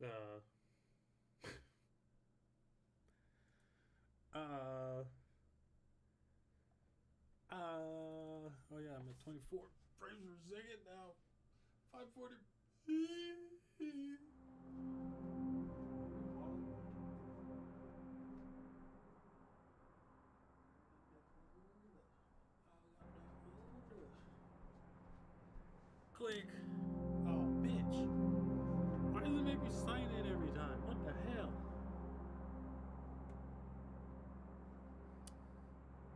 Uh, uh, oh yeah, I'm at 24 frames per second now. 540. Click. Oh, bitch. Why does it make me sign in every time? What the hell?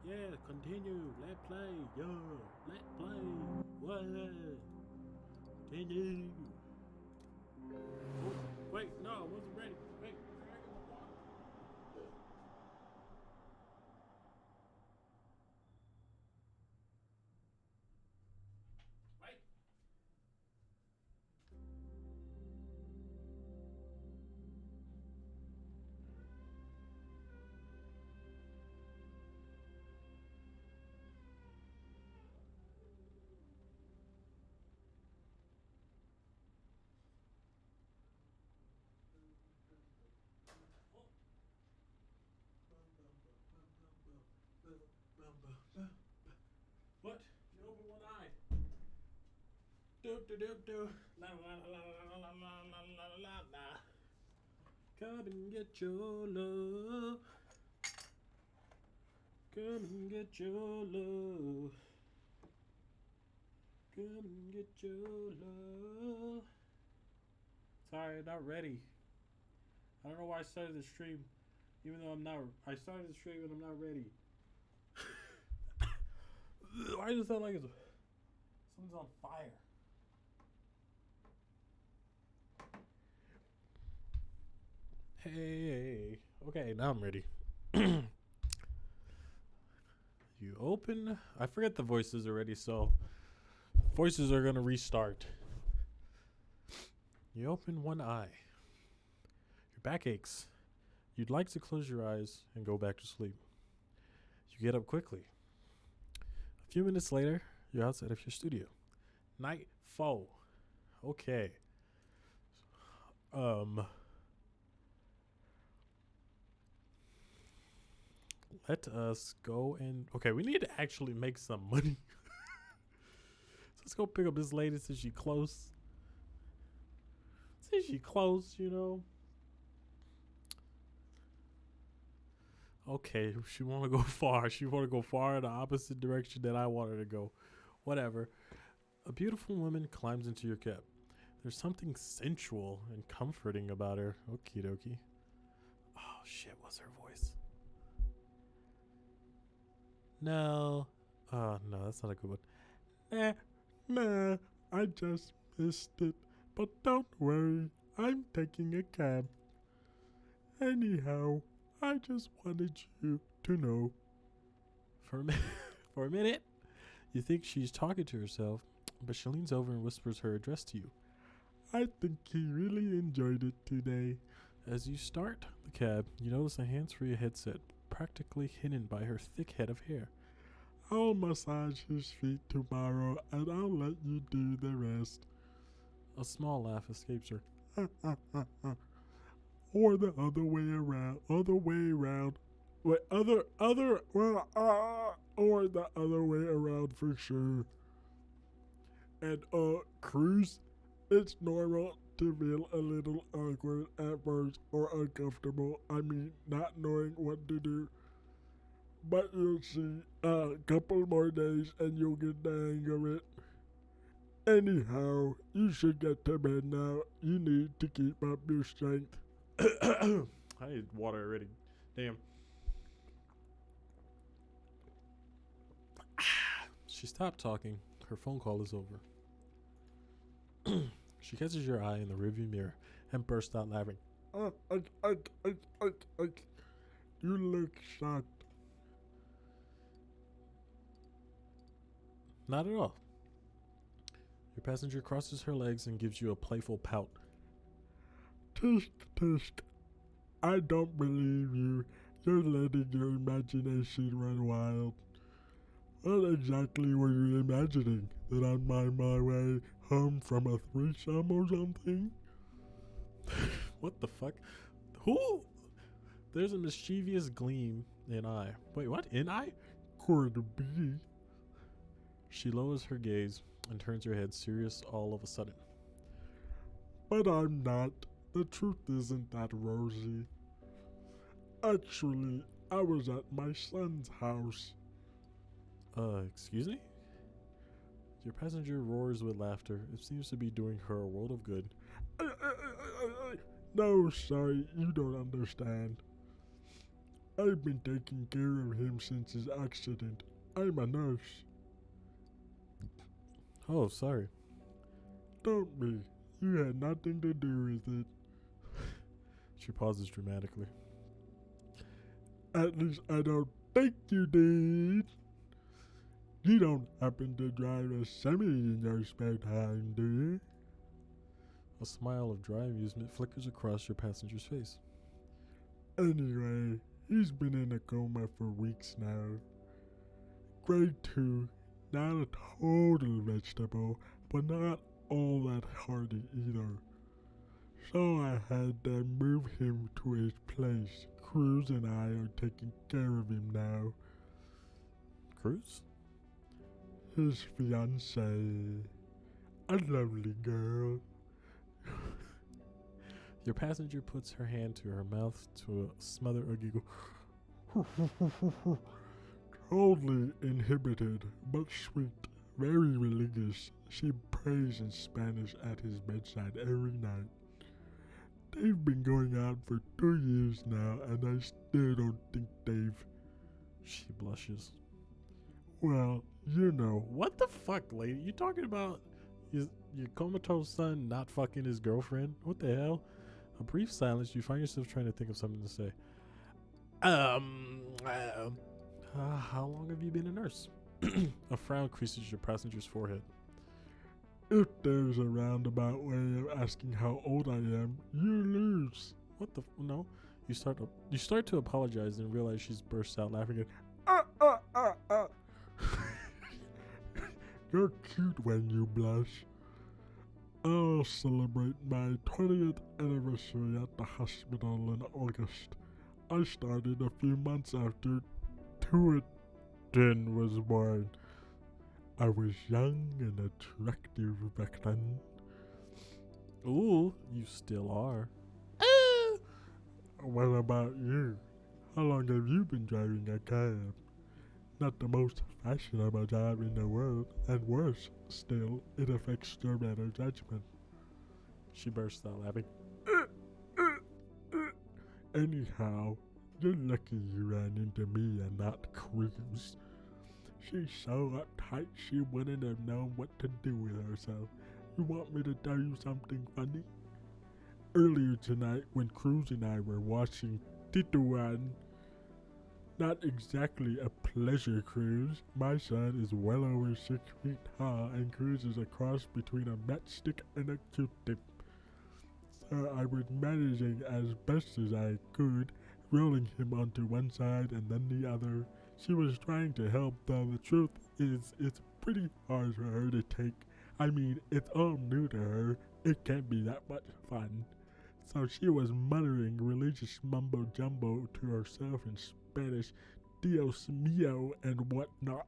Yeah, continue. Let play. Yo, let play. What? Continue. Oh, wait, no, I wasn't ready. Wait, I gotta get my water. Wait. What? You open one eye. Do do do do. La la la la la la la la la la. Come and get your love. Come and get your love. Come and get your love. Sorry, not ready. I don't know why I started the stream, even though I'm not. I started the stream and I'm not ready. Why does it sound like something's on fire? Hey, okay, now I'm ready. You open. I forget the voices already, so voices are gonna restart. You open one eye. Your back aches. You'd like to close your eyes and go back to sleep. You get up quickly. A few minutes later, you're outside of your studio. Night 4. Okay. Um. Let us go and. Okay, we need to actually make some money. So let's go pick up this lady since she close. Since she close, you know. Okay, she want to go far. She want to go far in the opposite direction that I want her to go. Whatever. A beautiful woman climbs into your cab. There's something sensual and comforting about her. Okie dokie. Oh shit, what's her voice? No. Oh no, that's not a good one. Nah, I just missed it. But don't worry, I'm taking a cab. Anyhow, I just wanted you to know. For a minute, for a minute, you think she's talking to herself, but she leans over and whispers her address to you. I think he really enjoyed it today. As you start the cab, you notice a hands-free headset practically hidden by her thick head of hair. I'll massage his feet tomorrow and I'll let you do the rest. A small laugh escapes her. Or the other way around. Other way around. Wait, or the other way around for sure. And Cruz, it's normal to feel a little awkward at first or uncomfortable. I mean, not knowing what to do. But you'll see a couple more days and you'll get the hang of it. Anyhow, you should get to bed now. You need to keep up your strength. I need water already. Damn. She stopped talking. Her phone call is over. She catches your eye in the rearview mirror and bursts out laughing. You look shocked. Not at all. Your passenger crosses her legs and gives you a playful pout. Tusk, tusk. I don't believe you. You're letting your imagination run wild. What exactly were you imagining? That I'm on my way home from a threesome or something? What the fuck? Who? There's a mischievous gleam in eye. Wait, what? In eye? Could be. She lowers her gaze and turns her head serious all of a sudden. But I'm not. The truth isn't that rosy. Actually, I was at my son's house. Excuse me? Your passenger roars with laughter. It seems to be doing her a world of good. No, sorry, you don't understand. I've been taking care of him since his accident. I'm a nurse. Oh, sorry. Don't be. You had nothing to do with it. She pauses dramatically. At least I don't think you did. You don't happen to drive a semi in your spare time, do you? A smile of dry amusement flickers across your passenger's face. Anyway, he's been in a coma for weeks now. Grade 2, not a total vegetable, but not all that hardy either. So I had to move him to his place. Cruz and I are taking care of him now. Cruz? His fiancée. A lovely girl. Your passenger puts her hand to her mouth to smother a giggle. Totally inhibited, but sweet. Very religious. She prays in Spanish at his bedside every night. They've been going out for 2 years now, and I still don't think they've... She blushes. Well, you know. What the fuck, lady? You talking about your comatose son not fucking his girlfriend? What the hell? A brief silence. You find yourself trying to think of something to say. How long have you been a nurse? A frown creases your passenger's forehead. If there's a roundabout way of asking how old I am, you lose. What the no? You start to apologize and realize she's burst out laughing Ah. You're cute when you blush. I'll celebrate my 20th anniversary at the hospital in August. I started a few months after Tuatin was born. I was young and attractive back then. Ooh, you still are. What about you? How long have you been driving a cab? Not the most fashionable job in the world, and worse still, it affects your better judgment. She burst out laughing. Anyhow, you're lucky you ran into me and not Cruz. She's so uptight she wouldn't have known what to do with herself. You want me to tell you something funny? Earlier tonight, when Cruz and I were watching Tituan, not exactly a pleasure cruise. My son is well over 6 feet tall, and Cruz is a cross between a matchstick and a Q-tip. So I was managing as best as I could, rolling him onto one side and then the other. She was trying to help, though the truth is it's pretty hard for her to take. I mean, it's all new to her. It can't be that much fun. So she was muttering religious mumbo-jumbo to herself in Spanish, Dios mío, and whatnot.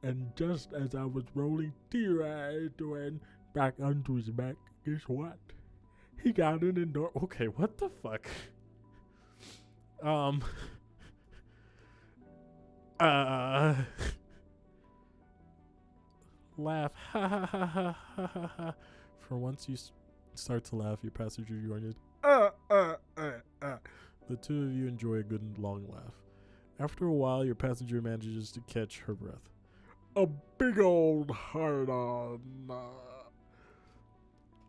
And just as I was rolling Tituan back onto his back, guess what? He got in the door. Okay, what the fuck? Laugh. Ha ha ha ha ha ha ha. For once you start to laugh, your passenger joins. The two of you enjoy a good long laugh. After a while, your passenger manages to catch her breath. A big old hard-on.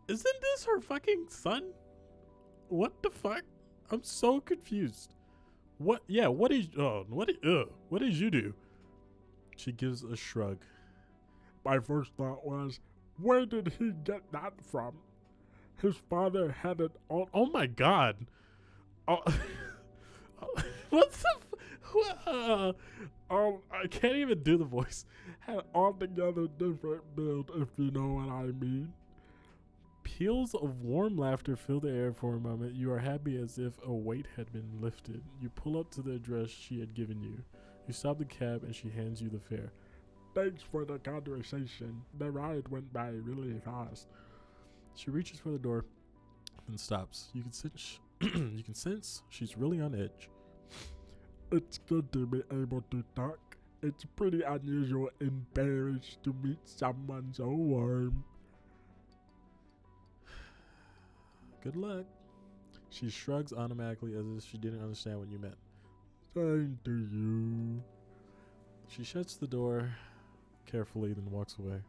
Isn't this her fucking son? What the fuck? I'm so confused. What? Yeah. What did you do? She gives a shrug. My first thought was, where did he get that from? His father had it all. Oh my god. What's the? I can't even do the voice. Had altogether different build, if you know what I mean. Peals of warm laughter fill the air for a moment. You are happy as if a weight had been lifted. You pull up to the address she had given you. You stop the cab and she hands you the fare. Thanks for the conversation. The ride went by really fast. She reaches for the door and stops. You can sense she's really on edge. It's good to be able to talk. It's pretty unusual in Paris to meet someone so warm. Good luck. She shrugs automatically as if she didn't understand what you meant. Same to you. She shuts the door carefully, then walks away.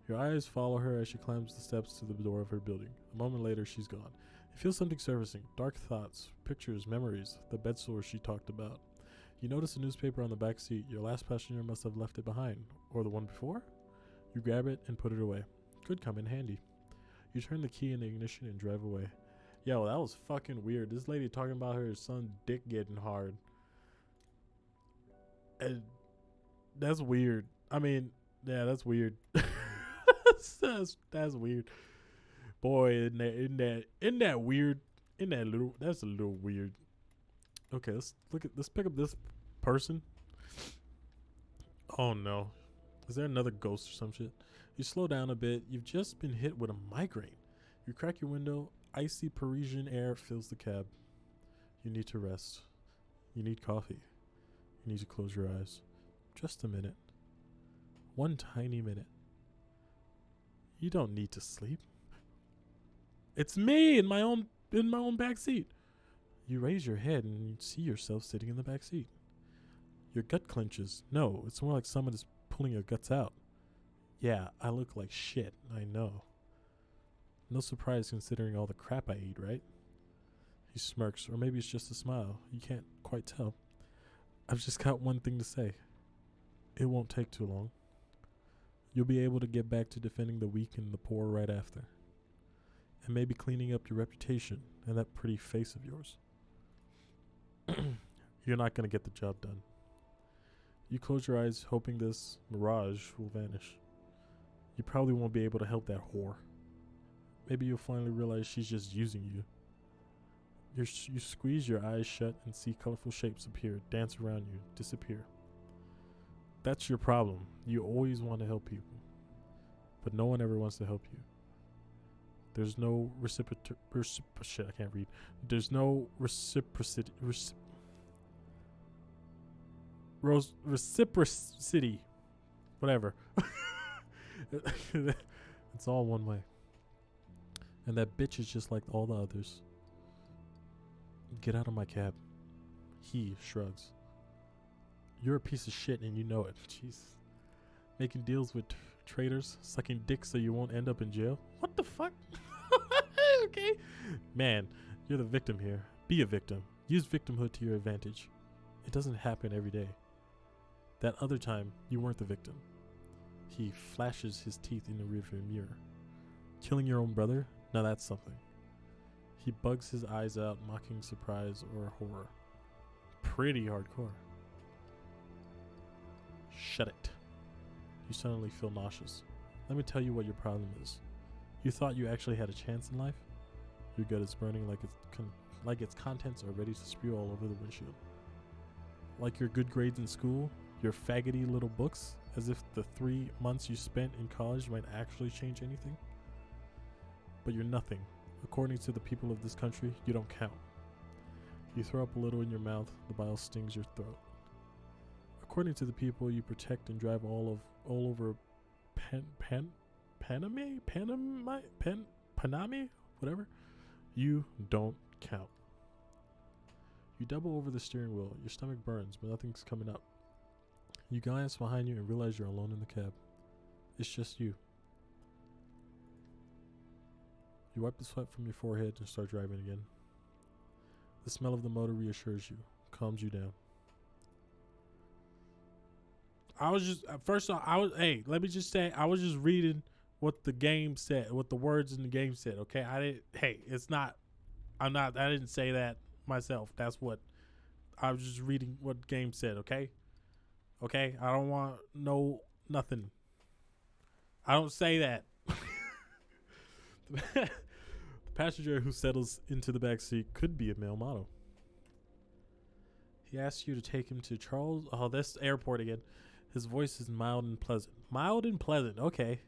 Your eyes follow her as she climbs the steps to the door of her building. A moment later, she's gone. You feel something surfacing. Dark thoughts, pictures, memories, the bed sores she talked about. You notice a newspaper on the back seat. Your last passenger must have left it behind. Or the one before? You grab it and put it away. Could come in handy. You turn the key in the ignition and drive away. Yo, that was fucking weird. This lady talking about her son's dick getting hard. And that's weird. I mean, yeah, that's weird. that's weird. Boy, isn't that weird? That's a little weird. Okay, let's pick up this person. Oh no. Is there another ghost or some shit? You slow down a bit. You've just been hit with a migraine. You crack your window. Icy Parisian air fills the cab. You need to rest. You need coffee. You need to close your eyes. Just a minute. One tiny minute. You don't need to sleep. It's me in my own back seat. You raise your head and you see yourself sitting in the back seat. Your gut clenches. No, it's more like someone is pulling your guts out. Yeah, I look like shit, I know. No surprise considering all the crap I eat, right? He smirks, or maybe it's just a smile. You can't quite tell. I've just got one thing to say. It won't take too long. You'll be able to get back to defending the weak and the poor right after. And maybe cleaning up your reputation and that pretty face of yours. You're not going to get the job done. You close your eyes hoping this mirage will vanish. You probably won't be able to help that whore. Maybe you'll finally realize she's just using you. You squeeze your eyes shut and see colorful shapes appear, dance around you, disappear. That's your problem. You always want to help people. But no one ever wants to help you. There's no shit, I can't read. There's no reciprocity. Reciprocity. Whatever. It's all one way. And that bitch is just like all the others. Get out of my cab. He shrugs. You're a piece of shit and you know it. Jeez. Making deals with traitors, sucking dick so you won't end up in jail. What the fuck? Okay. Man, you're the victim here. Be a victim. Use victimhood to your advantage. It doesn't happen every day. That other time, you weren't the victim. He flashes his teeth in the rearview mirror. Killing your own brother? Now that's something. He bugs his eyes out, mocking surprise or horror. Pretty hardcore. Shut it. You suddenly feel nauseous. Let me tell you what your problem is. You thought you actually had a chance in life? Your gut is burning like its contents are ready to spew all over the windshield. Like your good grades in school, your faggoty little books, as if the 3 months you spent in college might actually change anything. But you're nothing. According to the people of this country, you don't count. You throw up a little in your mouth, the bile stings your throat. According to the people you protect and drive all over Panama, whatever, you don't count. You double over the steering wheel. Your stomach burns, but nothing's coming up. You glance behind you and realize you're alone in the cab. It's just you. You wipe the sweat from your forehead and start driving again. The smell of the motor reassures you, calms you down. Let me just say, I was just reading what the game said, what the words in the game said, okay? I didn't say that myself. That's what, I was just reading what the game said, okay? Okay? I don't want nothing. I don't say that. The passenger who settles into the back seat could be a male model. He asks you to take him to Charles. Oh, this airport again. His voice is mild and pleasant. Mild and pleasant. Okay.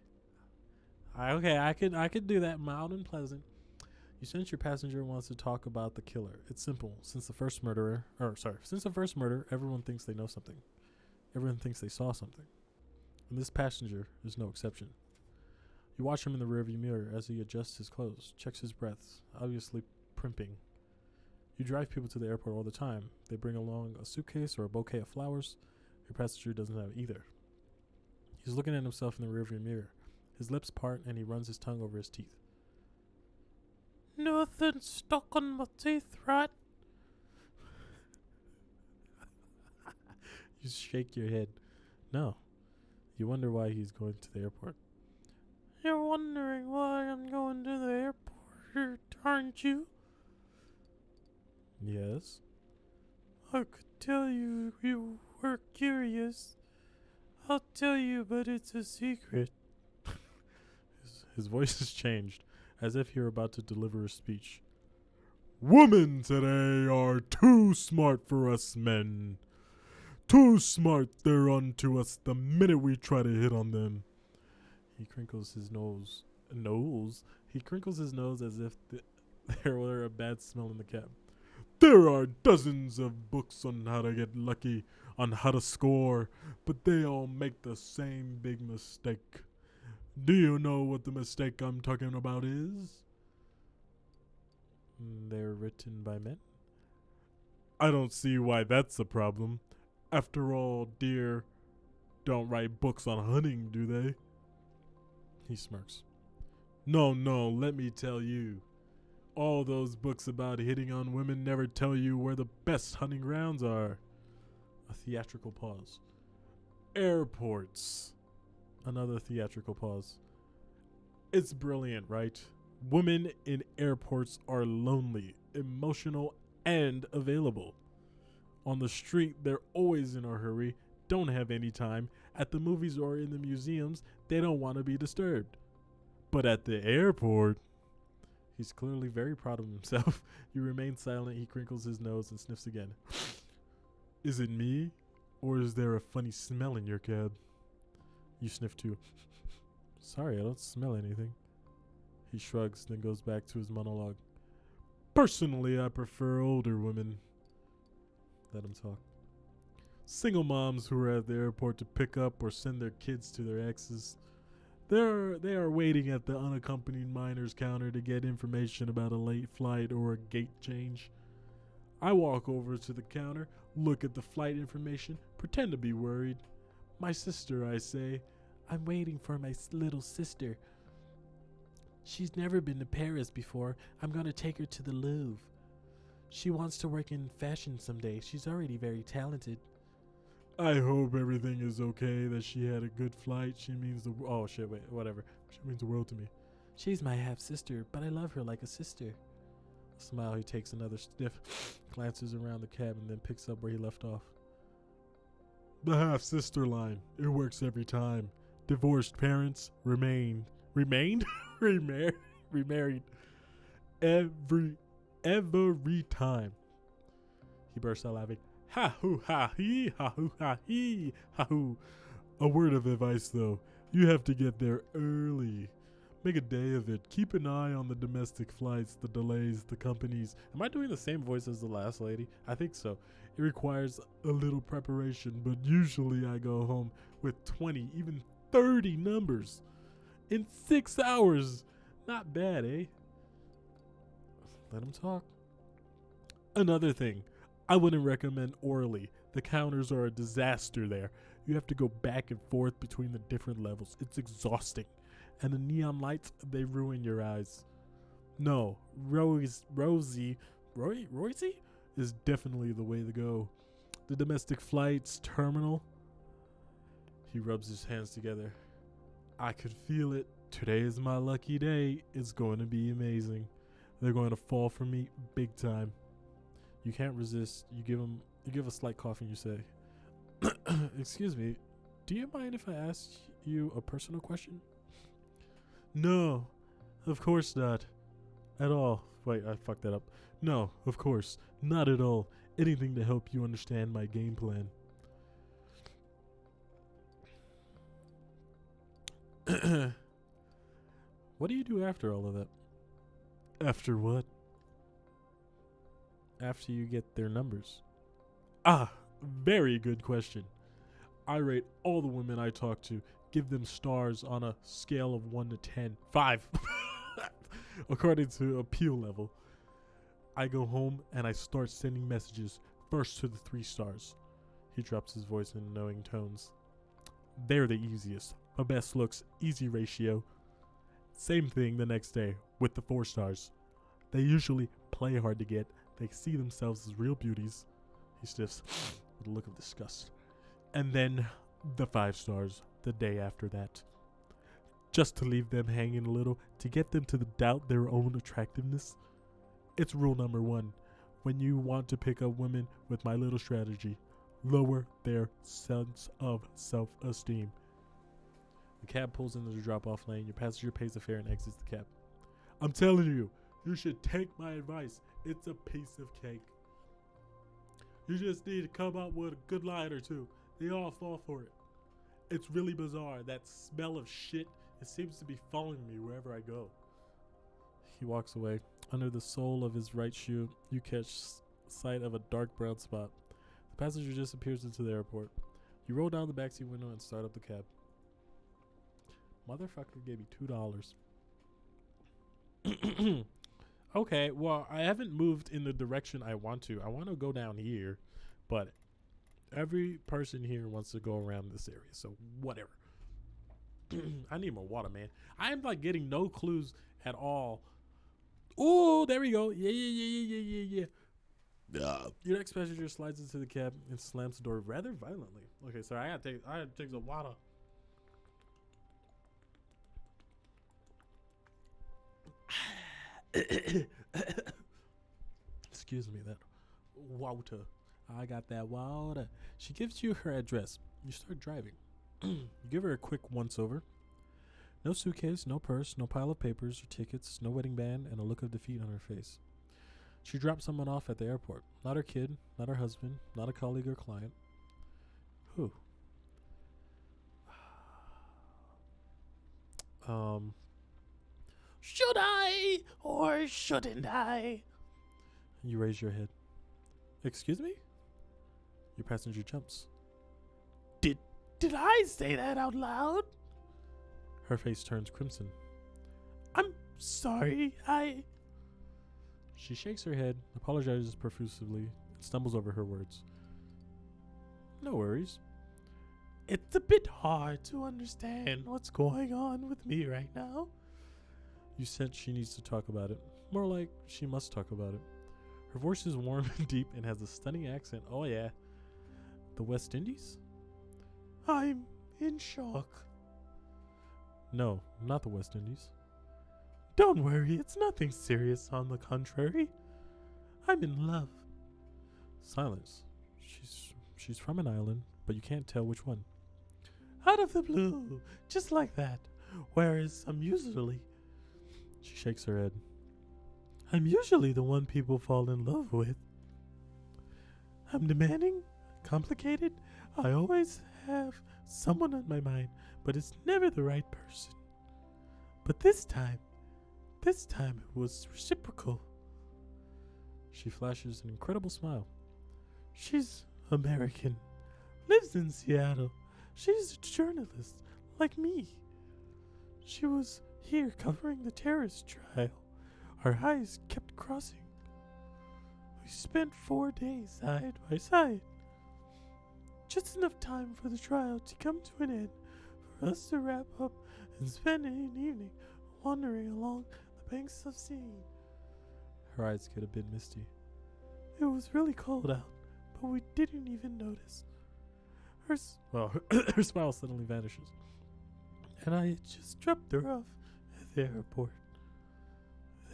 I could do that. Mild and pleasant. You sense your passenger wants to talk about the killer. It's simple. Since the first murder, everyone thinks they know something. Everyone thinks they saw something. And this passenger is no exception. You watch him in the rearview mirror as he adjusts his clothes, checks his breath, obviously primping. You drive people to the airport all the time. They bring along a suitcase or a bouquet of flowers. Your passenger doesn't have either. He's looking at himself in the rearview mirror. His lips part and he runs his tongue over his teeth. Nothing stuck on my teeth, right? You shake your head. No. You wonder why he's going to the airport. You're wondering why I'm going to the airport, aren't you? Yes. I could tell you were curious. I'll tell you, but it's a secret. His voice has changed, as if you're about to deliver a speech. Women today are too smart for us men. Too smart they're onto us the minute we try to hit on them. He crinkles his nose. He crinkles his nose as if there were a bad smell in the cab. There are dozens of books on how to get lucky, on how to score, but they all make the same big mistake. Do you know what the mistake I'm talking about is? They're written by men? I don't see why that's a problem. After all, deer don't write books on hunting, do they? He smirks. No, let me tell you. All those books about hitting on women never tell you where the best hunting grounds are. A theatrical pause. Airports. Another theatrical pause. It's brilliant, right? Women in airports are lonely, emotional, and available. On the street, they're always in a hurry, don't have any time. At the movies or in the museums, they don't want to be disturbed. But at the airport... He's clearly very proud of himself. You remain silent. He crinkles his nose and sniffs again. Is it me? Or is there a funny smell in your cab? You sniff too. Sorry, I don't smell anything. He shrugs, then goes back to his monologue. Personally, I prefer older women. Let him talk. Single moms who are at the airport to pick up or send their kids to their exes. They are waiting at the unaccompanied minors counter to get information about a late flight or a gate change. I walk over to the counter, look at the flight information, pretend to be worried. My sister, I say. I'm waiting for my little sister. She's never been to Paris before. I'm going to take her to the Louvre. She wants to work in fashion someday. She's already very talented. I hope everything is okay, that she had a good flight. She means whatever. She means the world to me. She's my half-sister, but I love her like a sister. A smile, he takes another sniff, glances around the cab, and then picks up where he left off. The half-sister line. It works every time. Divorced parents remarried. Every time. He bursts out laughing. Ha hoo ha hee ha hoo ha hee ha hoo. A word of advice though. You have to get there early. Make a day of it. Keep an eye on the domestic flights, the delays, the companies. Am I doing the same voice as the last lady? I think so. It requires a little preparation, but usually I go home with 20, even 30 numbers in 6 hours. Not bad, eh? Let him talk. Another thing, I wouldn't recommend orally. The counters are a disaster there. You have to go back and forth between the different levels. It's exhausting. And the neon lights, they ruin your eyes. No, Rosie is definitely the way to go. The domestic flights terminal. He rubs his hands together. I could feel it. Today is my lucky day. It's going to be amazing. They're going to fall for me big time. You can't resist. You give a slight cough and you say, excuse me, do you mind if I ask you a personal question? No, of course not. At all. Wait, I fucked that up. No, of course. Not at all. Anything to help you understand my game plan. What do you do after all of that? After what? After you get their numbers. Ah, very good question. I rate all the women I talk to, give them stars on a scale of 1 to 10. 5. According to appeal level. I go home and I start sending messages first to the 3 stars. He drops his voice in knowing tones. They're the easiest. My best looks, easy ratio. Same thing the next day with the 4 stars. They usually play hard to get. They see themselves as real beauties. He sniffs with a look of disgust. And then the 5 stars the day after that. Just to leave them hanging a little, to get them to doubt their own attractiveness. It's rule number 1. When you want to pick up women with my little strategy, lower their sense of self-esteem. The cab pulls into the drop-off lane. Your passenger pays the fare and exits the cab. I'm telling you, you should take my advice. It's a piece of cake. You just need to come up with a good line or two. They all fall for it. It's really bizarre. That smell of shit, it seems to be following me wherever I go. He walks away. Under the sole of his right shoe, you catch sight of a dark brown spot. The passenger disappears into the airport. You roll down the backseat window and start up the cab. Motherfucker gave me $2. Okay, well, I haven't moved in the direction I want to. I want to go down here, but every person here wants to go around this area, so whatever. I need more water, man. I'm like getting no clues at all. Oh, there we go. Yeah. Your next passenger slides into the cab and slams the door rather violently. Okay, sorry, I gotta take some water. Excuse me, that water. I got that water. She gives you her address. You start driving. You give her a quick once-over. No suitcase, no purse, no pile of papers or tickets, no wedding band, and a look of defeat on her face. She drops someone off at the airport. Not her kid, not her husband, not a colleague or client. Who? Should I or shouldn't I? You raise your head. Excuse me? Your passenger jumps. Did I say that out loud? Her face turns crimson. I'm sorry, She shakes her head, apologizes profusely, and stumbles over her words. No worries. It's a bit hard to understand what's going on with me right now. You sense she needs to talk about it. More like she must talk about it. Her voice is warm and deep and has a stunning accent. Oh yeah. The West Indies? I'm in shock. No, not the West Indies. Don't worry, it's nothing serious, on the contrary. I'm in love. Silence. She's from an island, but you can't tell which one. Out of the blue, just like that. Whereas I'm usually... She shakes her head. I'm usually the one people fall in love with. I'm demanding, complicated. I always have someone on my mind, but it's never the right person. But this time it was reciprocal. She flashes an incredible smile. She's American, lives in Seattle. She's a journalist, like me. She was here covering the terrorist trial. Our eyes kept crossing. We spent 4 days side by side. Just enough time for the trial to come to an end, for us to wrap up and spend an evening wandering along the banks of Seine. Her eyes get a bit misty. It was really cold out, but we didn't even notice. Her smile suddenly vanishes. And I just dropped her off at the airport.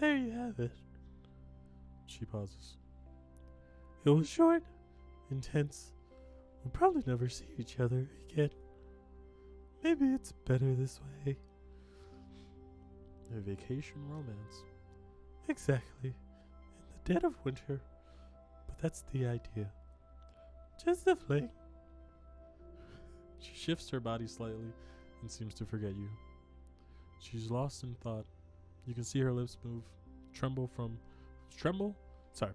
There you have it. She pauses. It was short, intense. We'll probably never see each other again. Maybe it's better this way. A vacation romance. Exactly. In the dead of winter. But that's the idea. Just a fling. She shifts her body slightly and seems to forget you. She's lost in thought. You can see her lips move, tremble. So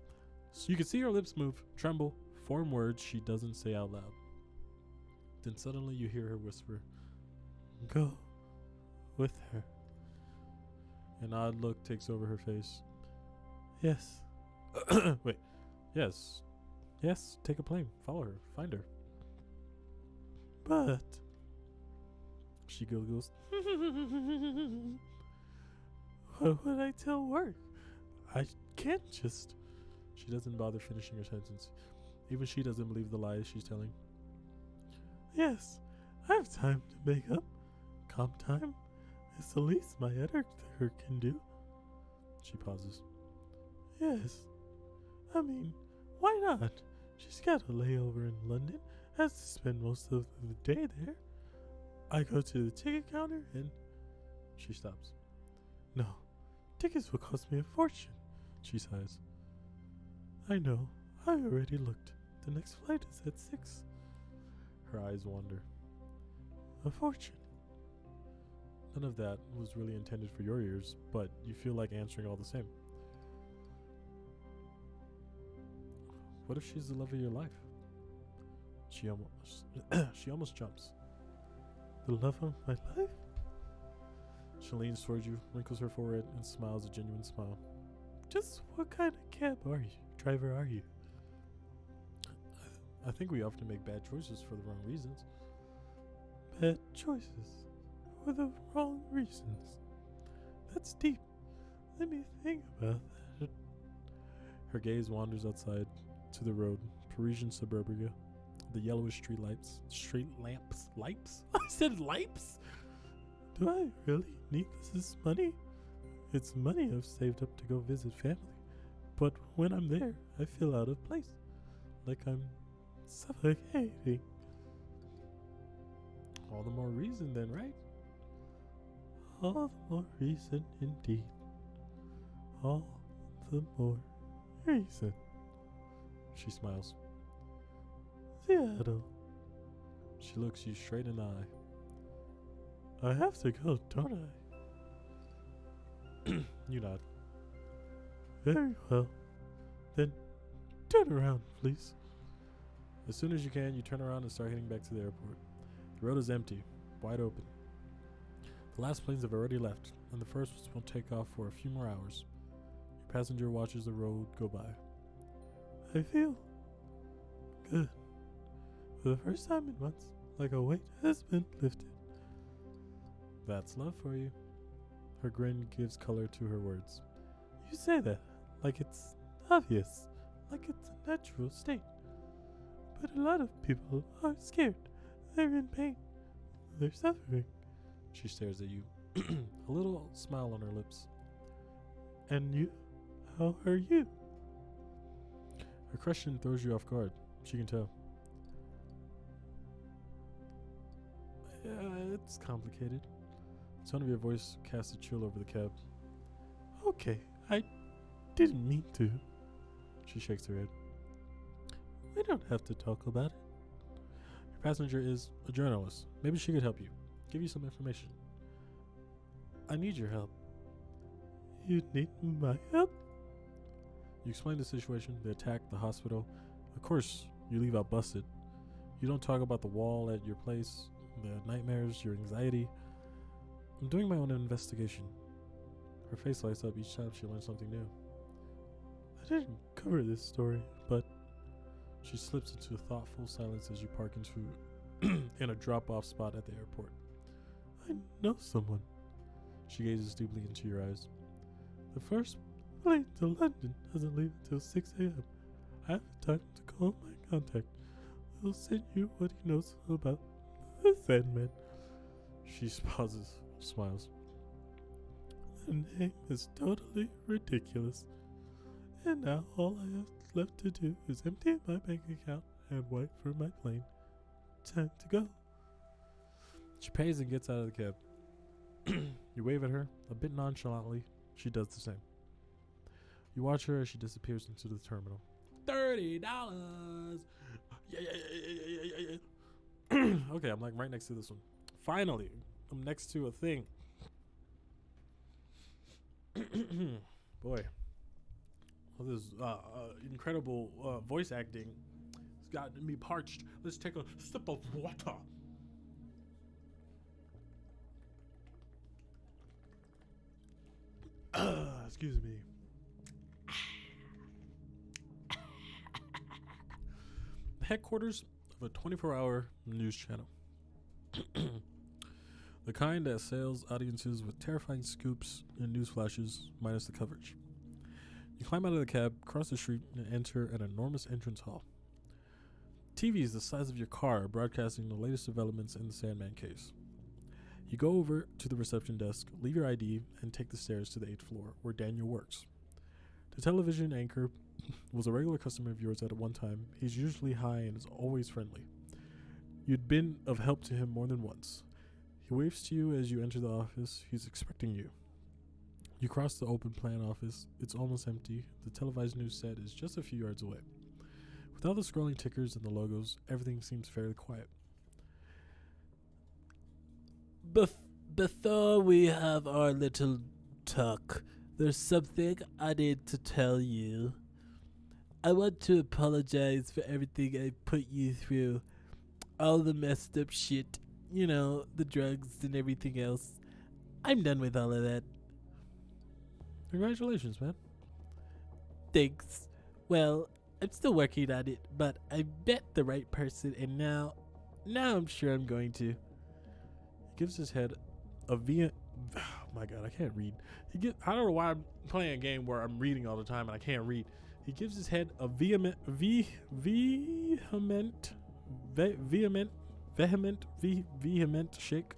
you can see her lips move, tremble, form words she doesn't say out loud. Then suddenly you hear her whisper, "Go with her." An odd look takes over her face. Yes. Wait. Yes. Yes, take a plane. Follow her. Find her. But she giggles. What would I tell work? I can't just. She doesn't bother finishing her sentence. Even she doesn't believe the lies she's telling. Yes, I have time to make up. Comp time is the least my editor can do. She pauses. Yes. I mean, why not? She's got a layover in London, has to spend most of the day there. I go to the ticket counter and... She stops. No, tickets will cost me a fortune, she sighs. I know, I already looked. The next flight is at 6. Her eyes wander. A fortune. None of that was really intended for your ears, but you feel like answering all the same. What if she's the love of your life? She almost jumps. The love of my life? She leans towards you, wrinkles her forehead, and smiles a genuine smile. Just what kind of driver are you? I think we often make bad choices for the wrong reasons. Bad choices for the wrong reasons. That's deep. Let me think about that. Her gaze wanders outside to the road, Parisian suburbia, the yellowish street lamps. I said lights? Do I really need this money? It's money I've saved up to go visit family. But when I'm there, I feel out of place. Like I'm suffocating. All the more reason then, right? All the more reason indeed. All the more reason. She smiles. Seattle. She looks you straight in the eye. I have to go, don't I? You nod. Very well. Then turn around, please. As soon as you can, you turn around and start heading back to the airport. The road is empty, wide open. The last planes have already left, and the first ones won't take off for a few more hours. Your passenger watches the road go by. I feel good. For the first time in months, like a weight has been lifted. That's love for you. Her grin gives color to her words. You say that like it's obvious, like it's a natural state. But a lot of people are scared. They're in pain. They're suffering. She stares at you, a little smile on her lips. And you? How are you? Her question throws you off guard. She can tell. Yeah, it's complicated. The tone of your voice casts a chill over the cab. Okay, I didn't mean to. She shakes her head. We don't have to talk about it. Your passenger is a journalist. Maybe she could help you. Give you some information. I need your help. You need my help? You explain the situation, the attack, the hospital. Of course, you leave out busted. You don't talk about the wall at your place, the nightmares, your anxiety. I'm doing my own investigation. Her face lights up each time she learns something new. I didn't cover this story, but... She slips into a thoughtful silence as you park into in a drop-off spot at the airport. I know someone. She gazes deeply into your eyes. The first plane to London doesn't leave until 6 a.m. I have time to call my contact. He'll send you what he knows about the Sandman. She pauses, smiles. The name is totally ridiculous. And now all I have left to do is empty my bank account and wait for my plane. Time to go. She pays and gets out of the cab. You wave at her, a bit nonchalantly. She does the same. You watch her as she disappears into the terminal. $30. Yeah. Okay, I'm like right next to this one. Finally, I'm next to a thing. Boy, all this incredible voice acting has gotten me parched. Let's take a sip of water. Excuse me. The headquarters of a 24-hour news channel. The kind that assails audiences with terrifying scoops and news flashes, minus the coverage. You climb out of the cab, cross the street, and enter an enormous entrance hall. TVs the size of your car are broadcasting the latest developments in the Sandman case. You go over to the reception desk, leave your ID, and take the stairs to the 8th floor, where Daniel works. The television anchor was a regular customer of yours at one time. He's usually high and is always friendly. You'd been of help to him more than once. He waves to you as you enter the office. He's expecting you. You cross the open plan office. It's almost empty. The televised news set is just a few yards away. Without the scrolling tickers and the logos, everything seems fairly quiet. Before we have our little talk, there's something I need to tell you. I want to apologize for everything I put you through. All the messed up shit. You know, the drugs and everything else. I'm done with all of that. Congratulations, man. Thanks. Well, I'm still working on it, but I met the right person, and now I'm sure I'm going to. He gives his head a oh my god, I can't read. I don't know why I'm playing a game where I'm reading all the time and I can't read. He gives his head a vehement shake.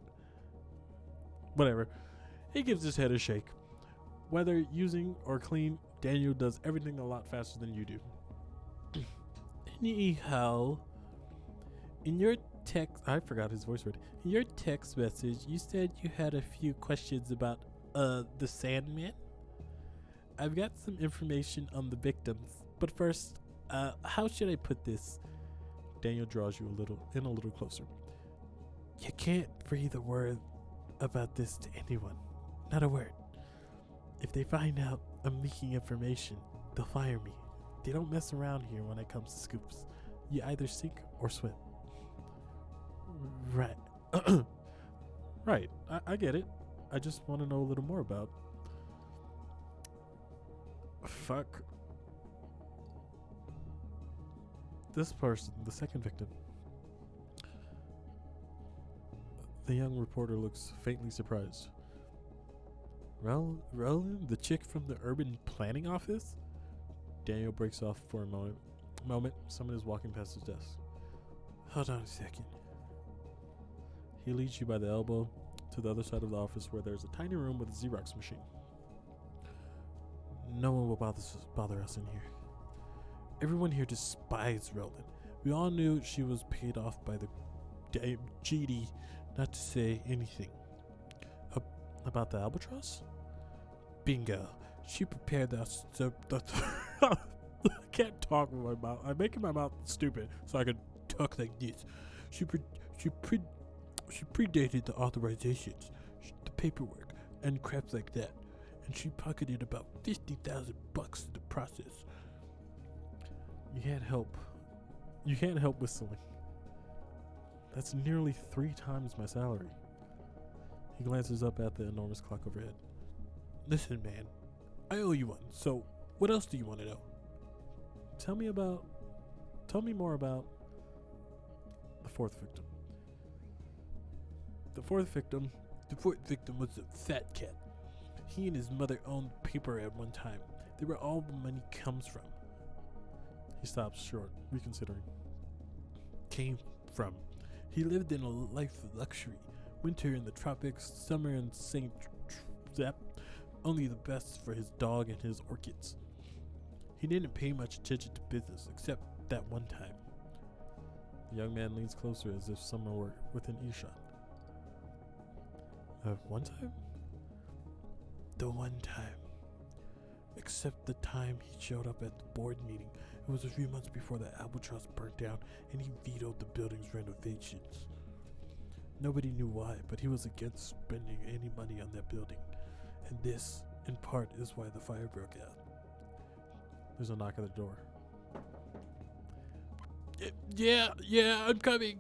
Whatever. He gives his head a shake. Whether using or clean, Daniel does everything a lot faster than you do. Anyhow, in your text, I forgot his voice word. In your text message, you said you had a few questions about the Sandman. I've got some information on the victims, but first, how should I put this? Daniel draws you a little closer. You can't breathe a word about this to anyone. Not a word. If they find out I'm leaking information, they'll fire me. They don't mess around here when it comes to scoops. You either sink or swim. Right. Right. I get it. I just want to know a little more about. Fuck. This person, the second victim. The young reporter looks faintly surprised. Roland, the chick from the urban planning office? Daniel breaks off for a moment. Someone is walking past his desk. Hold on a second. He leads you by the elbow to the other side of the office where there's a tiny room with a Xerox machine. No one will bother us in here. Everyone here despised Roland. We all knew she was paid off by the GD not to say anything. About the albatross? Bingo. She prepared us. I can't talk with my mouth. I'm making my mouth stupid so I can talk like this. She predated the authorizations, the paperwork, and crap like that. And she pocketed about $50,000 in the process. You can't help whistling. That's nearly 3 times my salary. He glances up at the enormous clock overhead. Listen, man, I owe you one, so what else do you want to know? Tell me more about the fourth victim. The fourth victim was a fat cat. He and his mother owned paper at one time. They were all the money comes from. He stops short, reconsidering. Came from. He lived in a life of luxury. Winter in the tropics, summer in St. Only the best for his dog and his orchids. He didn't pay much attention to business, except that one time. The young man leans closer as if someone were within earshot. One time? The one time. except the time he showed up at the board meeting. It was a few months before the Albatross burnt down, and he vetoed the building's renovations. Nobody knew why, but he was against spending any money on that building. And this, in part, is why the fire broke out. There's a knock at the door. Yeah, I'm coming.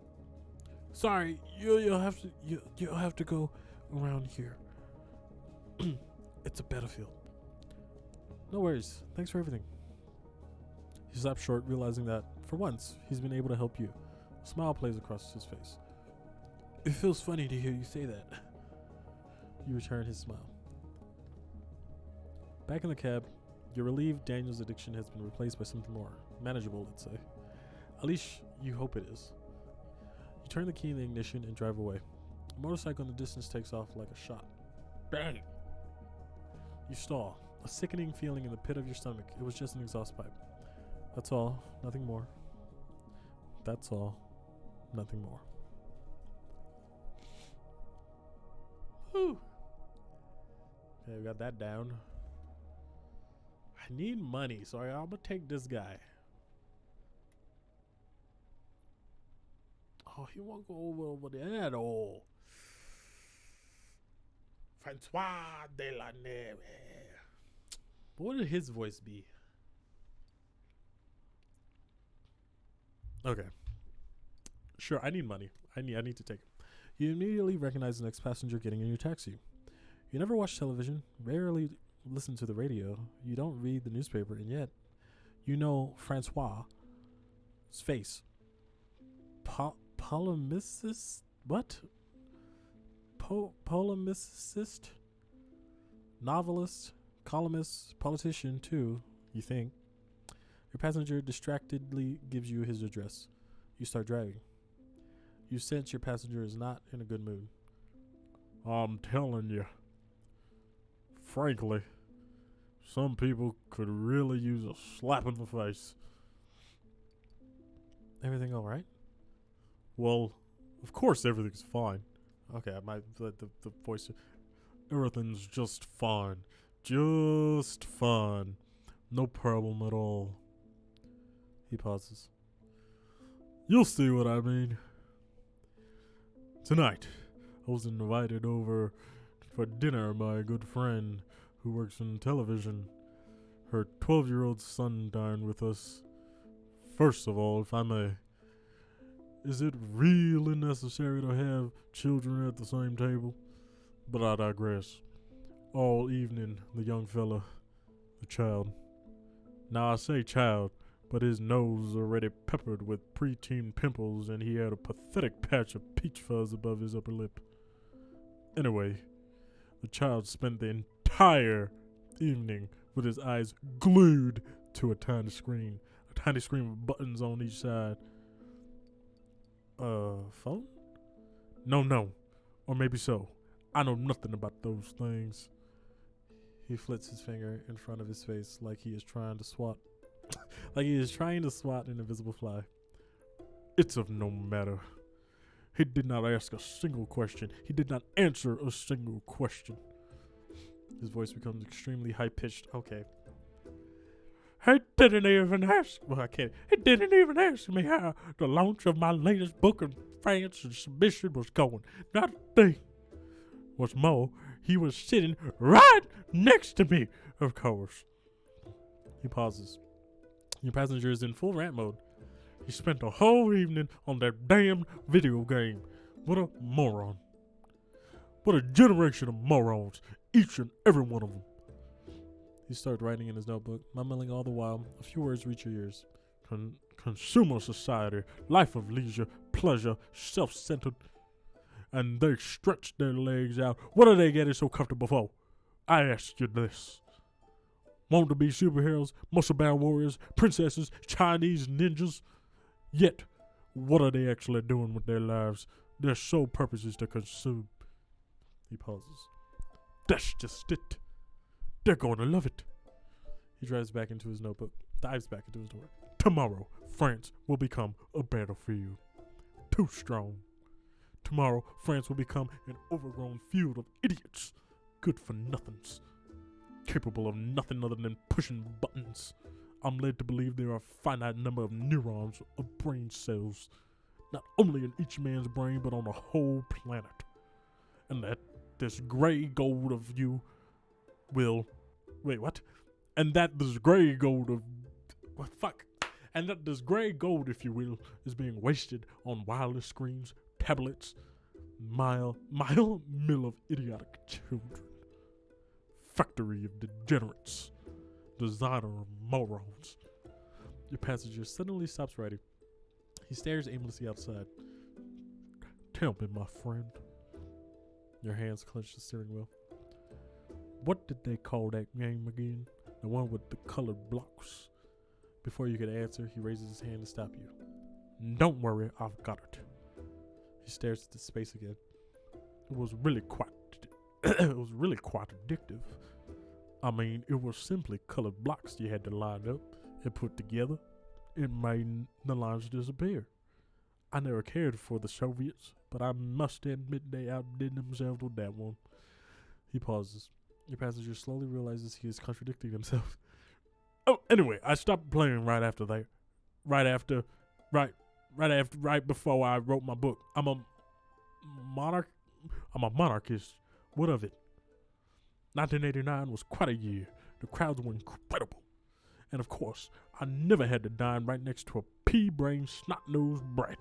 Sorry, you'll have to go around here. It's a battlefield. No worries. Thanks for everything. He stops short, realizing that, for once, he's been able to help you. A smile plays across his face. It feels funny to hear you say that. You return his smile. Back in the cab, you're relieved Daniel's addiction has been replaced by something more manageable, let's say. At least you hope it is. You turn the key in the ignition and drive away. A motorcycle in the distance takes off like a shot. Bang! You stall. A sickening feeling in the pit of your stomach. It was just an exhaust pipe. That's all. Nothing more. That's all. Nothing more. Whew. Okay, we got that down. I need money, so I'm gonna take this guy. Oh, he won't go over there at all. Francois de la Neve. What would his voice be? Okay. Sure, I need money. I need to take it. You immediately recognize the next passenger getting in your taxi. You never watch television, rarely listen to the radio, you don't read the newspaper, and yet you know Francois' face. Polemicist? What? Polemicist? Novelist? Columnist? Politician, too, you think. Your passenger distractedly gives you his address. You start driving. You sense your passenger is not in a good mood. I'm telling you, frankly, some people could really use a slap in the face. Everything all right? Well, of course everything's fine. Okay, I might let the voice. Everything's just fine. Just fine. No problem at all. He pauses. You'll see what I mean. Tonight, I was invited over for dinner by a good friend who works in television. Her 12-year-old son dined with us. First of all, if I may, is it really necessary to have children at the same table? But I digress. All evening, the young fella, the child. Now I say child, but his nose already peppered with preteen pimples and he had a pathetic patch of peach fuzz above his upper lip. Anyway, the child spent the entire evening with his eyes glued to a tiny screen with buttons on each side. Phone? No. Or maybe so. I know nothing about those things. He flits his finger in front of his face like he is trying to swat an invisible fly. It's of no matter. He did not ask a single question. He did not answer a single question. His voice becomes extremely high-pitched. Okay. He didn't even ask. Well, I can't. He didn't even ask me how the launch of my latest book in France and submission was going. Not a thing. What's more, he was sitting right next to me, of course. He pauses. Your passenger is in full rant mode. He spent the whole evening on that damn video game. What a moron. What a generation of morons. Each and every one of them. He starts writing in his notebook, mumbling all the while. A few words reach your ears. Consumer society, life of leisure, pleasure, self-centered. And they stretch their legs out. What are they getting so comfortable for? I ask you this. Want to be superheroes, muscle-bound warriors, princesses, Chinese ninjas? Yet, what are they actually doing with their lives? Their sole purpose is to consume. He pauses. That's just it. They're going to love it. He dives back into his notebook. Tomorrow, France will become a battlefield. Too strong. Tomorrow, France will become an overgrown field of idiots. Good for nothings. capable of nothing other than pushing buttons. I'm led to believe there are a finite number of neurons of brain cells, not only in each man's brain, but on the whole planet. And that this gray gold of you will... Wait, what? And that this gray gold of... What, fuck? And that this gray gold, if you will, is being wasted on wireless screens, tablets, mile mill of idiotic children. Factory of degenerates. Designer of morons. Your passenger suddenly stops writing. He stares aimlessly outside. Tell me, my friend. Your hands clench the steering wheel. What did they call that game again? The one with the colored blocks. Before you could answer, he raises his hand to stop you. Don't worry, I've got it. He stares at the space again. It was really quite addictive. I mean, it was simply colored blocks you had to line up and put together. It made the lines disappear. I never cared for the Soviets, but I must admit they outdid themselves with that one. He pauses. Your passenger slowly realizes he is contradicting himself. Oh, anyway, I stopped playing right after that. Right before I wrote my book. I'm a monarchist. What of it? 1989 was quite a year. The crowds were incredible. And of course, I never had to dine right next to a pea-brained, snot-nosed brat.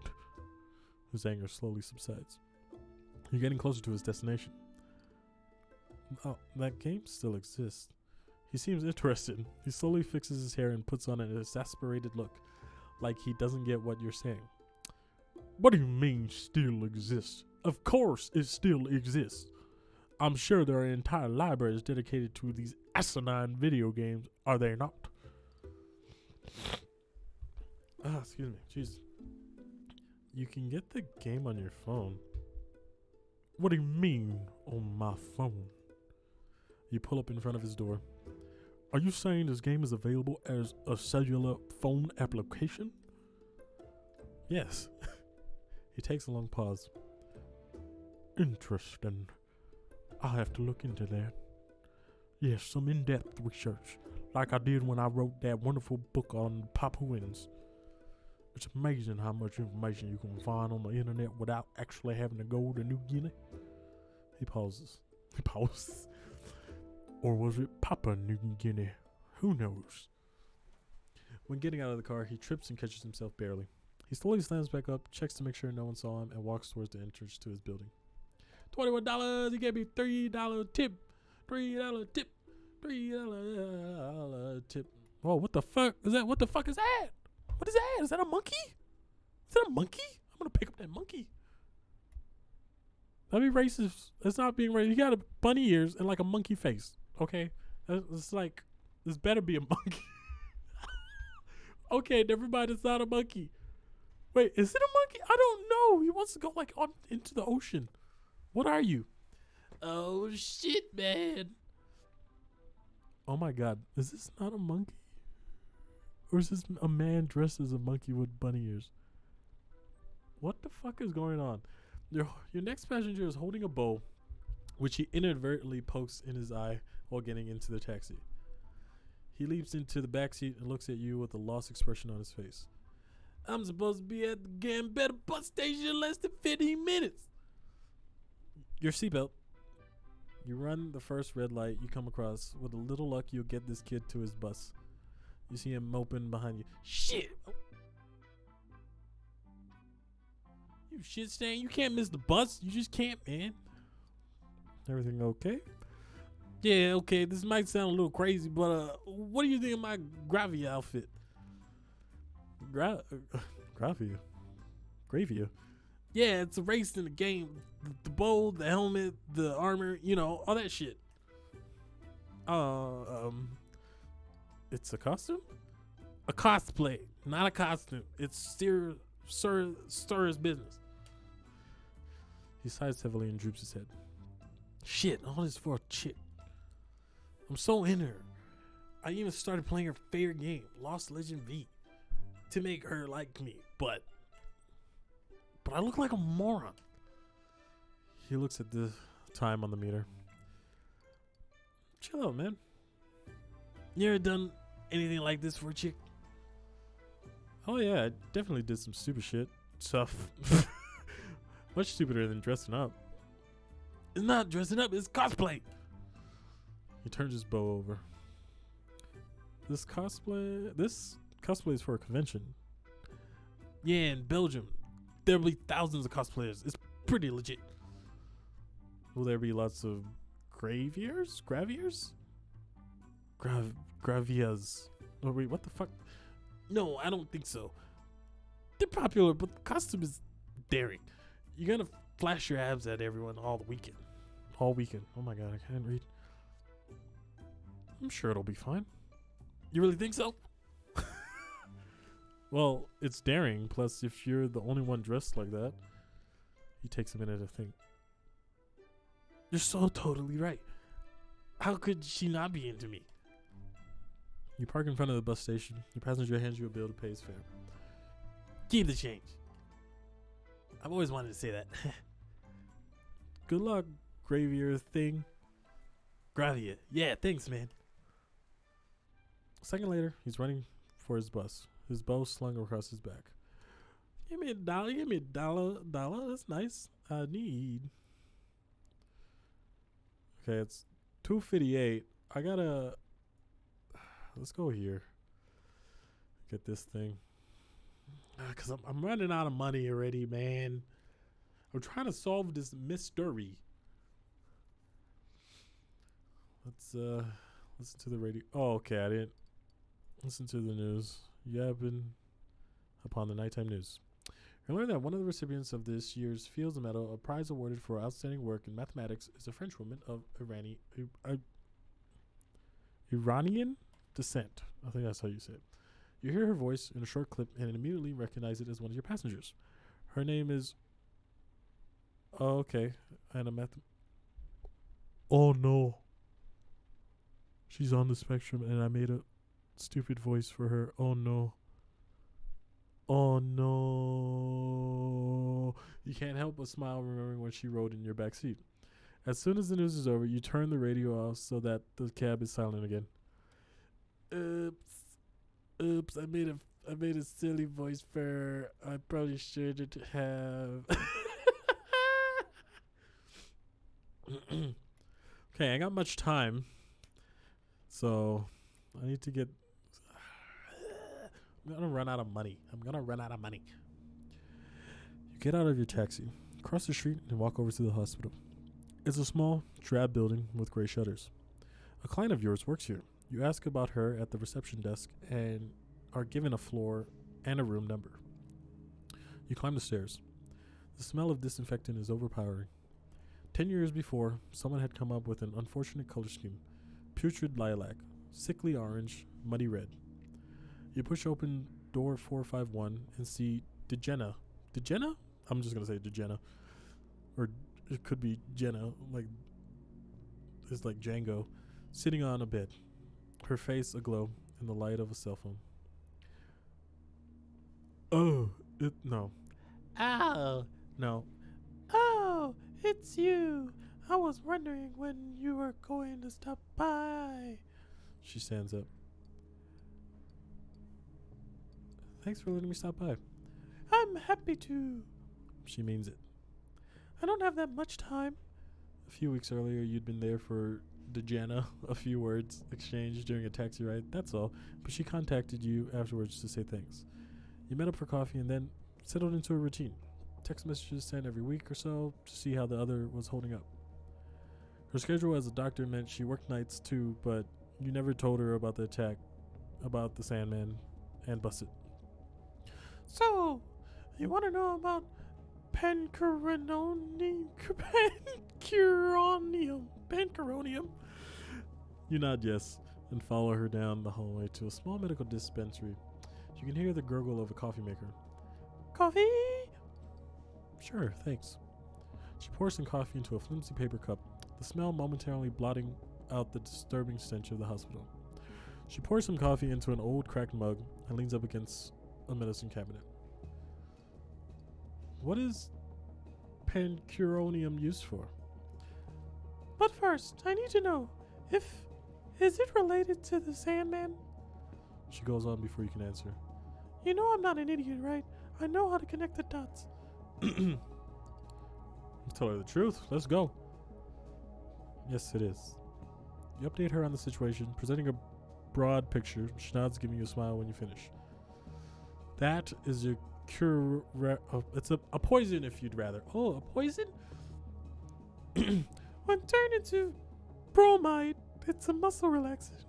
His anger slowly subsides. You're getting closer to his destination. Oh, that game still exists. He seems interested. He slowly fixes his hair and puts on an exasperated look, like he doesn't get what you're saying. What do you mean still exists? Of course it still exists. I'm sure there are entire libraries dedicated to these asinine video games, are they not? Excuse me. Jeez. You can get the game on your phone. What do you mean, on my phone? You pull up in front of his door. Are you saying this game is available as a cellular phone application? Yes. He takes a long pause. Interesting. I'll have to look into that. Yes, some in-depth research, like I did when I wrote that wonderful book on Papuans. It's amazing how much information you can find on the internet without actually having to go to New Guinea. He pauses. Or was it Papua New Guinea? Who knows? When getting out of the car, he trips and catches himself barely. He slowly slams back up, checks to make sure no one saw him, and walks towards the entrance to his building. $21. He gave me $3 tip. $3 tip. $3 tip. Whoa, what the fuck is that? What the fuck is that? What is that? Is that a monkey? Is that a monkey? I'm gonna pick up that monkey. That'd be racist. That's not being racist. He got a bunny ears and like a monkey face. Okay, it's like this better be a monkey. Okay, never mind. It's not a monkey. Wait, is it a monkey? I don't know. He wants to go like on into the ocean. What are you? Oh shit, man. Oh my god, is this not a monkey? Or is this a man dressed as a monkey with bunny ears? What the fuck is going on? Your next passenger is holding a bow, which he inadvertently pokes in his eye while getting into the taxi. He leaps into the backseat and looks at you with a lost expression on his face. I'm supposed to be at the Gambetta bus station in less than 15 minutes. Your seatbelt. You run the first red light you come across. With a little luck, you'll get this kid to his bus. You see him moping behind you. Shit! You shit stain. You can't miss the bus. You just can't, man. Everything okay? Yeah, okay. This might sound a little crazy, but what do you think of my gravy outfit? Gravia? Gravia? Yeah, it's a race in the game. The bow, the helmet, the armor, you know, all that shit. It's a costume? A cosplay, not a costume. It's Sir's business. He sighs heavily and droops his head. Shit, all this for a chick. I'm so in her. I even started playing her favorite game, Lost Legend V, to make her like me, but I look like a moron. He looks at the time on the meter. Chill out, man. You ever done anything like this for a chick? Oh yeah, I definitely did some stupid shit. Stuff. Much stupider than dressing up. It's not dressing up, it's cosplay. He turns his bow over. This cosplay is for a convention. Yeah, in Belgium, there'll be thousands of cosplayers. It's pretty legit. Will there be lots of graviers? Gravias. Oh wait, what the fuck? No, I don't think so. They're popular, but the costume is daring. You're gonna flash your abs at everyone all weekend. All weekend. Oh my god, I can't read. I'm sure it'll be fine. You really think so? Well, it's daring. Plus, if you're the only one dressed like that, he takes a minute to think. You're so totally right. How could she not be into me? You park in front of the bus station. Your passenger hands you a bill to pay his fare. Keep the change. I've always wanted to say that. Good luck, gravier thing. Gravia. Yeah, thanks, man. A second later, he's running for his bus, his bow slung across his back. Give me $1. Dollar. That's nice. I need. Okay, it's 2:58. I gotta. Let's go here. Get this thing. Cause I'm running out of money already, man. I'm trying to solve this mystery. Let's listen to the radio. Oh, okay. I didn't listen to the news. You happen upon the nighttime news. You learn that one of the recipients of this year's Fields Medal, a prize awarded for outstanding work in mathematics, is a French woman of Iranian descent. I think that's how you say it. You hear her voice in a short clip and immediately recognize it as one of your passengers. Her name is. Oh, okay. And a math. Oh no. She's on the spectrum and I made a stupid voice for her. Oh no. Oh no. You can't help but smile remembering when she rode in your back seat. As soon as the news is over, you turn the radio off so that the cab is silent again. Oops, I made a silly voice for her. I probably shouldn't have. Okay, I got much time. So I need to get. I'm gonna run out of money. You get out of your taxi, cross the street, and walk over to the hospital. It's a small, drab building with gray shutters. A client of yours works here. You ask about her at the reception desk and are given a floor and a room number. You climb the stairs. The smell of disinfectant is overpowering. 10 years before, someone had come up with an unfortunate color scheme: putrid lilac, sickly orange, muddy red. You push open door 451 and see Dejena. Dejena? I'm just going to say Dejena. Or it could be Jenna, it's like Django, sitting on a bed, her face aglow in the light of a cell phone. No. Ow. No. Oh, it's you. I was wondering when you were going to stop by. She stands up. Thanks for letting me stop by. I'm happy to. She means it. I don't have that much time. A few weeks earlier, you'd been there for Dejana, a few words exchanged during a taxi ride, that's all. But she contacted you afterwards to say thanks. You met up for coffee and then settled into a routine. Text messages sent every week or so to see how the other was holding up. Her schedule as a doctor meant she worked nights too, but you never told her about the attack, about the Sandman, and busted. So, you want to know about pancuronium? You nod yes and follow her down the hallway to a small medical dispensary. You can hear the gurgle of a coffee maker. Coffee? Sure, thanks. She pours some coffee into a flimsy paper cup, the smell momentarily blotting out the disturbing stench of the hospital. She pours some coffee into an old cracked mug and leans up against a medicine cabinet. What is pancuronium used for? But first, I need to know if Is it related to the Sandman? She goes on before you can answer. You know I'm not an idiot, right? I know how to connect the dots. Tell her the truth. Let's go. Yes, it is. You update her on the situation, presenting a broad picture. She nods, giving you a smile when you finish. That is your cure. It's a poison, if you'd rather. Oh, a poison? When turned into bromide, it's a muscle relaxant.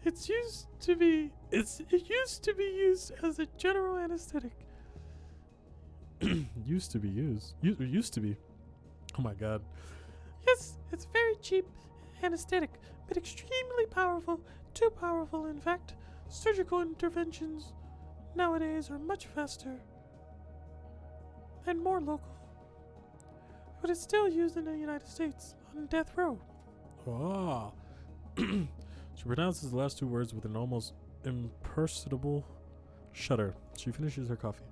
It used to be used as a general anesthetic. Used to be used. Used to be. Oh my god. Yes, it's very cheap anesthetic, but extremely powerful. Too powerful, in fact. Surgical interventions nowadays are much faster and more local. But it's still used in the United States on death row. Ah. She pronounces the last two words with an almost imperceptible shudder. She finishes her coffee.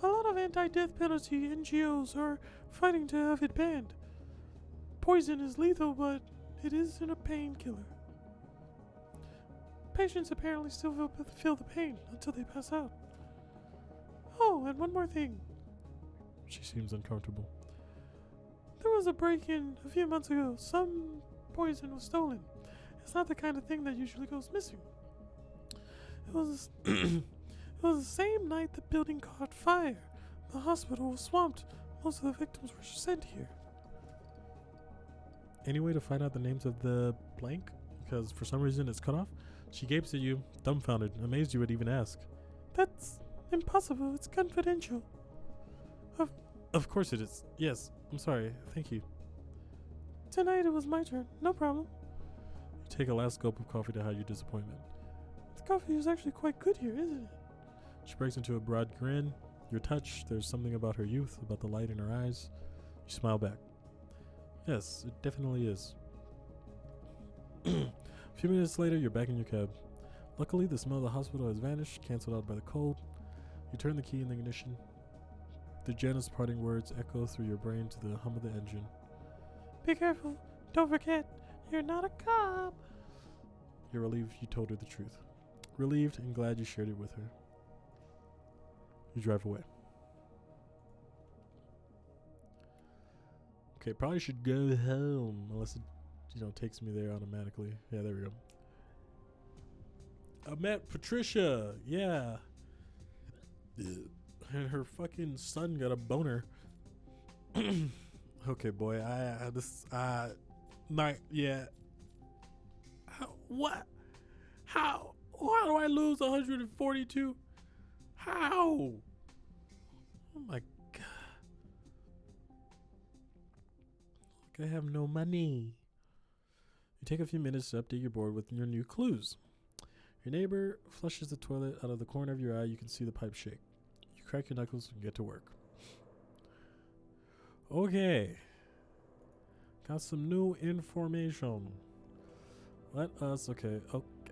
A lot of anti-death penalty NGOs are fighting to have it banned. Poison is lethal, but it isn't a painkiller. Patients apparently still feel the pain until they pass out. Oh, and one more thing. She seems uncomfortable. There was a break-in a few months ago. Some poison was stolen. It's not the kind of thing that usually goes missing. It was it was the same night the building caught fire. The hospital was swamped. Most of the victims were sent here. Any way to find out the names of the blank? Because for some reason it's cut off. She gapes at you, dumbfounded, amazed you would even ask. That's impossible. It's confidential. Of course it is. Yes. I'm sorry. Thank you. Tonight it was my turn. No problem. You take a last gulp of coffee to hide your disappointment. The coffee is actually quite good here, isn't it? She breaks into a broad grin. You're touched. There's something about her youth, about the light in her eyes. You smile back. Yes, it definitely is. A few minutes later, you're back in your cab. Luckily, the smell of the hospital has vanished, cancelled out by the cold. You turn the key in the ignition. The Janet's parting words echo through your brain to the hum of the engine. Be careful. Don't forget, you're not a cop. You're relieved you told her the truth. Relieved and glad you shared it with her. You drive away. Okay, probably should go home unless it, takes me there automatically. Yeah, there we go. I met Patricia. Yeah. And her fucking son got a boner. Okay, boy. What? How do I lose 142? How? Oh my god. Like I have no money. You take a few minutes to update your board with your new clues. Your neighbor flushes the toilet. Out of the corner of your eye, you can see the pipe shake. You crack your knuckles and get to work. Okay. Got some new information.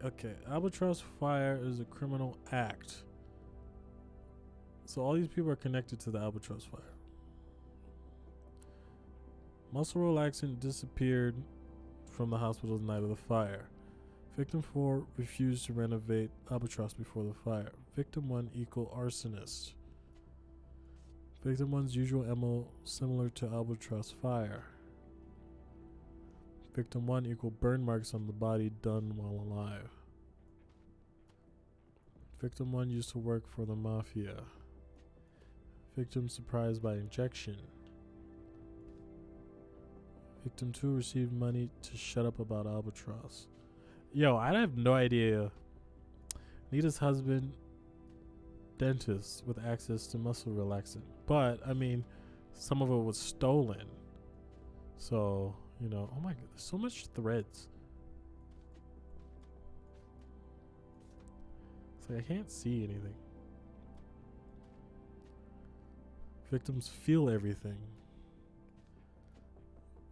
Okay. Albatross fire is a criminal act. So all these people are connected to the Albatross fire. Muscle relaxant disappeared from the hospital the night of the fire. Victim 4 refused to renovate Albatross before the fire. Victim 1 equal arsonist. Victim 1's usual MO similar to Albatross fire. Victim 1 equal burn marks on the body done while alive. Victim 1 used to work for the mafia. Victim surprised by injection. Victim 2 received money to shut up about Albatross. Yo, I have no idea. Nita's husband, dentist with access to muscle relaxant. But, I mean, some of it was stolen. So, oh my god, there's so much threads. It's like I can't see anything. Victims feel everything.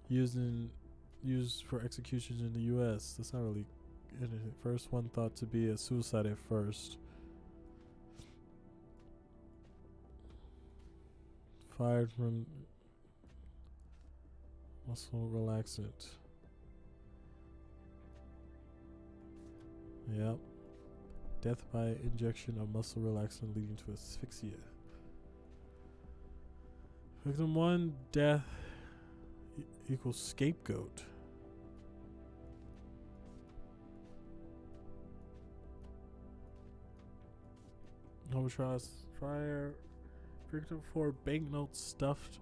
Used for executions in the U.S. That's not really anything. First one thought to be a suicide at first. Fired from muscle relaxant. Yep. Death by injection of muscle relaxant leading to asphyxia. Victim 1, death equals scapegoat. Albatross fire. Victim 4, banknotes stuffed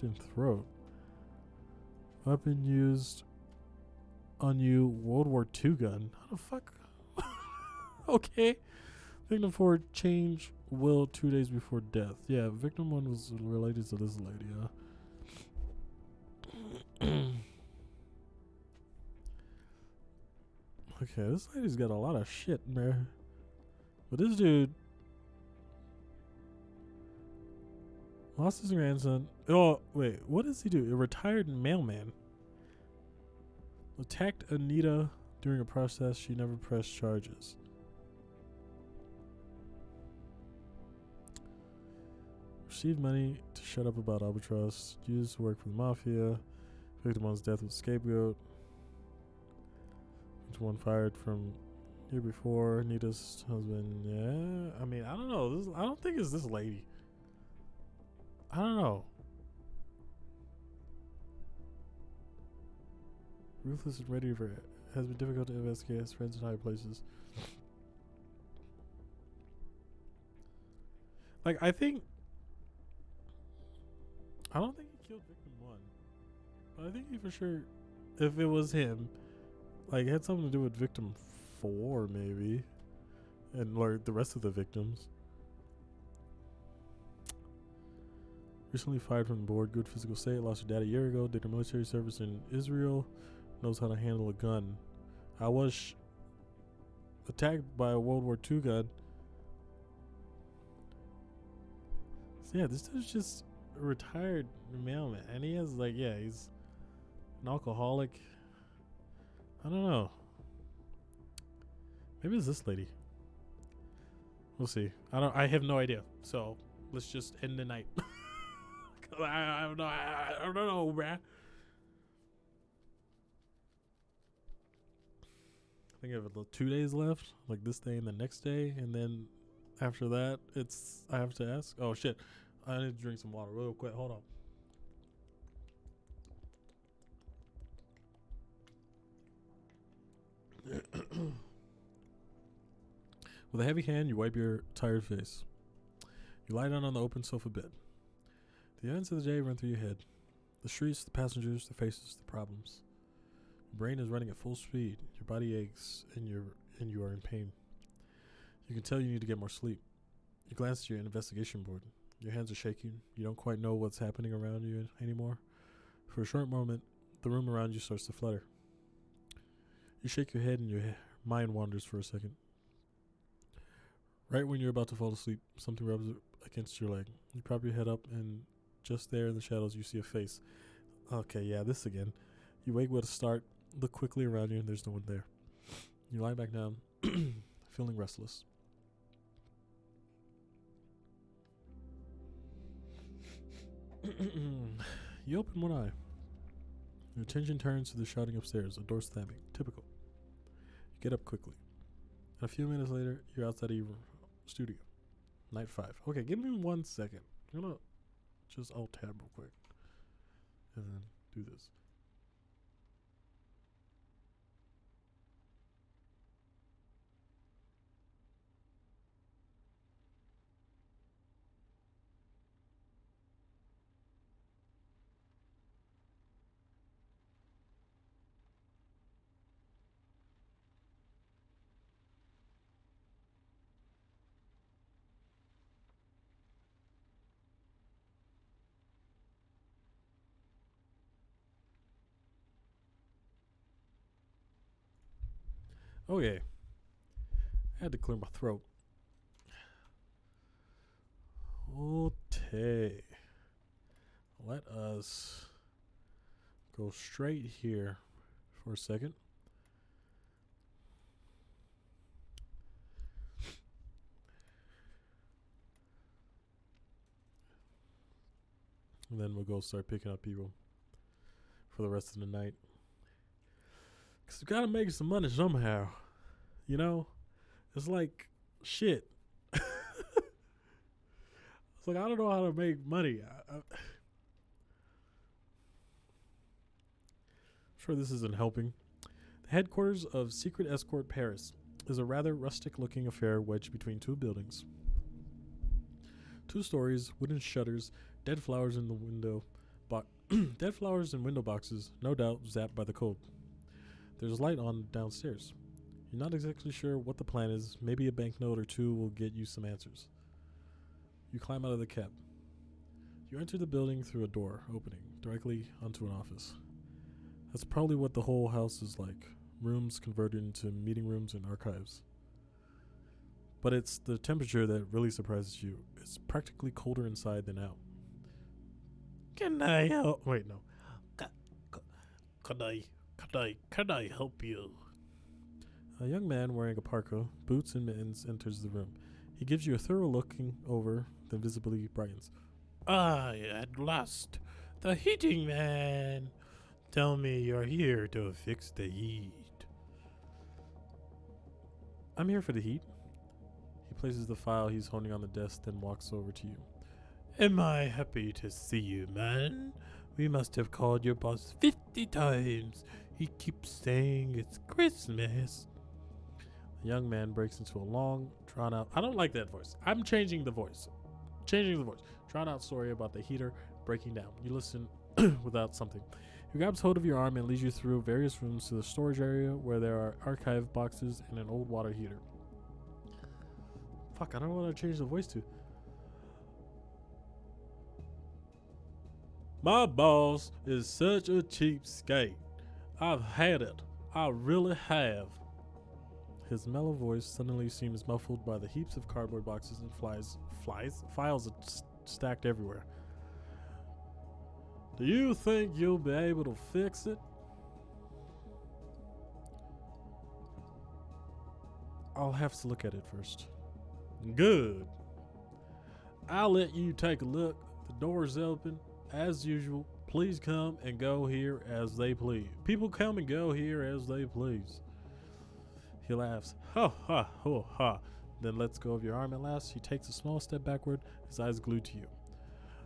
in throat. Weapon used on you, World War II gun. How the fuck? Okay. Victim 4, change will 2 days before death. Yeah, victim 1 was related to this lady, huh? Okay, this lady's got a lot of shit, man. But this dude lost his grandson. Oh, wait. What does he do? A retired mailman attacked Anita during a process. She never pressed charges. Received money to shut up about Albatross. Used to work for the mafia. Victim 1's death was scapegoat. Victim 1 fired from year before. Anita's husband. Yeah. I mean, I don't know. I don't think it's this lady. I don't know. Ruthless and ready for it. Has been difficult to investigate his friends in high places. Like, I don't think he killed victim 1. But I think he for sure, if it was him, like, it had something to do with victim 4, maybe. And like the rest of the victims. Recently fired from the board, good physical state, lost her dad a year ago, did her military service in Israel, knows how to handle a gun. I was attacked by a World War II gun. So yeah, this dude's just a retired mailman. And he has like, yeah, he's an alcoholic. I don't know. Maybe it's this lady. We'll see. I have no idea. So let's just end the night. I don't know, bruh. I think I have 2 days left, like this day and the next day, and then after that, I have to ask. Oh shit, I need to drink some water real quick. Hold on. With a heavy hand, you wipe your tired face. You lie down on the open sofa bed. The events of the day run through your head. The streets, the passengers, the faces, the problems. Your brain is running at full speed. Your body aches, and you are in pain. You can tell you need to get more sleep. You glance at your investigation board. Your hands are shaking. You don't quite know what's happening around you anymore. For a short moment, the room around you starts to flutter. You shake your head and your mind wanders for a second. Right when you're about to fall asleep, something rubs against your leg. You prop your head up, and just there in the shadows, you see a face. Okay, yeah, this again. You wake with a start, look quickly around you, and there's no one there. You lie back down, feeling restless. You open one eye. Your attention turns to the shouting upstairs, a door slamming. Typical. You get up quickly. And a few minutes later, you're outside of your studio. Night 5. Okay, give me 1 second. I'm gonna just alt tab real quick. And then do this. Okay. I had to clear my throat. Okay. Let us go straight here for a second. And then we'll go start picking up people for the rest of the night. Because we got to make some money somehow. You know, it's like shit. It's like I don't know how to make money. I'm sure this isn't helping. The headquarters of Secret Escort Paris is a rather rustic-looking affair wedged between two buildings. 2 stories, wooden shutters, dead flowers in the window, dead flowers in window boxes, no doubt zapped by the cold. There's light on downstairs. You're not exactly sure what the plan is. Maybe a banknote or 2 will get you some answers. You climb out of the cab. You enter the building through a door opening directly onto an office. That's probably what the whole house is like. Rooms converted into meeting rooms and archives. But it's the temperature that really surprises you. It's practically colder inside than out. Can I help? Wait, no. Can I help you? A young man wearing a parka, boots, and mittens enters the room. He gives you a thorough looking over, then visibly brightens. At last, the heating man. Tell me you're here to fix the heat. I'm here for the heat. He places the file he's holding on the desk, then walks over to you. Am I happy to see you, man? We must have called your boss 50 times. He keeps saying it's Christmas. The young man breaks into a long, drawn out. I don't like that voice. I'm changing the voice. Drawn out story about the heater breaking down. You listen without something. He grabs hold of your arm and leads you through various rooms to the storage area where there are archive boxes and an old water heater. Fuck, I don't know what to change the voice to. My boss is such a cheapskate. I've had it. I really have. His mellow voice suddenly seems muffled by the heaps of cardboard boxes and files stacked everywhere. Do you think you'll be able to fix it? I'll have to look at it first. Good. I'll let you take a look. The door's open. As usual, please come and go here as they please. People come and go here as they please. He laughs. Ha ha ha ha. Then lets go of your arm at last. He takes a small step backward, his eyes glued to you.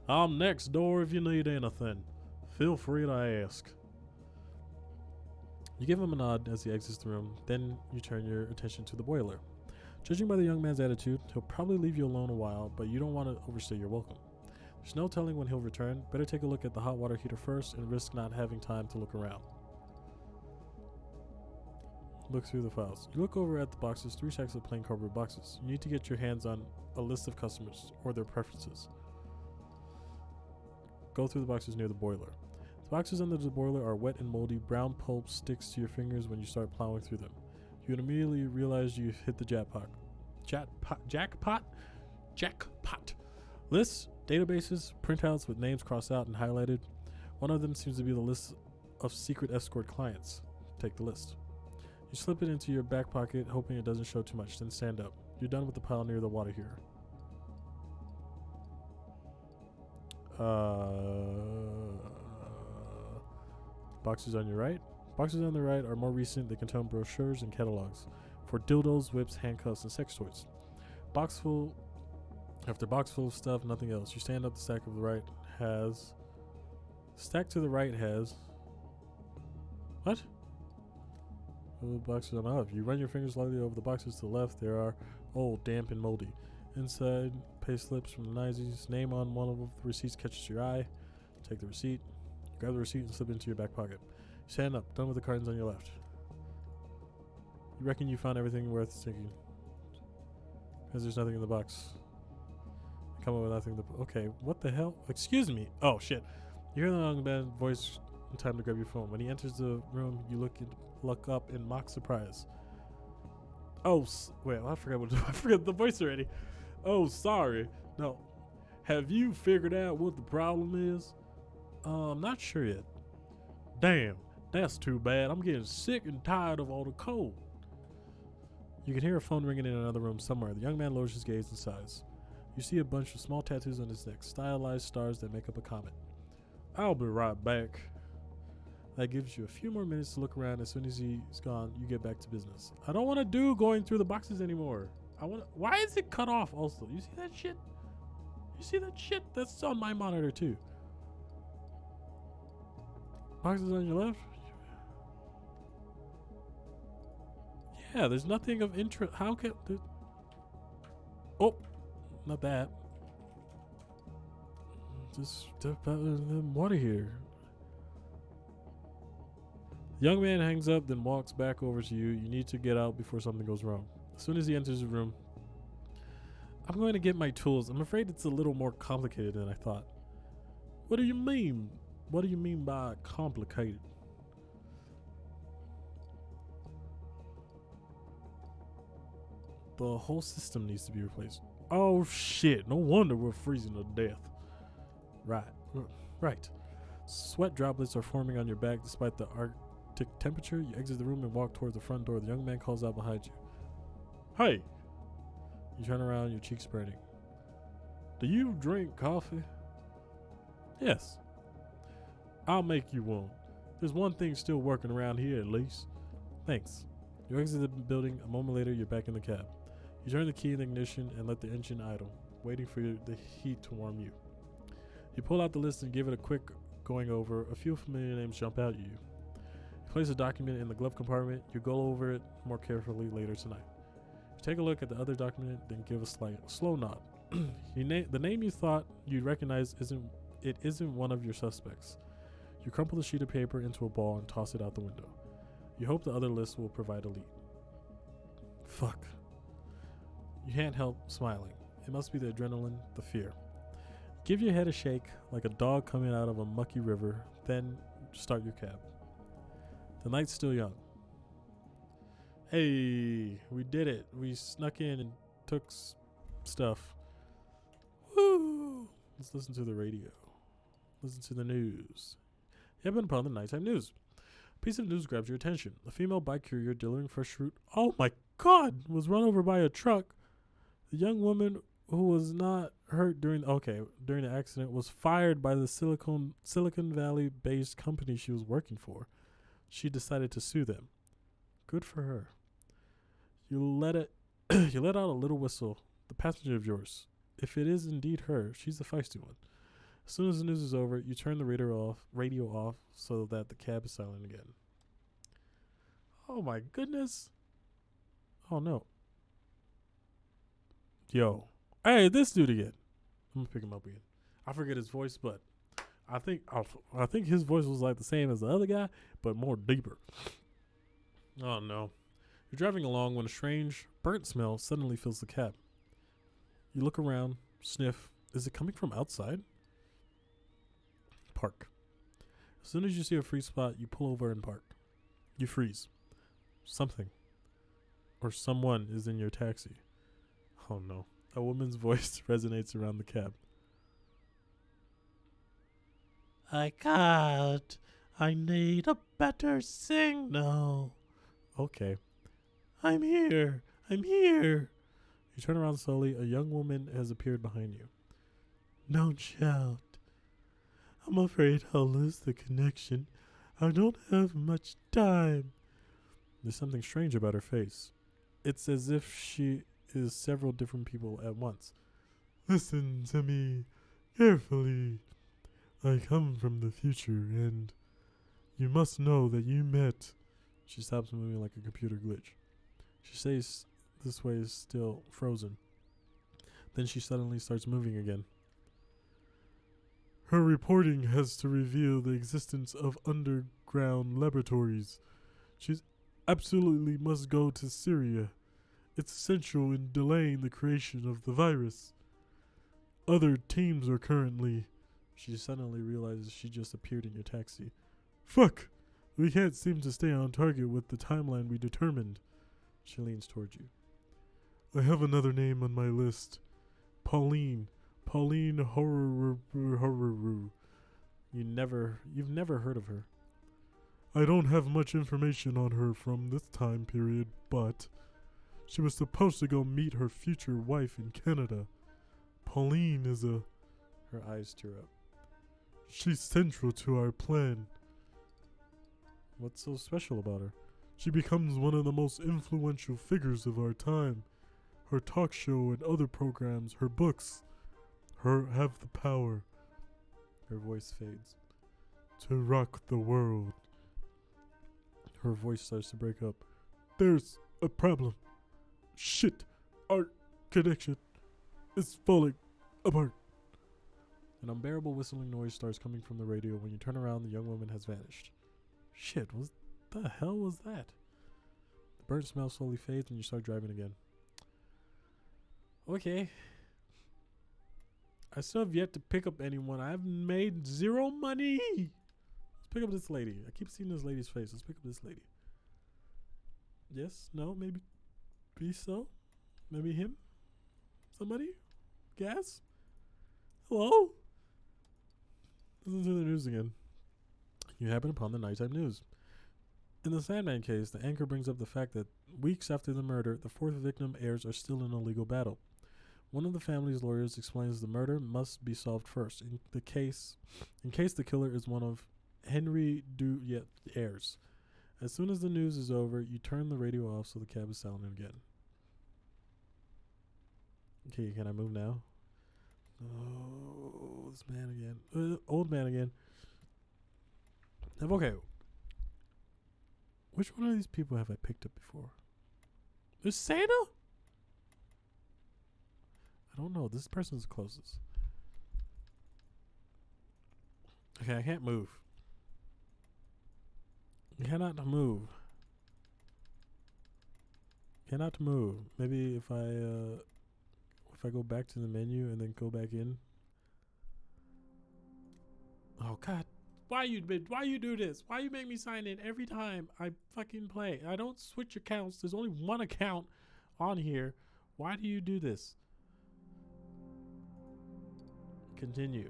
I'm next door if you need anything. Feel free to ask. You give him a nod as he exits the room, then you turn your attention to the boiler. Judging by the young man's attitude, he'll probably leave you alone a while, but you don't want to overstay your welcome. There's no telling when he'll return. Better take a look at the hot water heater first and risk not having time to look around. Look through the files. You look over at the boxes, 3 stacks of plain cardboard boxes. You need to get your hands on a list of customers or their preferences. Go through the boxes near the boiler. The boxes under the boiler are wet and moldy. Brown pulp sticks to your fingers when you start plowing through them. You immediately realize you've hit the jackpot. Jackpot. Lists, databases, printouts with names crossed out and highlighted. One of them seems to be the list of secret escort clients. Take the list. You slip it into your back pocket, hoping it doesn't show too much, then stand up. You're done with the pile near the water heater. Boxes on your right. Boxes on the right are more recent. They contain brochures and catalogs for dildos, whips, handcuffs, and sex toys. Box full after box full of stuff, nothing else. You stand up. The stack of the right has. Stack to the right has. What? The boxes on the left. You run your fingers lightly over the boxes to the left. There are old, damp, and moldy. Inside, pay slips from the 90s. Name on one of the receipts catches your eye. Take the receipt. Grab the receipt and slip it into your back pocket. Stand up. Done with the cartons on your left. You reckon you found everything worth taking? Because there's nothing in the box. Come up with nothing. Okay, what the hell? Excuse me. Oh, shit. You hear the young man's voice in time to grab your phone. When he enters the room, you look up in mock surprise. Oh, wait, I forgot the voice already. Oh, sorry. No. Have you figured out what the problem is? I'm not sure yet. Damn, that's too bad. I'm getting sick and tired of all the cold. You can hear a phone ringing in another room somewhere. The young man lowers his gaze and sighs. You see a bunch of small tattoos on his neck, stylized stars that make up a comet. I'll be right back. That gives you a few more minutes to look around. As soon as he's gone, you get back to business. I don't want to do going through the boxes anymore. Why is it cut off also? You see that shit? You see that shit? That's on my monitor too. Boxes on your left? Yeah, there's nothing of interest. How can... Oh, not that. Just step out of the water here. The young man hangs up, then walks back over to you. You need to get out before something goes wrong. As soon as he enters the room, I'm going to get my tools. I'm afraid it's a little more complicated than I thought. What do you mean? What do you mean by complicated? The whole system needs to be replaced. Oh shit, no wonder we're freezing to death. Right. Sweat droplets are forming on your back despite the Arctic temperature. You exit the room and walk towards the front door. The young man calls out behind you. Hey! You turn around, your cheeks burning. Do you drink coffee? Yes. I'll make you one. There's one thing still working around here at least. Thanks. You exit the building. A moment later, you're back in the cab. You turn the key in the ignition and let the engine idle, waiting for the heat to warm you. You pull out the list and give it a quick going over. A few familiar names jump out at you. You place a document in the glove compartment. You go over it more carefully later tonight. You take a look at the other document, then give a slow nod. The name you thought you'd recognize isn't one of your suspects. You crumple the sheet of paper into a ball and toss it out the window. You hope the other list will provide a lead. Fuck. You can't help smiling. It must be the adrenaline, the fear. Give your head a shake like a dog coming out of a mucky river, then start your cab. The night's still young. Hey, we did it. We snuck in and took stuff. Woo! Let's listen to the radio. Listen to the news. You happen upon the nighttime news. A piece of news grabs your attention. A female bike courier delivering fresh fruit, oh my god, was run over by a truck. The young woman who was not hurt during the accident was fired by the Silicon Valley-based company she was working for. She decided to sue them. Good for her. You let out a little whistle. The passenger of yours. If it is indeed her, she's the feisty one. As soon as the news is over, you turn the radio off so that the cab is silent again. Oh my goodness. Oh no. Yo. Hey, this dude again. I'm gonna pick him up again. I forget his voice, but I think his voice was like the same as the other guy, but more deeper. Oh no. You're driving along when a strange burnt smell suddenly fills the cab. You look around, sniff. Is it coming from outside? Park. As soon as you see a free spot, you pull over and park. You freeze. Something or someone is in your taxi. Oh no. A woman's voice resonates around the cab. I can't. I need a better signal. Okay. I'm here. You turn around slowly. A young woman has appeared behind you. Don't shout. I'm afraid I'll lose the connection. I don't have much time. There's something strange about her face. It's as if she is several different people at once. Listen to me carefully. I come from the future, and you must know that you met. She stops moving like a computer glitch. She stays this way, is still frozen. Then she suddenly starts moving again. Her reporting has to reveal the existence of underground laboratories. She absolutely must go to Syria. It's essential in delaying the creation of the virus. Other teams are currently... She suddenly realizes she just appeared in your taxi. Fuck! We can't seem to stay on target with the timeline we determined. She leans towards you. I have another name on my list. Pauline Horror. You've never heard of her. I don't have much information on her from this time period, but she was supposed to go meet her future wife in Canada. Pauline is a... Her eyes tear up. She's central to our plan. What's so special about her? She becomes one of the most influential figures of our time. Her talk show and other programs, her books, her have the power. Her voice fades. To rock the world. Her voice starts to break up. There's a problem. Shit. Our connection is falling apart. An unbearable whistling noise starts coming from the radio. When you turn around, the young woman has vanished. Shit, what the hell was that? The burnt smell slowly fades and you start driving again. Okay. I still have yet to pick up anyone. I've made zero money. Let's pick up this lady. I keep seeing this lady's face. Let's pick up this lady. Yes? No? Maybe? Be so? Maybe him? Somebody? Gas? Hello? Listen to the news again. You happen upon the nighttime news. In the Sandman case, the anchor brings up the fact that weeks after the murder, the fourth victim heirs are still in a legal battle. One of the family's lawyers explains the murder must be solved first. In case the killer is one of Henry heirs. As soon as the news is over, you turn the radio off so the cab is silent again. Okay, can I move now? Oh, this man again. Old man again. Okay. Which one of these people have I picked up before? Is Santa? I don't know. This person's the closest. Okay, I can't move. I cannot move. Cannot move. Maybe if I go back to the menu and then go back in. Oh God. Why you do this? Why you make me sign in every time I fucking play? I don't switch accounts. There's only one account on here. Why do you do this? Continue.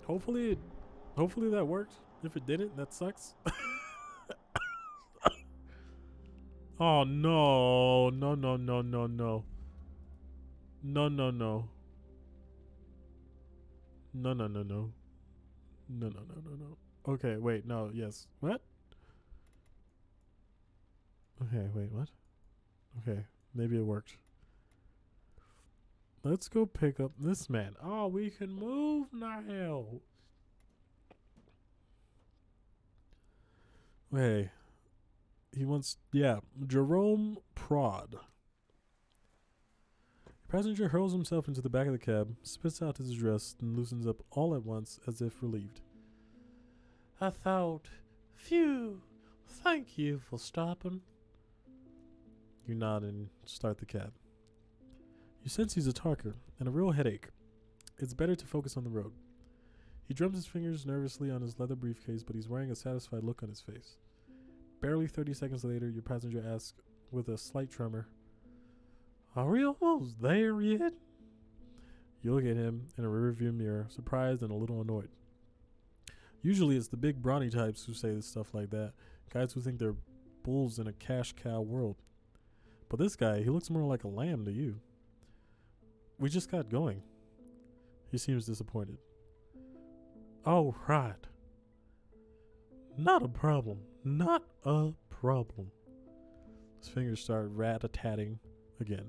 Hopefully that worked. If it didn't, that sucks. Oh no. No. Okay, wait, no, yes. What? Okay, wait, what? Okay, maybe it worked. Let's go pick up this man. Oh, we can move now. Okay. He wants, Jerome Prod. Passenger hurls himself into the back of the cab, spits out his address, and loosens up all at once as if relieved. I thought, phew, thank you for stopping. You nod and start the cab. You sense he's a talker and a real headache. It's better to focus on the road. He drums his fingers nervously on his leather briefcase, but he's wearing a satisfied look on his face. Barely 30 seconds later, your passenger asks with a slight tremor, "Are we almost there yet?" You look at him in a rearview mirror, surprised and a little annoyed. Usually it's the big brawny types who say stuff like that, guys who think they're bulls in a cash cow world. But this guy, he looks more like a lamb to you. We just got going. He seems disappointed. Oh, right. Not a problem. Not a problem. His fingers start rat-a-tatting again.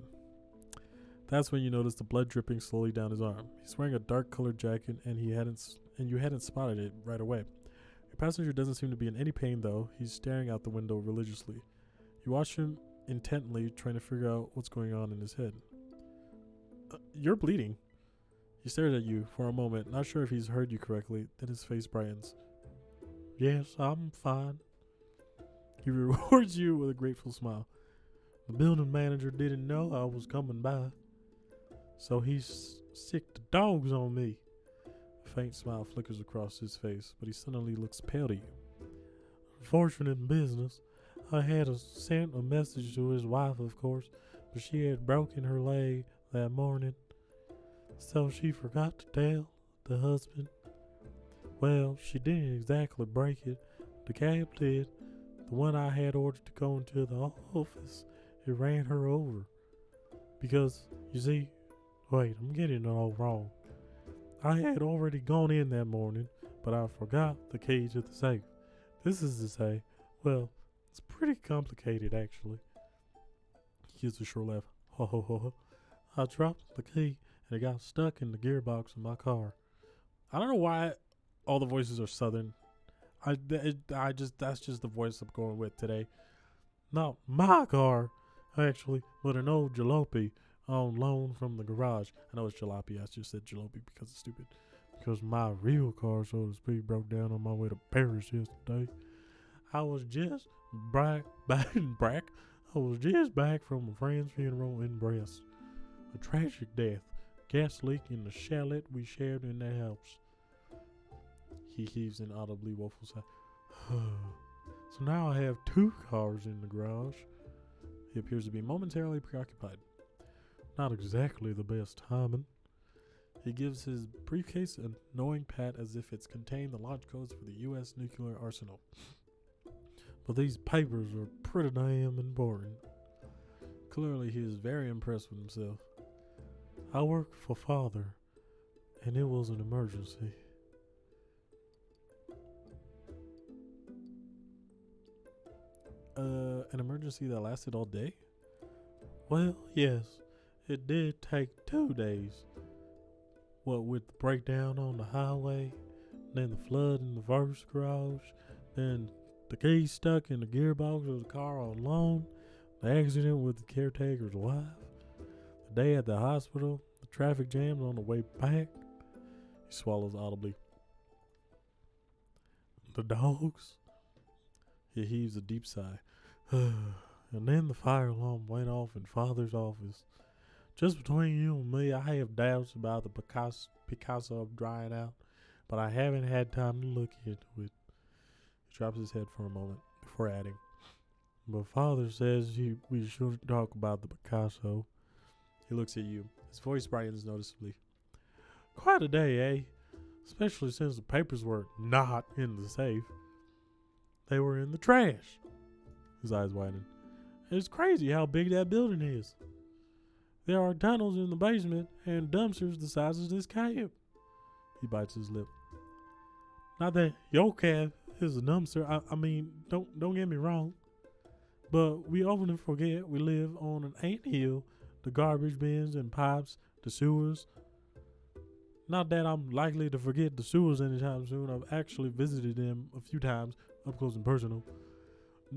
That's when you notice the blood dripping slowly down his arm. He's wearing a dark-colored jacket, and you hadn't spotted it right away. Your passenger doesn't seem to be in any pain, though. He's staring out the window religiously. You watch him intently, trying to figure out what's going on in his head. You're bleeding. He stares at you for a moment, not sure if he's heard you correctly. Then his face brightens. Yes, I'm fine. He rewards you with a grateful smile. The building manager didn't know I was coming by, so he's sick to dogs on me. A faint smile flickers across his face, but he suddenly looks pale to you. Unfortunate business. I had sent a message to his wife, of course, but she had broken her leg that morning, so she forgot to tell the husband. Well, she didn't exactly break it. The cab did. The one I had ordered to go into the office, it ran her over. Because, you see, wait, I'm getting it all wrong. I had already gone in that morning, but I forgot the key to the safe. This is to say, well, it's pretty complicated actually. He gives a short laugh. Ho ho ho ho. I dropped the key and it got stuck in the gearbox of my car. I don't know why all the voices are southern. That's just the voice I'm going with today. Not my car, actually, but an old jalopy on loan from the garage. I know it's jalopy. I just said jalopy because it's stupid. Because my real car, so to speak, broke down on my way to Paris yesterday. I was just back. I was just back from a friend's funeral in Brest. A tragic death. Gas leak in the chalet we shared in the house. He heaves an audibly woeful sigh. So now I have 2 cars in the garage. He appears to be momentarily preoccupied. Not exactly the best timing. He gives his briefcase a knowing pat as if it's contained the launch codes for the U.S. nuclear arsenal. But these papers are pretty damn important. Clearly he is very impressed with himself. I work for father, and it was an emergency. An emergency that lasted all day? Well, yes, it did take 2 days. What with the breakdown on the highway, then the flood in the first garage, then the key stuck in the gearbox of the car on loan, the accident with the caretaker's wife, the day at the hospital, the traffic jams on the way back. He swallows audibly. The dogs. He heaves a deep sigh. And then the fire alarm went off in Father's office. Just between you and me, I have doubts about the Picasso drying out, but I haven't had time to look into it. He drops his head for a moment before adding, but Father says we shouldn't talk about the Picasso. He looks at you. His voice brightens noticeably. Quite a day, eh? Especially since the papers were not in the safe. They were in the trash. His eyes widen. It's crazy how big that building is. There are tunnels in the basement and dumpsters the size of this cab. He bites his lip. Not that your cab is a dumpster. I mean, don't get me wrong. But we often forget we live on an anthill. The garbage bins and pipes, the sewers. Not that I'm likely to forget the sewers anytime soon. I've actually visited them a few times, up close and personal.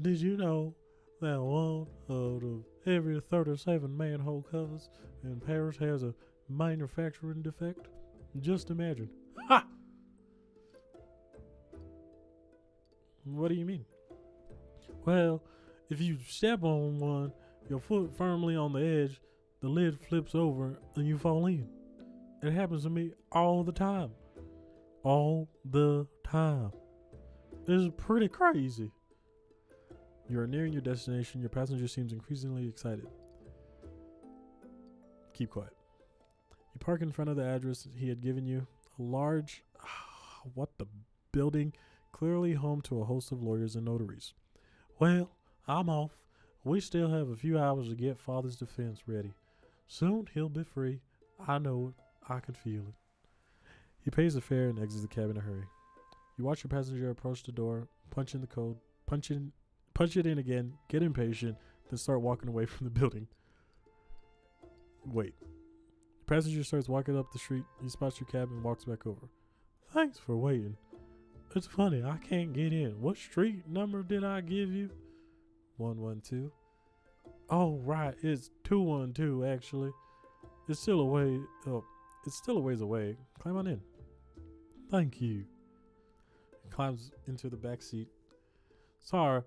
Did you know that 1 out of every 37 manhole covers in Paris has a manufacturing defect? Just imagine. Ha! What do you mean? Well, if you step on one, your foot firmly on the edge, the lid flips over and you fall in. It happens to me all the time. All the time. It's pretty crazy. You are nearing your destination. Your passenger seems increasingly excited. Keep quiet. You park in front of the address he had given you. A large, building, clearly home to a host of lawyers and notaries. Well, I'm off. We still have a few hours to get Father's defense ready. Soon he'll be free. I know it. I can feel it. He pays the fare and exits the cab in a hurry. You watch your passenger approach the door, punch in the code, punch it in again, get impatient, then start walking away from the building. Wait. The passenger starts walking up the street. He spots your cab and walks back over. Thanks for waiting. It's funny, I can't get in. What street number did I give you? 112. Oh, right. It's 212, actually. It's still a ways away. Climb on in. Thank you. He climbs into the back seat. Sorry,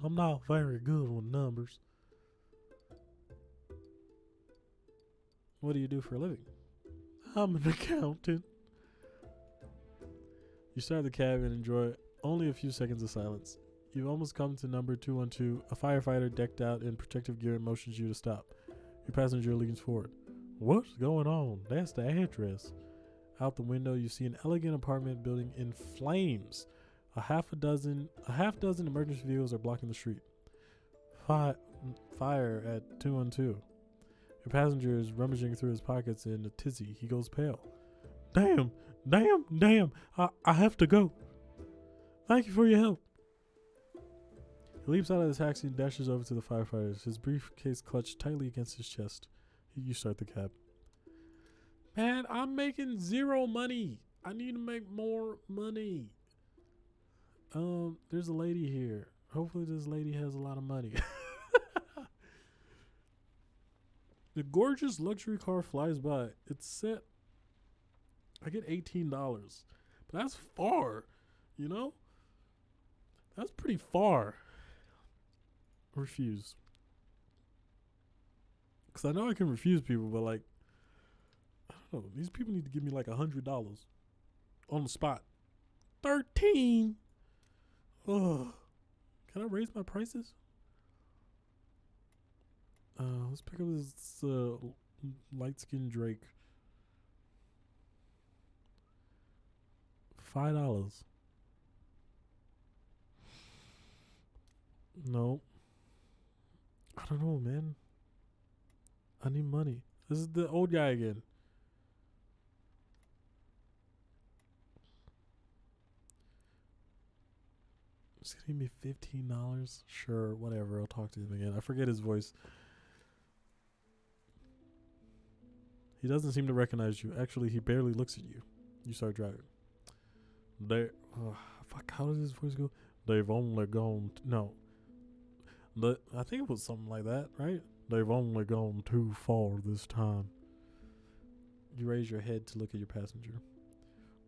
I'm not very good with numbers. What do you do for a living? I'm an accountant. You start the cab and enjoy only a few seconds of silence. You've almost come to number 212. A firefighter decked out in protective gear motions you to stop. Your passenger leans forward. What's going on? That's the address. Out the window, you see an elegant apartment building in flames. A half dozen emergency vehicles are blocking the street. Fire at 212. Your passenger is rummaging through his pockets in a tizzy. He goes pale. Damn. I have to go. Thank you for your help. He leaps out of the taxi and dashes over to the firefighters, his briefcase clutched tightly against his chest. You start the cab. Man, I'm making zero money. I need to make more money. There's a lady here. Hopefully this lady has a lot of money. The gorgeous luxury car flies by. It's set. I get $18. But that's far, you know? That's pretty far. Refuse. Because I know I can refuse people, but like, I don't know. These people need to give me like $100 on the spot. 13. Ugh. Can I raise my prices? Let's pick up this light-skinned Drake. $5. No. I don't know, man. I need money. This is the old guy again. Just gonna give me $15. Sure, whatever. I'll talk to him again. I forget his voice. He doesn't seem to recognize you. Actually, he barely looks at you. You start driving. Fuck, how does his voice go? They've only gone... no. I think it was something like that, right? They've only gone too far this time. You raise your head to look at your passenger.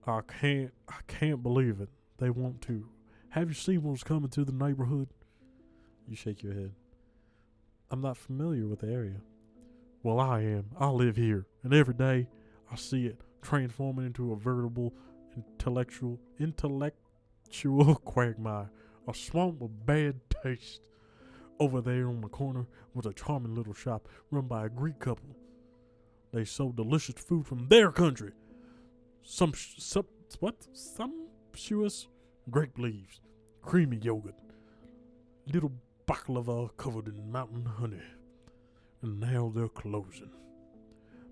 I can't believe it. They want to. Have you seen what's coming to the neighborhood? You shake your head. I'm not familiar with the area. Well, I am. I live here, and every day I see it transforming into a veritable intellectual quagmire, a swamp of bad taste. Over there on the corner was a charming little shop run by a Greek couple. They sold delicious food from their country. Sumptuous grape leaves, creamy yogurt, little baklava covered in mountain honey. And now they're closing.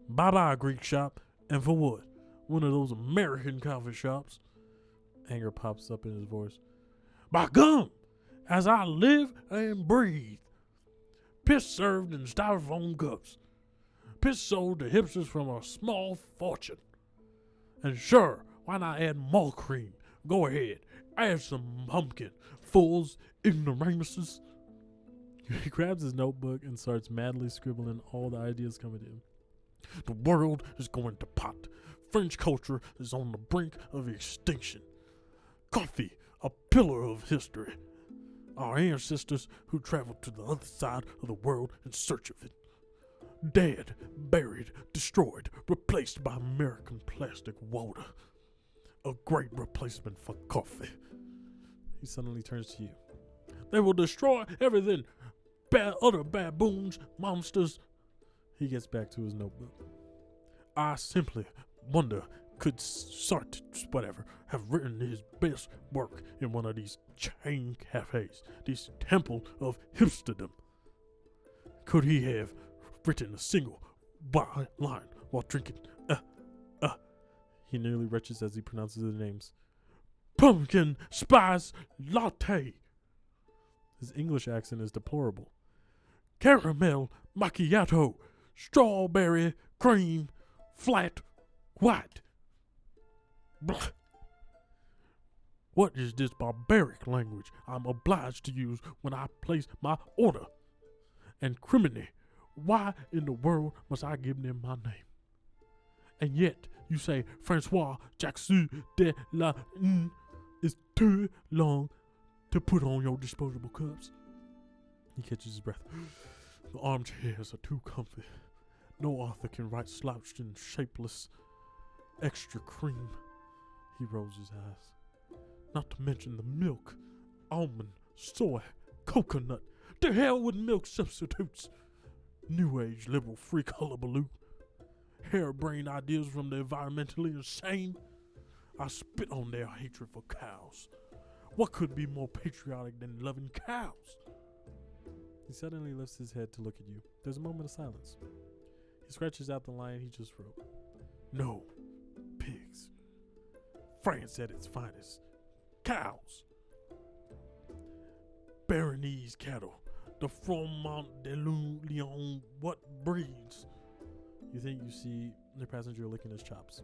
Bye-bye, Greek shop. And for what? One of those American coffee shops? Anger pops up in his voice. By gum! As I live and breathe. Piss served in styrofoam cups. Piss sold to hipsters from a small fortune. And sure, why not add more cream? Go ahead. Add some pumpkin. Fools, ignoramuses. He grabs his notebook and starts madly scribbling all the ideas coming to him. The world is going to pot. French culture is on the brink of extinction. Coffee, a pillar of history. Our ancestors who traveled to the other side of the world in search of it. Dead, buried, destroyed, replaced by American plastic water. A great replacement for coffee. He suddenly turns to you. They will destroy everything. Other baboons, monsters. He gets back to his notebook. I simply wonder, could Sartre, whatever, have written his best work in one of these chain cafes, this temple of hipsterdom? Could he have written a single line while drinking? He nearly retches as he pronounces the names. Pumpkin spice latte. His English accent is deplorable. Caramel macchiato, strawberry cream, flat white. Blah. What is this barbaric language I'm obliged to use when I place my order? And criminy, why in the world must I give them my name? And yet you say Francois Jacques de la N is too long to put on your disposable cups. He catches his breath. The armchairs are too comfy. No author can write slouched and shapeless extra cream. He rolls his eyes. Not to mention the milk, almond, soy, coconut. To hell with milk substitutes. New age liberal freak hullabaloo. Harebrained ideas from the environmentally insane. I spit on their hatred for cows. What could be more patriotic than loving cows? He suddenly lifts his head to look at you. There's a moment of silence. He scratches out the line he just wrote. No, pigs. France at its finest. Cows. Baronese cattle. The Fromont de Lyon, what breeds? You think you see the passenger licking his chops.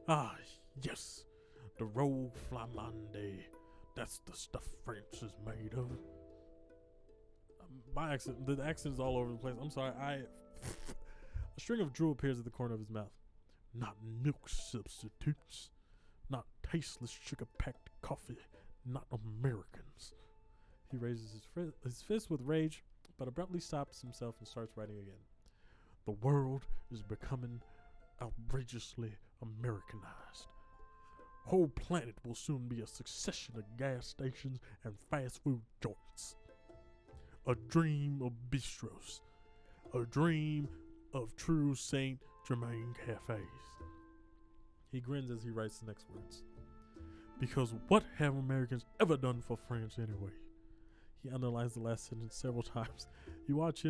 Ah, yes, the Rogue Flamande. That's the stuff France is made of. My accent, the accent's all over the place. I'm sorry. A string of drool appears at the corner of his mouth. Not milk substitutes. Not tasteless sugar-packed coffee. Not Americans. He raises his fist with rage, but abruptly stops himself and starts writing again. The world is becoming outrageously Americanized. Whole planet will soon be a succession of gas stations and fast food joints. A dream of bistros. A dream of true Saint Germain cafes. He grins as he writes the next words. Because what have Americans ever done for France anyway? He underlines the last sentence several times. You watch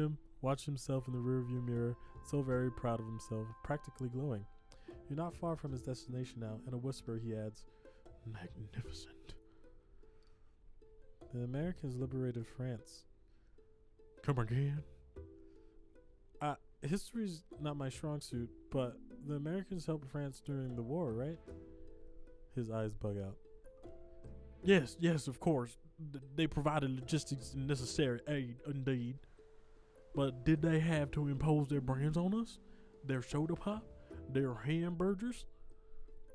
himself in the rearview mirror, so very proud of himself, practically glowing. You're not far from his destination now. In a whisper, he adds, magnificent. The Americans liberated France. Come again? History's not my strong suit, but the Americans helped France during the war, right? His eyes bug out. Yes, of course. They provided logistics and necessary aid, indeed. But did they have to impose their brands on us? Their soda pop? Their hamburgers?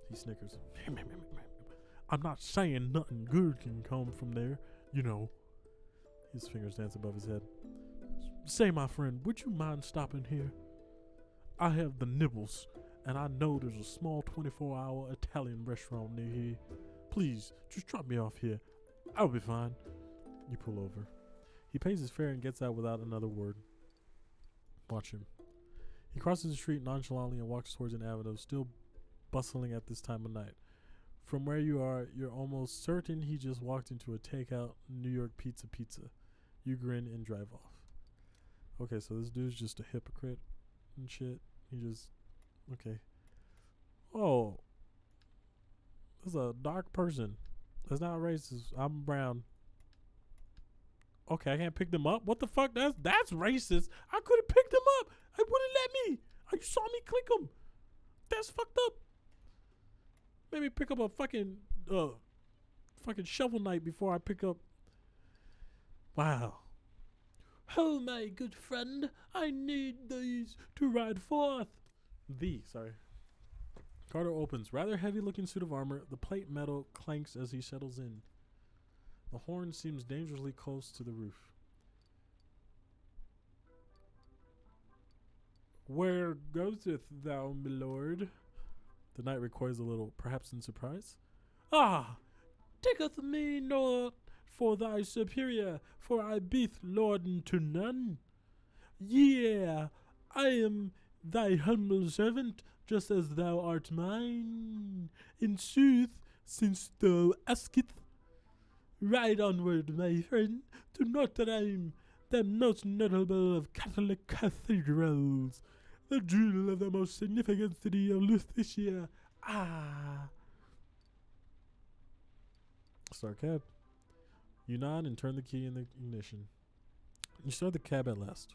He snickers. I'm not saying nothing good can come from there, you know. His fingers dance above his head. Say, my friend, would you mind stopping here? I have the nibbles, and I know there's a small 24-hour Italian restaurant near here. Please, just drop me off here. I'll be fine. You pull over. He pays his fare and gets out without another word. Watch him. He crosses the street nonchalantly and walks towards an avenue, still bustling at this time of night. From where you are, you're almost certain he just walked into a takeout New York pizza. You grin and drive off. Okay, so this dude's just a hypocrite and shit. He just... Okay. Oh. That's a dark person. That's not racist. I'm brown. Okay, I can't pick them up? What the fuck? That's racist. I could have picked them up. It wouldn't let me. You saw me click them. That's fucked up. Made me pick up a fucking shovel knight before I pick up... Wow. Oh, my good friend, I need these to ride forth. Sorry. Carter opens. Rather heavy-looking suit of armor. The plate metal clanks as he settles in. The horn seems dangerously close to the roof. Where goeth thou, my lord? The knight recoils a little, perhaps in surprise. Ah, taketh me not for thy superior, for I beeth lord to none. Yeah, I am thy humble servant, just as thou art mine. In sooth, since thou asketh, ride onward, my friend, to Notre Dame, the most notable of Catholic cathedrals, the jewel of the most significant city of Lutetia. Ah. Start cab. You nod and turn the key in the ignition. You start the cab at last.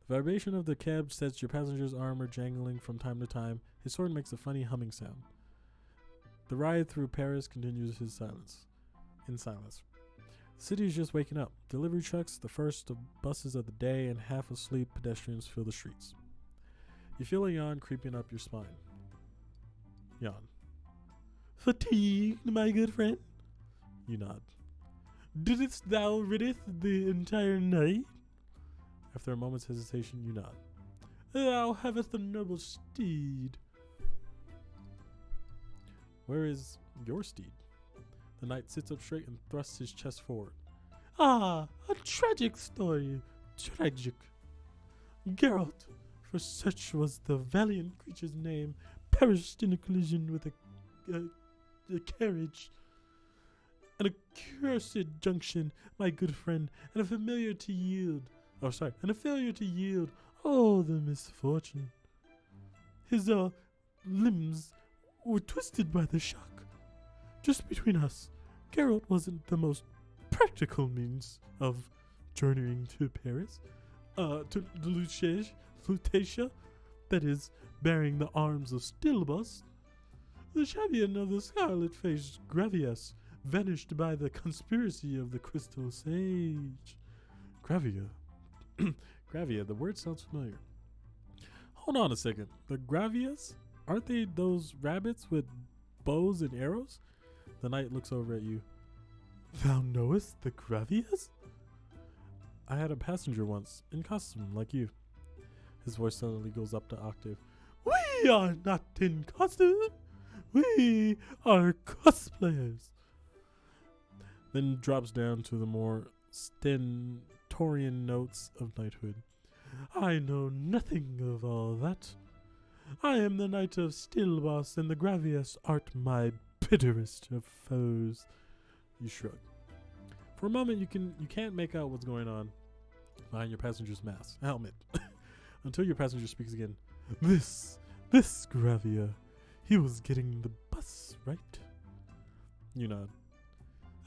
The vibration of the cab sets your passenger's armor jangling from time to time. His sword makes a funny humming sound. The ride through Paris continues in silence. The city is just waking up. Delivery trucks, the first of buses of the day, and half-asleep pedestrians fill the streets. You feel a yawn creeping up your spine. Yawn. Fatigued, my good friend? You nod. Didst thou rideth the entire night? After a moment's hesitation, you nod. Thou havest a noble steed. Where is your steed? The knight sits up straight and thrusts his chest forward. Ah, a tragic story. Tragic. Geralt, for such was the valiant creature's name, perished in a collision with a carriage. An accursed junction, my good friend, and a failure to yield. Oh, the misfortune. His limbs were twisted by the shock. Just between us, Geralt wasn't the most practical means of journeying to Paris, to Lutetia, that is, bearing the arms of Stilbus, the champion of the scarlet-faced Gravias, vanished by the conspiracy of the Crystal Sage. Gravia. Gravia, the word sounds familiar. Hold on a second. The Gravias? Aren't they those rabbits with bows and arrows? The knight looks over at you. Thou knowest the Gravias? I had a passenger once, in costume, like you. His voice suddenly goes up to octave. We are not in costume. We are cosplayers. Then drops down to the more stentorian notes of knighthood. I know nothing of all that. I am the knight of Stilbos, and the Gravias art my bitterest of foes. You shrug. For a moment, you can't make out what's going on behind your passenger's helmet, until your passenger speaks again. This Gravia, he was getting the bus, right? You nod.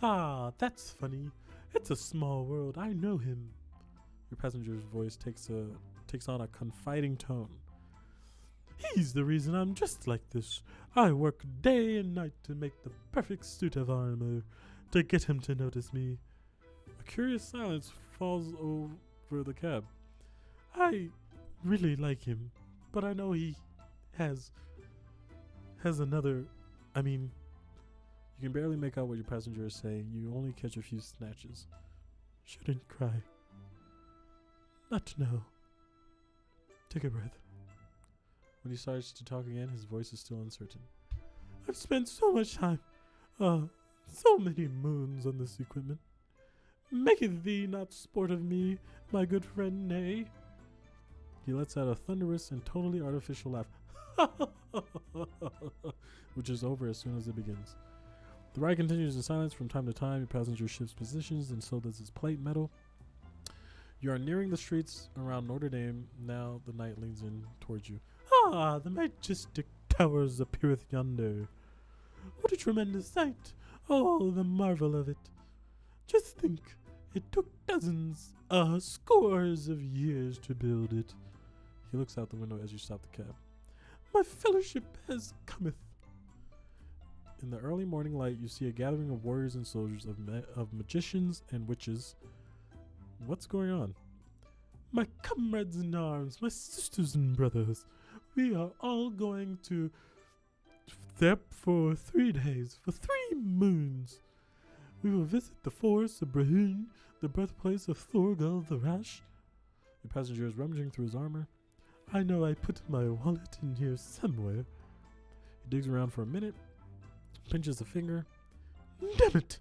Ah, that's funny. It's a small world. I know him. Your passenger's voice takes on a confiding tone. He's the reason I'm dressed like this. I work day and night to make the perfect suit of armor to get him to notice me. A curious silence falls over the cab. I really like him, but I know he has another. I mean, you can barely make out what your passenger is saying. You only catch a few snatches. Shouldn't cry. Not know. Take a breath. When he starts to talk again, his voice is still uncertain. I've spent so much time, so many moons on this equipment. Maketh thee not sport of me, my good friend, nay? He lets out a thunderous and totally artificial laugh, which is over as soon as it begins. The ride continues in silence. From time to time, your passenger shifts positions, and so does his plate metal. You are nearing the streets around Notre Dame. Now the knight leans in towards you. Ah, the majestic towers appeareth yonder. What a tremendous sight! Oh, the marvel of it! Just think, it took dozens, scores of years to build it. He looks out the window as you stop the cab. My fellowship has cometh. In the early morning light, you see a gathering of warriors and soldiers, of magicians and witches. What's going on? My comrades in arms, my sisters and brothers, we are all going to Thep for 3 days, for 3 moons. We will visit the forest of Brehun, the birthplace of Thorgal the Rash. The passenger is rummaging through his armor. I know I put my wallet in here somewhere. He digs around for a minute, pinches a finger. Damn it!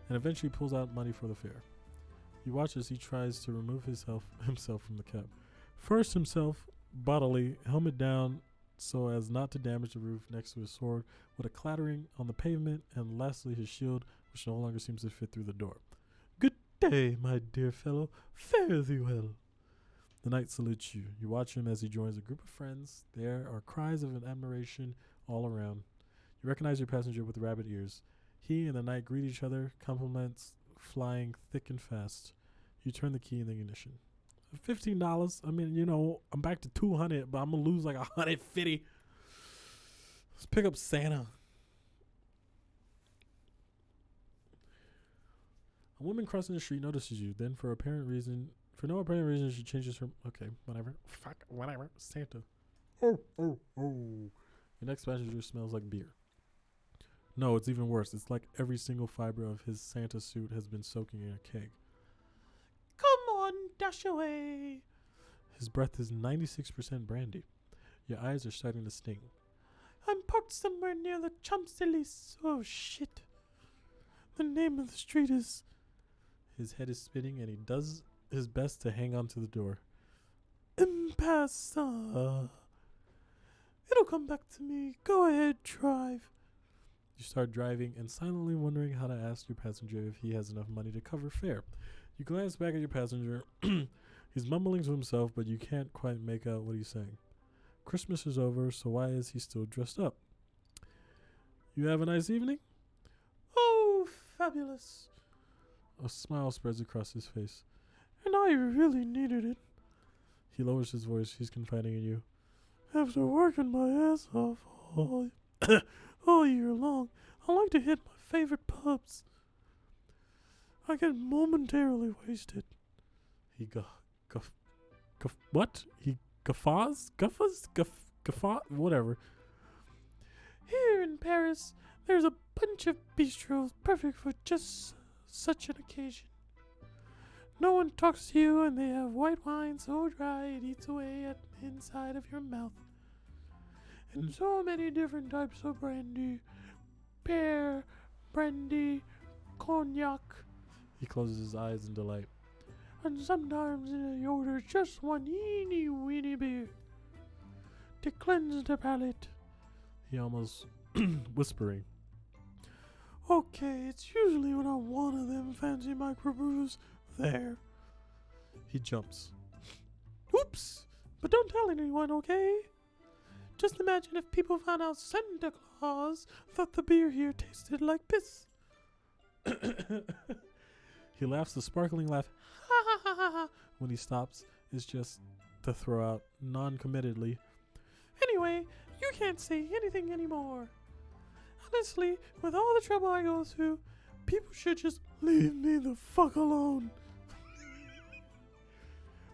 And eventually pulls out money for the fare. You watch as he tries to remove himself from the cab. First himself, bodily, helmet down so as not to damage the roof next to his sword, with a clattering on the pavement, and lastly his shield, which no longer seems to fit through the door. Good day, my dear fellow. Fare thee well. The knight salutes you. You watch him as he joins a group of friends. There are cries of admiration all around. You recognize your passenger with rabbit ears. He and the knight greet each other, compliments flying thick and fast. You turn the key in the ignition. $15. I mean, I'm back to 200, but I'm gonna lose like 150. Let's pick up Santa. A woman crossing the street notices you. Then, for no apparent reason, she changes her. Okay, whatever. Fuck, whatever. Santa. Oh, oh, oh. Your next passenger smells like beer. No, it's even worse. It's like every single fiber of his Santa suit has been soaking in a keg. Come on, dash away. His breath is 96% brandy. Your eyes are starting to sting. I'm parked somewhere near the Champs-Élysées. Oh, shit. The name of the street is... His head is spinning, and he does his best to hang on to the door. Impasse. It'll come back to me. Go ahead, drive. You start driving and silently wondering how to ask your passenger if he has enough money to cover fare. You glance back at your passenger. He's mumbling to himself, but you can't quite make out what he's saying. Christmas is over, so why is he still dressed up? You have a nice evening? Oh, fabulous. A smile spreads across his face. And I really needed it. He lowers his voice. He's confiding in you. After working my ass off all year long, I like to hit my favorite pubs. I get momentarily wasted. He what? He guffaws? Guffaw? Whatever. Here in Paris, there's a bunch of bistros perfect for just such an occasion. No one talks to you, and they have white wine so dry it eats away at the inside of your mouth. And so many different types of brandy. Pear, brandy, cognac. He closes his eyes in delight. And sometimes they order just one eeny weeny beer to cleanse the palate. He almost whispering. Okay, it's usually when I want one of them fancy microbrews there. He jumps. Oops! But don't tell anyone, okay? Just imagine if people found out Santa Claus thought the beer here tasted like piss. He laughs a sparkling laugh. When he stops, it's just to throw out non-committedly. Anyway, you can't say anything anymore. Honestly, with all the trouble I go through, people should just leave me the fuck alone.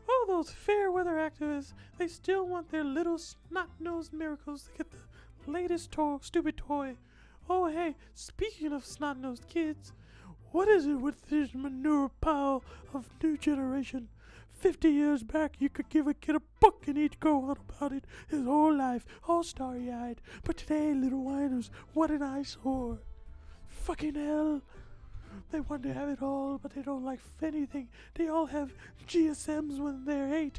All those fair weather activists, they still want their little snot-nosed miracles to get the latest stupid toy. Oh hey, speaking of snot-nosed kids, what is it with this manure pile of new generation? 50 years back, you could give a kid a book and he'd go on about it his whole life, all starry-eyed. But today, little whiners, what an eyesore. Fucking hell. They want to have it all, but they don't like anything. They all have GSMs when they're 8.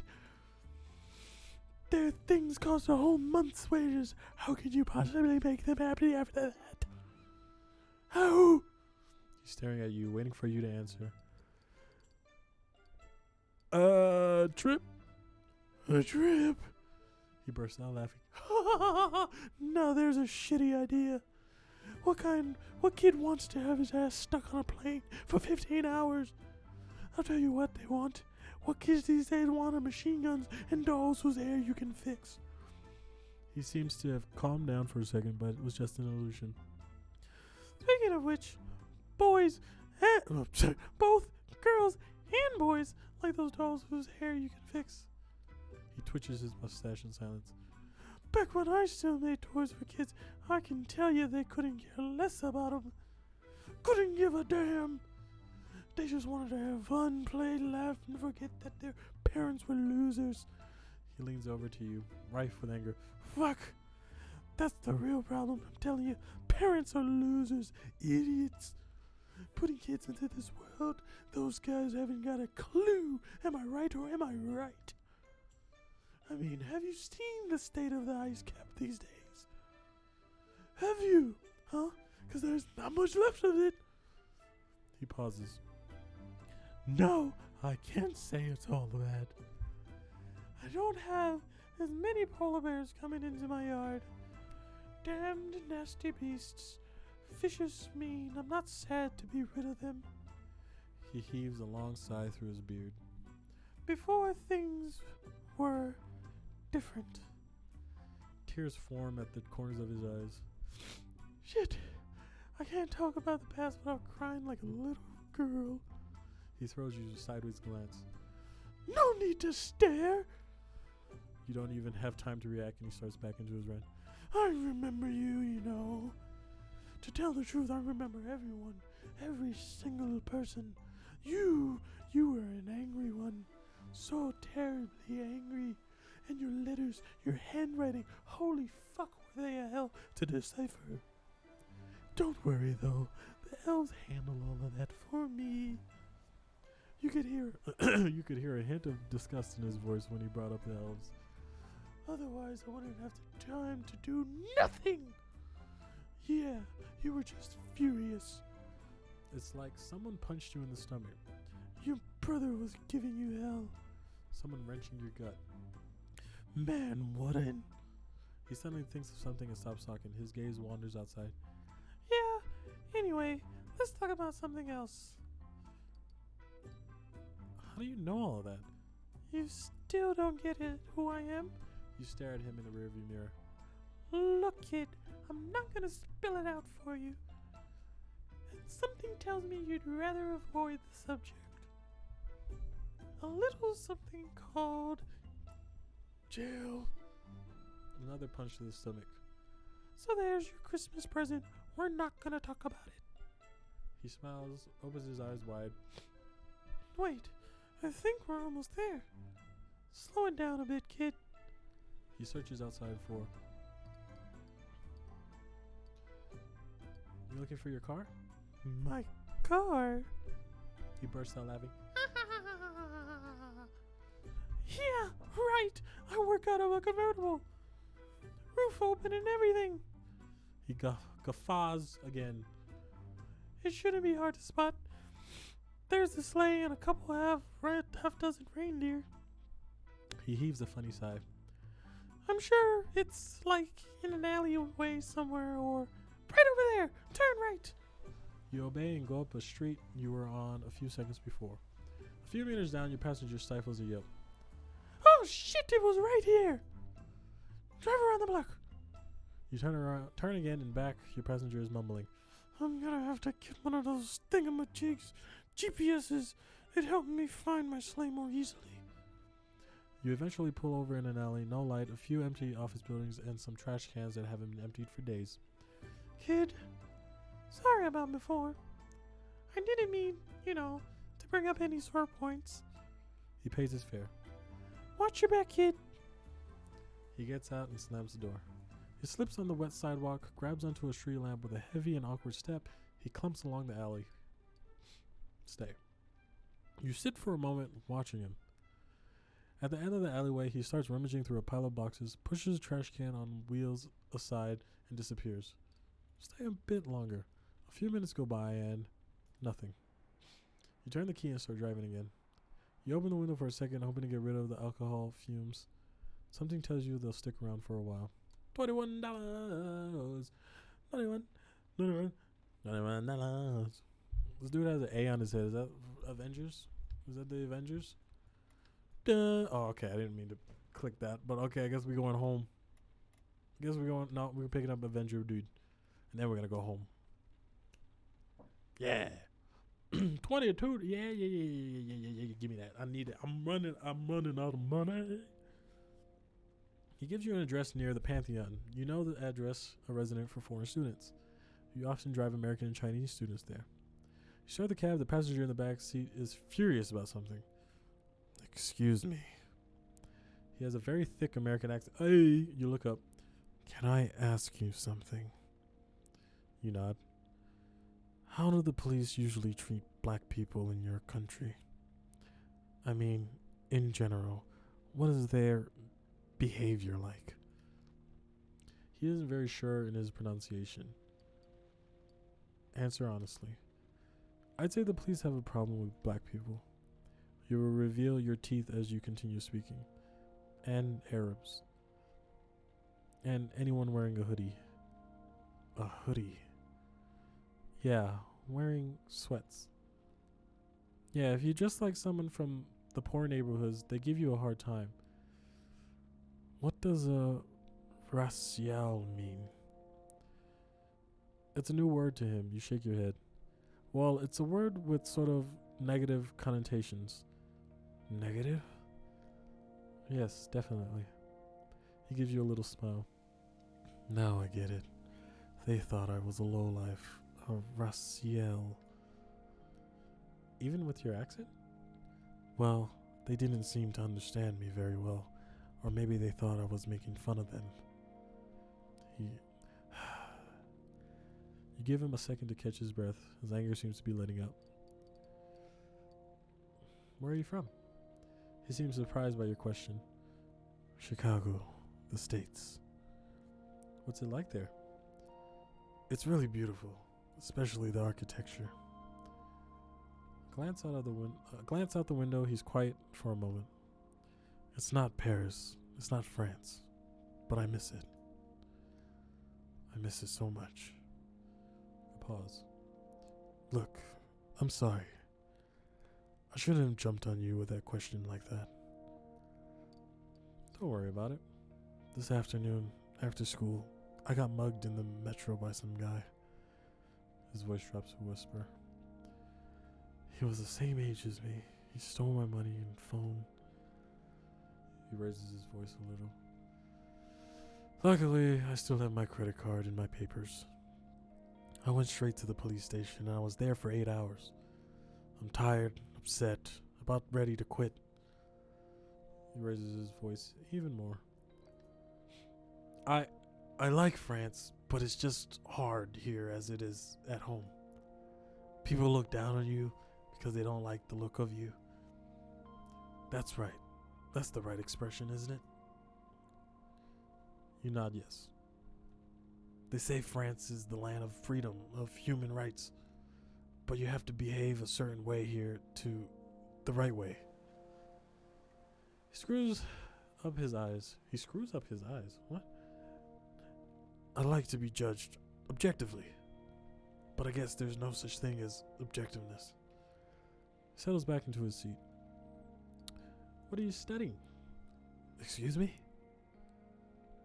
Their things cost a whole month's wages. How could you possibly make them happy after that? How? He's staring at you, waiting for you to answer. Trip? A trip? He bursts out laughing. Now there's a shitty idea. What kid wants to have his ass stuck on a plane for 15 hours? I'll tell you what they want. What kids these days want are machine guns and dolls whose hair you can fix. He seems to have calmed down for a second, but it was just an illusion. Speaking of which, both girls and boys like those dolls whose hair you can fix. He twitches his mustache in silence. Back when I still made toys for kids, I can tell you they couldn't care less about them. Couldn't give a damn. They just wanted to have fun, play, laugh, and forget that their parents were losers. He leans over to you, rife with anger. Fuck. That's the real problem, I'm telling you. Parents are losers, idiots. Putting kids into this world, those guys haven't got a clue. Am I right or am I right? I mean, have you seen the state of the ice cap these days? Have you? Huh? Because there's not much left of it. He pauses. No, I can't say it's all bad. I don't have as many polar bears coming into my yard. Damned nasty beasts. Vicious, mean. I'm not sad to be rid of them. He heaves a long sigh through his beard. Before things were different. Tears form at the corners of his eyes. Shit. I can't talk about the past without crying like a little girl. He throws you a sideways glance. No need to stare. You don't even have time to react, and he starts back into his rant. I remember you, you know. To tell the truth, I remember everyone. Every single person. You were an angry one. So terribly angry. And your letters, your handwriting, holy fuck, were they a hell to decipher. Don't worry, though. The elves handle all of that for me. You could hear a hint of disgust in his voice when he brought up the elves. Otherwise, I wouldn't have the time to do nothing. Yeah, you were just furious. It's like someone punched you in the stomach. Your brother was giving you hell. Someone wrenching your gut. Man, what an... He suddenly thinks of something and stops talking. His gaze wanders outside. Yeah, anyway, let's talk about something else. How do you know all of that? You still don't get it, who I am? You stare at him in the rearview mirror. Look, kid, I'm not gonna spill it out for you. And something tells me you'd rather avoid the subject. A little something called jail. Another punch to the stomach. So there's your Christmas present. We're not gonna talk about it. He smiles, opens his eyes wide. Wait, I think we're almost there. Slow it down a bit, kid. He searches outside for... You looking for your car? My car? He bursts out laughing. Yeah, right. I work out of a convertible. Roof open and everything. He guffaws again. It shouldn't be hard to spot. There's the sleigh and a couple half dozen reindeer. He heaves a funny sigh. I'm sure it's like in an alleyway somewhere or right over there. Turn right. You obey and go up a street you were on a few seconds before. A few meters down, your passenger stifles a yelp. Oh shit, it was right here. Drive around the block. You turn again and back, your passenger is mumbling. I'm gonna have to get one of those thingamajigs. GPS's. It helped me find my sleigh more easily. You eventually pull over in an alley, no light, a few empty office buildings, and some trash cans that haven't been emptied for days. Kid, sorry about before. I didn't mean, to bring up any sore points. He pays his fare. Watch your back, kid. He gets out and slams the door. He slips on the wet sidewalk, grabs onto a street lamp with a heavy and awkward step. He clumps along the alley. Stay. You sit for a moment, watching him. At the end of the alleyway, he starts rummaging through a pile of boxes, pushes a trash can on wheels aside, and disappears. Stay a bit longer. A few minutes go by and nothing. You turn the key and start driving again. You open the window for a second, hoping to get rid of the alcohol fumes. Something tells you they'll stick around for a while. $21. $21. This dude has an A on his head. Is that Avengers? Is that the Avengers? Duh. Oh, okay. I didn't mean to click that. But okay, I guess we're going home. No, we're picking up Avenger dude. And then we're going to go home. Yeah. 22. Yeah. Give me that. I need it. I'm running out of money. He gives you an address near the Pantheon. You know the address, a resident for foreign students. You often drive American and Chinese students there. You start the cab. The passenger in the back seat is furious about something. Excuse me. He has a very thick American accent. Hey, you look up. Can I ask you something? You nod. How do the police usually treat black people in your country? I mean, in general, what is their behavior like? He isn't very sure in his pronunciation. Answer honestly. I'd say the police have a problem with black people. You will reveal your teeth as you continue speaking. And Arabs. And anyone wearing a hoodie. A hoodie. Yeah, wearing sweats. Yeah, if you dress like someone from the poor neighborhoods, they give you a hard time. What does a racial mean? It's a new word to him. You shake your head. Well, it's a word with sort of negative connotations. Negative? Yes, definitely. He gives you a little smile. Now I get it. They thought I was a lowlife. A racial. Even with your accent? Well, they didn't seem to understand me very well. Or maybe they thought I was making fun of them. You give him a second to catch his breath. His anger seems to be letting up. Where are you from? He seems surprised by your question. Chicago, the States. What's it like there? It's really beautiful, especially the architecture. Glance out the window. He's quiet for a moment. It's not Paris. It's not France. But I miss it. I miss it so much. A pause. Look, I'm sorry. I shouldn't have jumped on you with that question like that. Don't worry about it. This afternoon, after school, I got mugged in the metro by some guy. His voice drops to a whisper. He was the same age as me. He stole my money and phone. He raises his voice a little. Luckily, I still have my credit card and my papers. I went straight to the police station and I was there for 8 hours. I'm tired, upset, about ready to quit. He raises his voice even more. I like France, but it's just hard here as it is at home. People look down on you because they don't like the look of you. That's right. That's the right expression, isn't it? You nod yes. They say France is the land of freedom, of human rights. But you have to behave a certain way here to the right way. He screws up his eyes. What? I like to be judged objectively. But I guess there's no such thing as objectiveness. He settles back into his seat. What are you studying? Excuse me?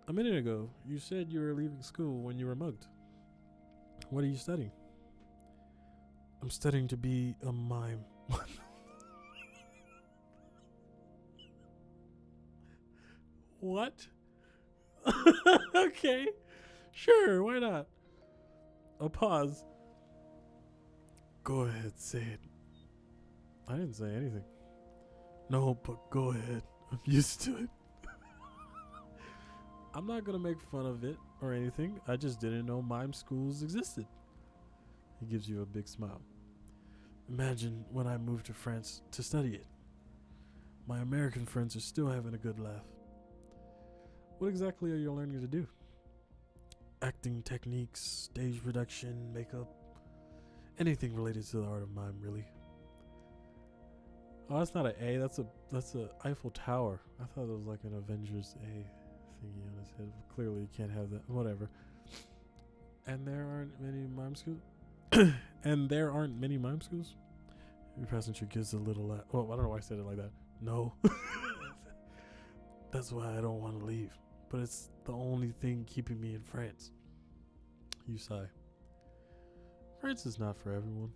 A minute ago, you said you were leaving school when you were mugged. What are you studying? I'm studying to be a mime. What? Okay. Sure, why not? A pause. Go ahead, say it. I didn't say anything. No, but go ahead. I'm used to it. I'm not gonna make fun of it or anything. I just didn't know mime schools existed. He gives you a big smile. Imagine when I moved to France to study it. My American friends are still having a good laugh. What exactly are you learning to do? Acting techniques, stage production, makeup, anything related to the art of mime, really. Oh, that's not an A. That's a Eiffel Tower. I thought it was like an Avengers A thingy on his head. Clearly, you can't have that. Whatever. And there aren't many mime schools. And there aren't many mime schools. Your passenger gives a little laugh. Well, I don't know why I said it like that. No. That's why I don't want to leave. But it's the only thing keeping me in France. You sigh. France is not for everyone.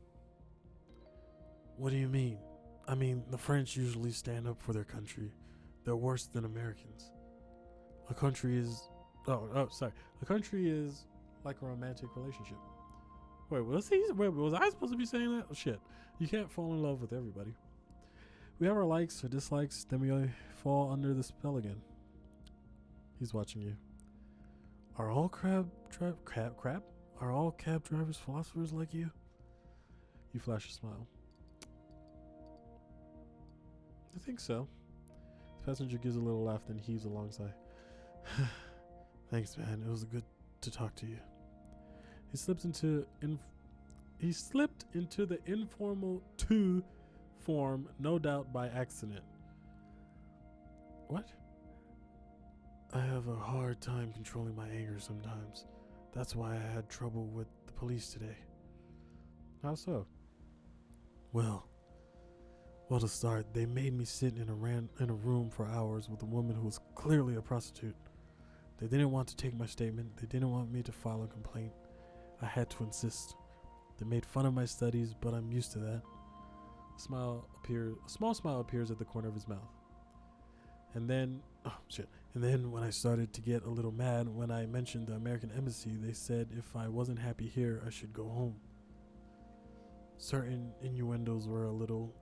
What do you mean? I mean, the French usually stand up for their country. They're worse than Americans. A country is... sorry. A country is like a romantic relationship. Wait, was I supposed to be saying that? Oh, shit. You can't fall in love with everybody. We have our likes or dislikes, then we fall under the spell again. He's watching you. Are all Are all cab drivers philosophers like you? You flash a smile. I think so. The passenger gives a little laugh, then heaves a long sigh. Thanks, man. It was good to talk to you. He slipped into the informal to form, no doubt by accident. What? I have a hard time controlling my anger sometimes. That's why I had trouble with the police today. How so? Well, to start, they made me sit in a room for hours with a woman who was clearly a prostitute. They didn't want to take my statement. They didn't want me to file a complaint. I had to insist. They made fun of my studies, but I'm used to that. A small smile appears at the corner of his mouth. And then when I started to get a little mad when I mentioned the American embassy, they said if I wasn't happy here, I should go home. Certain innuendos were a little...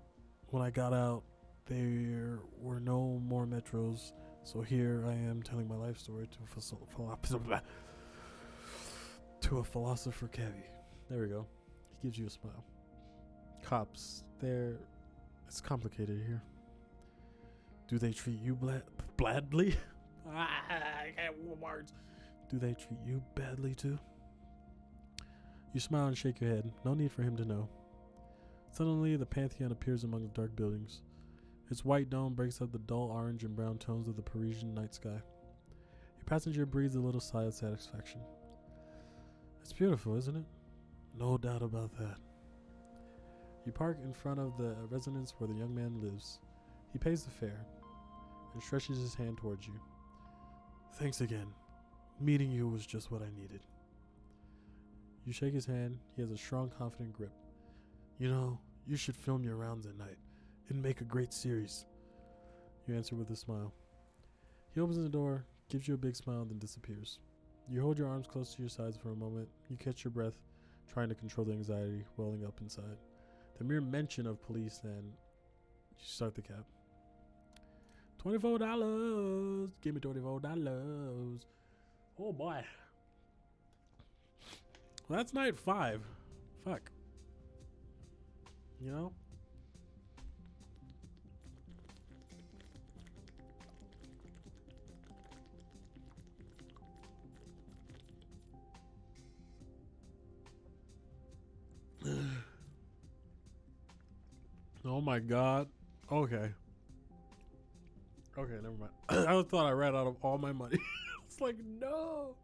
When I got out, there were no more metros, so here I am telling my life story to a philosopher cabbie. There we go. He gives you a smile. Cops, it's complicated here. Do they treat you badly? I can't warm words. Do they treat you badly too? You smile and shake your head. No need for him to know. Suddenly, the Pantheon appears among the dark buildings. Its white dome breaks up the dull orange and brown tones of the Parisian night sky. Your passenger breathes a little sigh of satisfaction. It's beautiful, isn't it? No doubt about that. You park in front of the residence where the young man lives. He pays the fare and stretches his hand towards you. Thanks again. Meeting you was just what I needed. You shake his hand. He has a strong, confident grip. You know, you should film your rounds at night. It'd make a great series. You answer with a smile. He opens the door, gives you a big smile, then disappears. You hold your arms close to your sides for a moment. You catch your breath, trying to control the anxiety welling up inside. The mere mention of police, and you start the cab. $24. Give me $24. Oh boy. Well, that's night 5. Fuck. You know? Oh my god. Okay. Okay, never mind. I thought I ran out of all my money. It's like, no.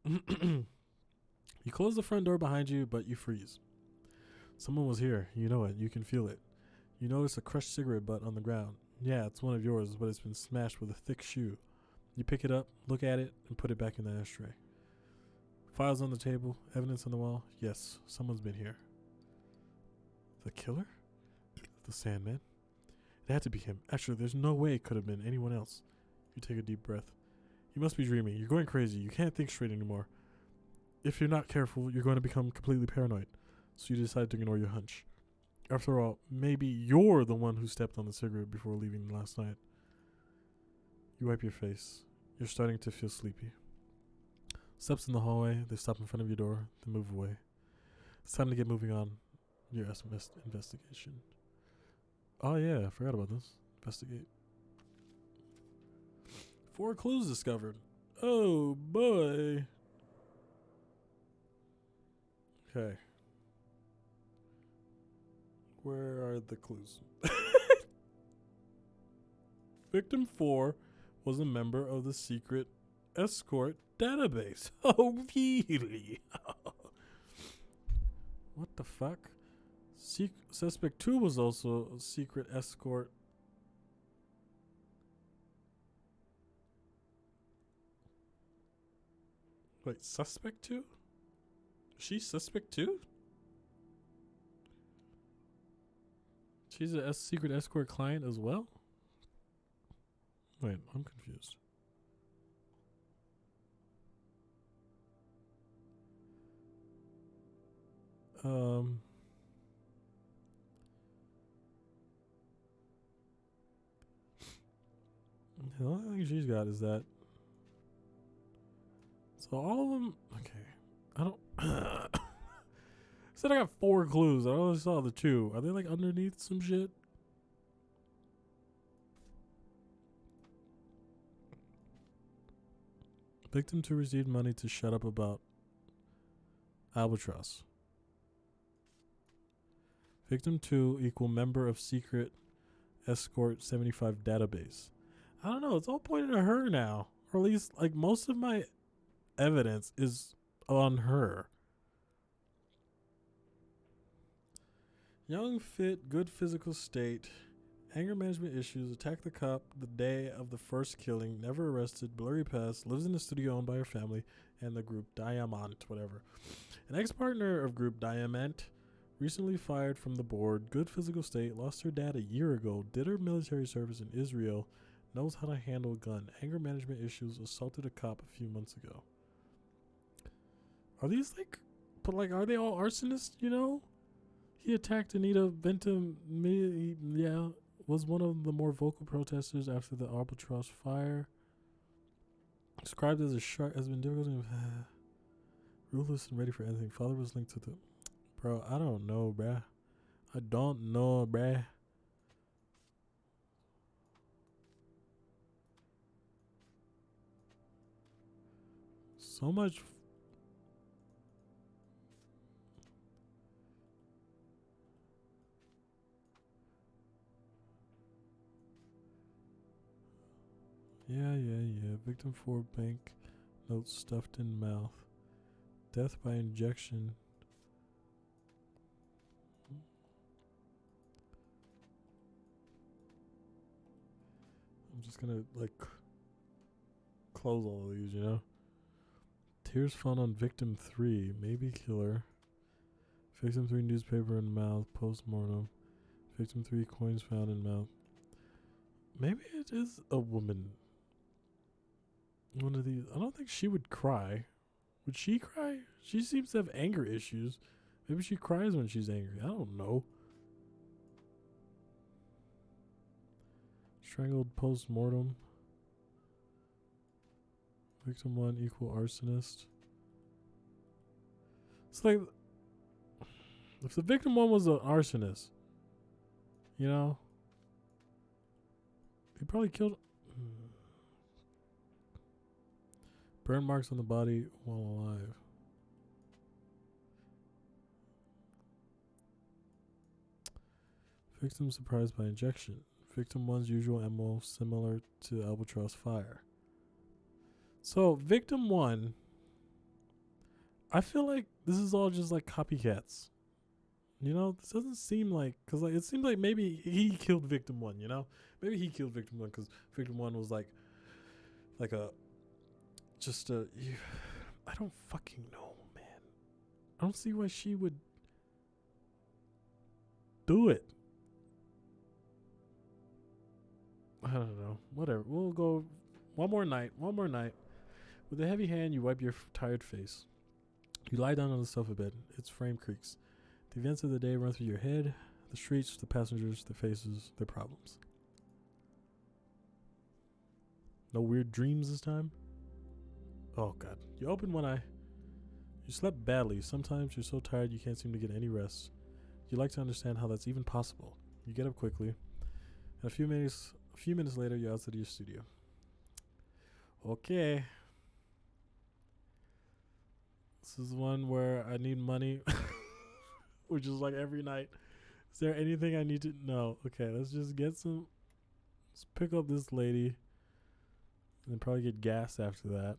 You close the front door behind you, but you freeze. Someone was here. You know it. You can feel it. You notice a crushed cigarette butt on the ground. Yeah, it's one of yours, but it's been smashed with a thick shoe. You pick it up, look at it, and put it back in the ashtray. Files on the table, evidence on the wall. Yes, someone's been here. The killer? The Sandman? It had to be him. Actually, there's no way it could have been anyone else. You take a deep breath. You must be dreaming. You're going crazy. You can't think straight anymore. If you're not careful, you're going to become completely paranoid. So you decide to ignore your hunch. After all, maybe you're the one who stepped on the cigarette before leaving last night. You wipe your face. You're starting to feel sleepy. Steps in the hallway. They stop in front of your door. They move away. It's time to get moving on your investigation. Oh yeah, I forgot about this. Investigate. 4 clues discovered. Oh boy. Okay. Where are the clues? Victim 4 was a member of the secret escort database. Oh, really? What the fuck? Suspect 2 was also a secret escort. Wait, suspect 2? She's suspect 2? She's a secret escort client as well? Wait, I'm confused. The only thing she's got is that. So all of them. Okay. I don't. Said I got 4 clues. I only saw the 2. Are they like underneath some shit? Victim 2 received money to shut up about Albatross. Victim 2 equal member of secret escort 75 database. I don't know. It's all pointing to her now. Or at least, like, most of my evidence is on her. Young, fit, good physical state, anger management issues, attacked the cop the day of the first killing, never arrested, blurry past, lives in a studio owned by her family and the group Diamant, whatever. An ex-partner of group Diamant, recently fired from the board, good physical state, lost her dad a year ago, did her military service in Israel, knows how to handle a gun, anger management issues, assaulted a cop a few months ago. Are these like, but like, are they all arsonists, you know? He attacked Anita Bentham, was one of the more vocal protesters after the Albatross fire. Described as a shark, has been difficult to ruthless and ready for anything. Father was linked to the... Bro, I don't know, bruh. I don't know, bruh. So much... Yeah. Victim 4 bank notes stuffed in mouth. Death by injection I'm just gonna like close all of these, you know. Tears found on victim 3, maybe killer. Victim 3 newspaper in mouth, post-mortem. Victim 3 coins found in mouth. Maybe it is a woman. One of these. I don't think she would cry. Would she cry? She seems to have anger issues. Maybe she cries when she's angry. I don't know. Strangled post-mortem. Victim 1 equal arsonist. It's like, if the victim 1 was an arsonist, you know, he probably killed. Burn marks on the body while alive. Victim surprised by injection. Victim 1's usual MO similar to albatross fire. So, victim 1, I feel like this is all just like copycats. You know, this doesn't seem like, because like, it seems like maybe he killed victim 1, you know? Maybe he killed victim 1 because victim 1 was like a, just a, I don't fucking know, man. I don't see why she would do it. I don't know. Whatever. We'll go one more night. With a heavy hand, you wipe your tired face. You lie down on the sofa bed. Its frame creaks. The events of the day run through your head. The streets, the passengers, their faces, their problems. No weird dreams this time? Oh, God. You open one eye. You slept badly. Sometimes you're so tired you can't seem to get any rest. You'd like to understand how that's even possible. You get up quickly. And a few minutes later, you're outside your studio. Okay. This is one where I need money. Which is like every night. Is there anything I need to know? Okay, let's just get some. Let's pick up this lady. And then probably get gas after that.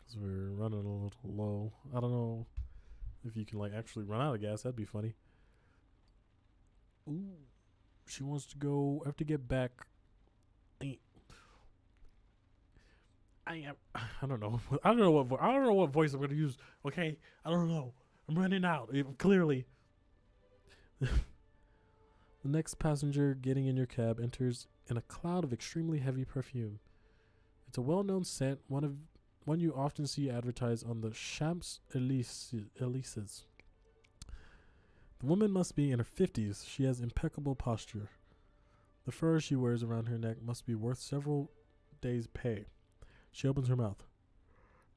Because we're running a little low. I don't know if you can like actually run out of gas. That'd be funny. Ooh. She wants to go. I have to get back. I don't know. I don't know what voice I'm gonna use. Okay, I don't know. I'm running out. Clearly. The next passenger getting in your cab enters in a cloud of extremely heavy perfume. It's a well-known scent, one you often see advertised on the Champs-Élysées. The woman must be in her 50s. She has impeccable posture. The fur she wears around her neck must be worth several days' pay. She opens her mouth.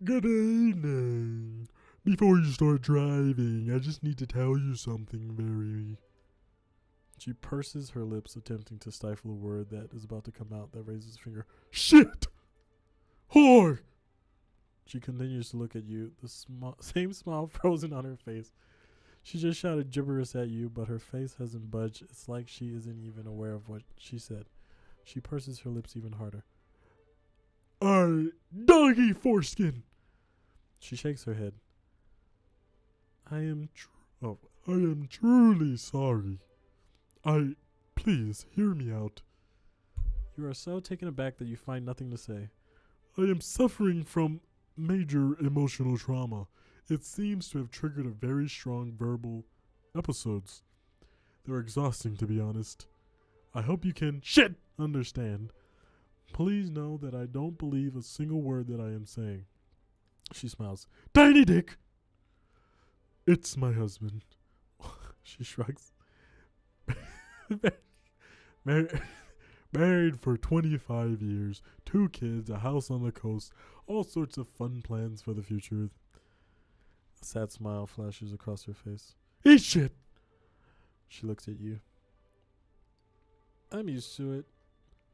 Good evening. Before you start driving, I just need to tell you something very... She purses her lips, attempting to stifle a word that is about to come out that raises a finger. Shit! Whore! She continues to look at you, the same smile frozen on her face. She just shouted gibberish at you, but her face hasn't budged. It's like she isn't even aware of what she said. She purses her lips even harder. Doggy foreskin! She shakes her head. I am truly sorry. Please, hear me out. You are so taken aback that you find nothing to say. I am suffering from major emotional trauma. It seems to have triggered a very strong verbal episodes. They're exhausting, to be honest. I hope you can understand. Please know that I don't believe a single word that I am saying. She smiles. Tiny dick! It's my husband. She shrugs. Married for 25 years, 2 kids, a house on the coast, all sorts of fun plans for the future. A sad smile flashes across her face. Eat shit! She looks at you. I'm used to it.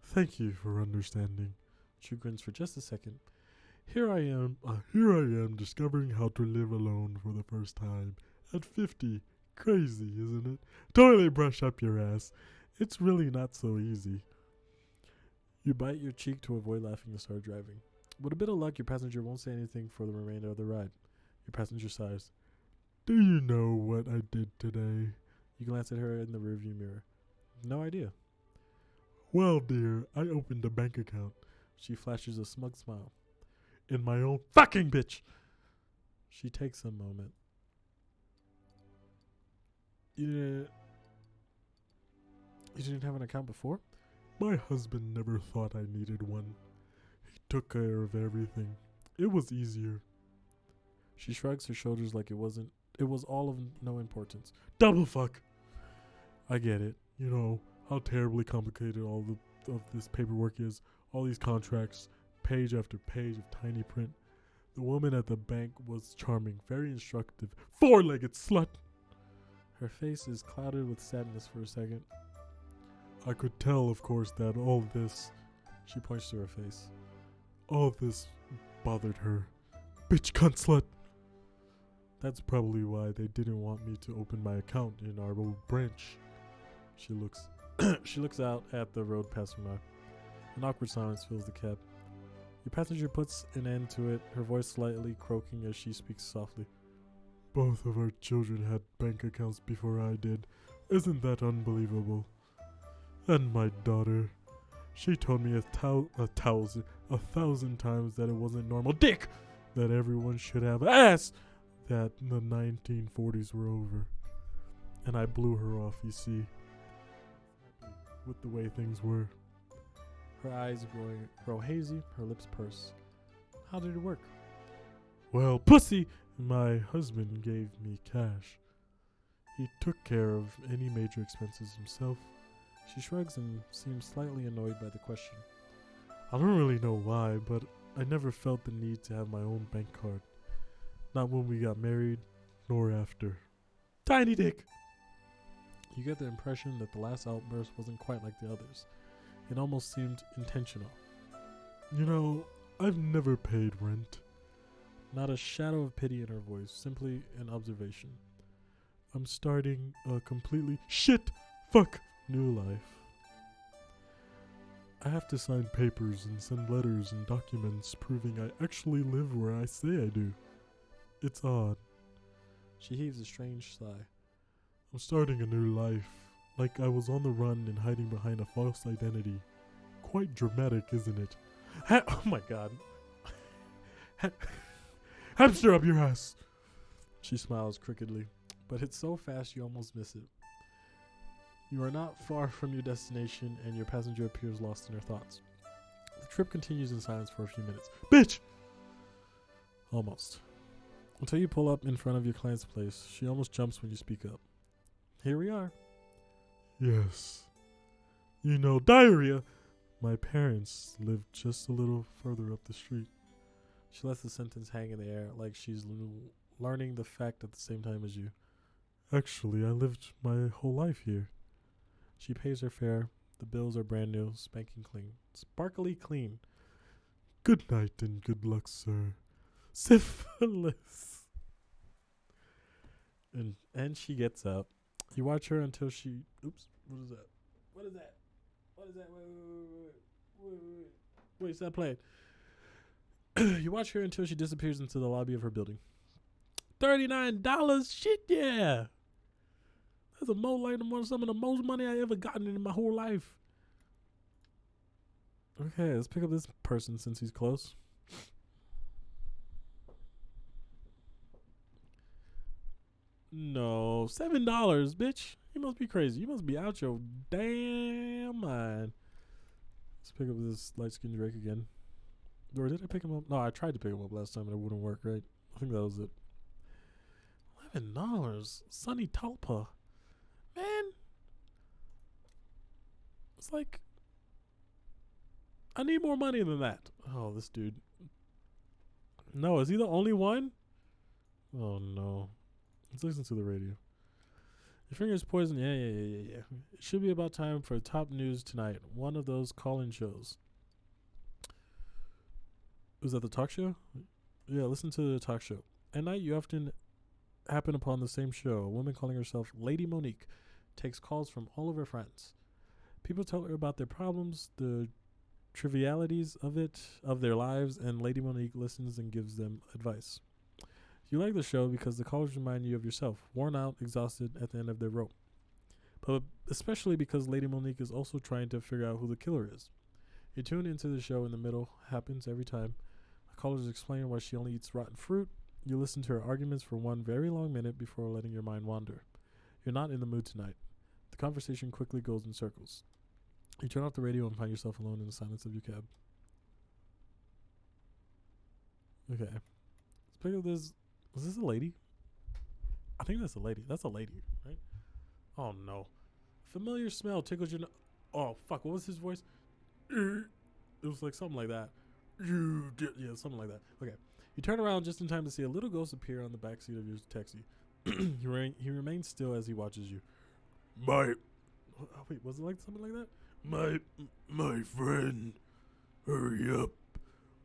Thank you for understanding. She grins for just a second. Here I am discovering how to live alone for the first time. At 50. Crazy, isn't it? Totally brush up your ass. It's really not so easy. You bite your cheek to avoid laughing and start driving. With a bit of luck, your passenger won't say anything for the remainder of the ride. Your passenger sighs. Do you know what I did today? You glance at her in the rearview mirror. No idea. Well, dear, I opened a bank account She flashes a smug smile. in my own fucking bitch. She takes a moment. You didn't have an account before? My husband never thought I needed one. He took care of everything. It was easier. She shrugs her shoulders like it was all of no importance. Double fuck. I get it. You know how terribly complicated all of this paperwork is. All these contracts, page after page of tiny print. The woman at the bank was charming, very instructive. Four-legged slut. Her face is clouded with sadness for a second. I could tell, of course, that all this, She points to her face. all this bothered her. Bitch cunt slut. That's probably why they didn't want me to open my account in our old branch. She looks she looks out at the road passing by. An awkward silence fills the cab. Your passenger puts an end to it, her voice slightly croaking as she speaks softly. Both of our children had bank accounts before I did. Isn't that unbelievable? And my daughter, she told me a thousand times that it wasn't normal dick, that everyone should have ass, that the 1940s were over. And I blew her off, you see, with the way things were. Her eyes grow hazy, her lips purse. How did it work? Well, pussy, my husband gave me cash. He took care of any major expenses himself. She shrugs and seems slightly annoyed by the question. I don't really know why, but I never felt the need to have my own bank card. Not when we got married, nor after. Tiny dick! You get the impression that the last outburst wasn't quite like the others. It almost seemed intentional. You know, I've never paid rent. Not a shadow of pity in her voice, simply an observation. I'm starting a completely fuck new life. I have to sign papers and send letters and documents proving I actually live where I say I do. It's odd. She heaves a strange sigh. I'm starting a new life, like I was on the run and hiding behind a false identity. Quite dramatic, isn't it? Oh my god. Hamster up your ass! She smiles crookedly, but it's so fast you almost miss it. You are not far from your destination, and your passenger appears lost in her thoughts. The trip continues in silence for a few minutes. Bitch! Almost. Until you pull up in front of your client's place. She almost jumps when you speak up. Here we are. Yes. You know, diarrhea! My parents live just a little further up the street. She lets the sentence hang in the air like she's learning the fact at the same time as you. Actually, I lived my whole life here. She pays her fare. The bills are brand new, spanking clean. Sparkly clean. Good night and good luck, sir. Syphilis. And she gets up. You watch her until she... Oops. What is that? What is that? What is that? Wait, stop playing. You watch her until she disappears into the lobby of her building. $39? Shit, yeah. That's some of the most money I ever gotten in my whole life. Okay, let's pick up this person since he's close. No, $7, bitch. You must be crazy. You must be out your damn mind. Let's pick up this light-skinned Drake again. Or did I pick him up? No, I tried to pick him up last time and it wouldn't work, right? I think that was it. $11. Sunny Talpa. Man. It's like... I need more money than that. Oh, this dude. No, is he the only one? Oh, no. Let's listen to the radio. Your finger's poisoned. Yeah. It should be about time for top news tonight. One of those call-in shows. Was that the talk show? Yeah, listen to the talk show. At night, you often happen upon the same show. A woman calling herself Lady Monique takes calls from all of her friends. People tell her about their problems, the trivialities of their lives, and Lady Monique listens and gives them advice. You like the show because the callers remind you of yourself, worn out, exhausted at the end of their rope. but especially because Lady Monique is also trying to figure out who the killer is. You tune into the show in the middle, happens every time. A caller's explaining why she only eats rotten fruit. You listen to her arguments for one very long minute before letting your mind wander. You're not in the mood tonight. The conversation quickly goes in circles. You turn off the radio and find yourself alone in the silence of your cab. Okay. Let's pick up this. Was this a lady? I think that's a lady. That's a lady, right? Oh no. Familiar smell tickles your oh fuck, what was his voice? It was like something like that. Yeah, something like that. Okay. You turn around just in time to see a little ghost appear on the back seat of your taxi. He remains still as he watches you. My Wait, was it like something like that? my friend, hurry up.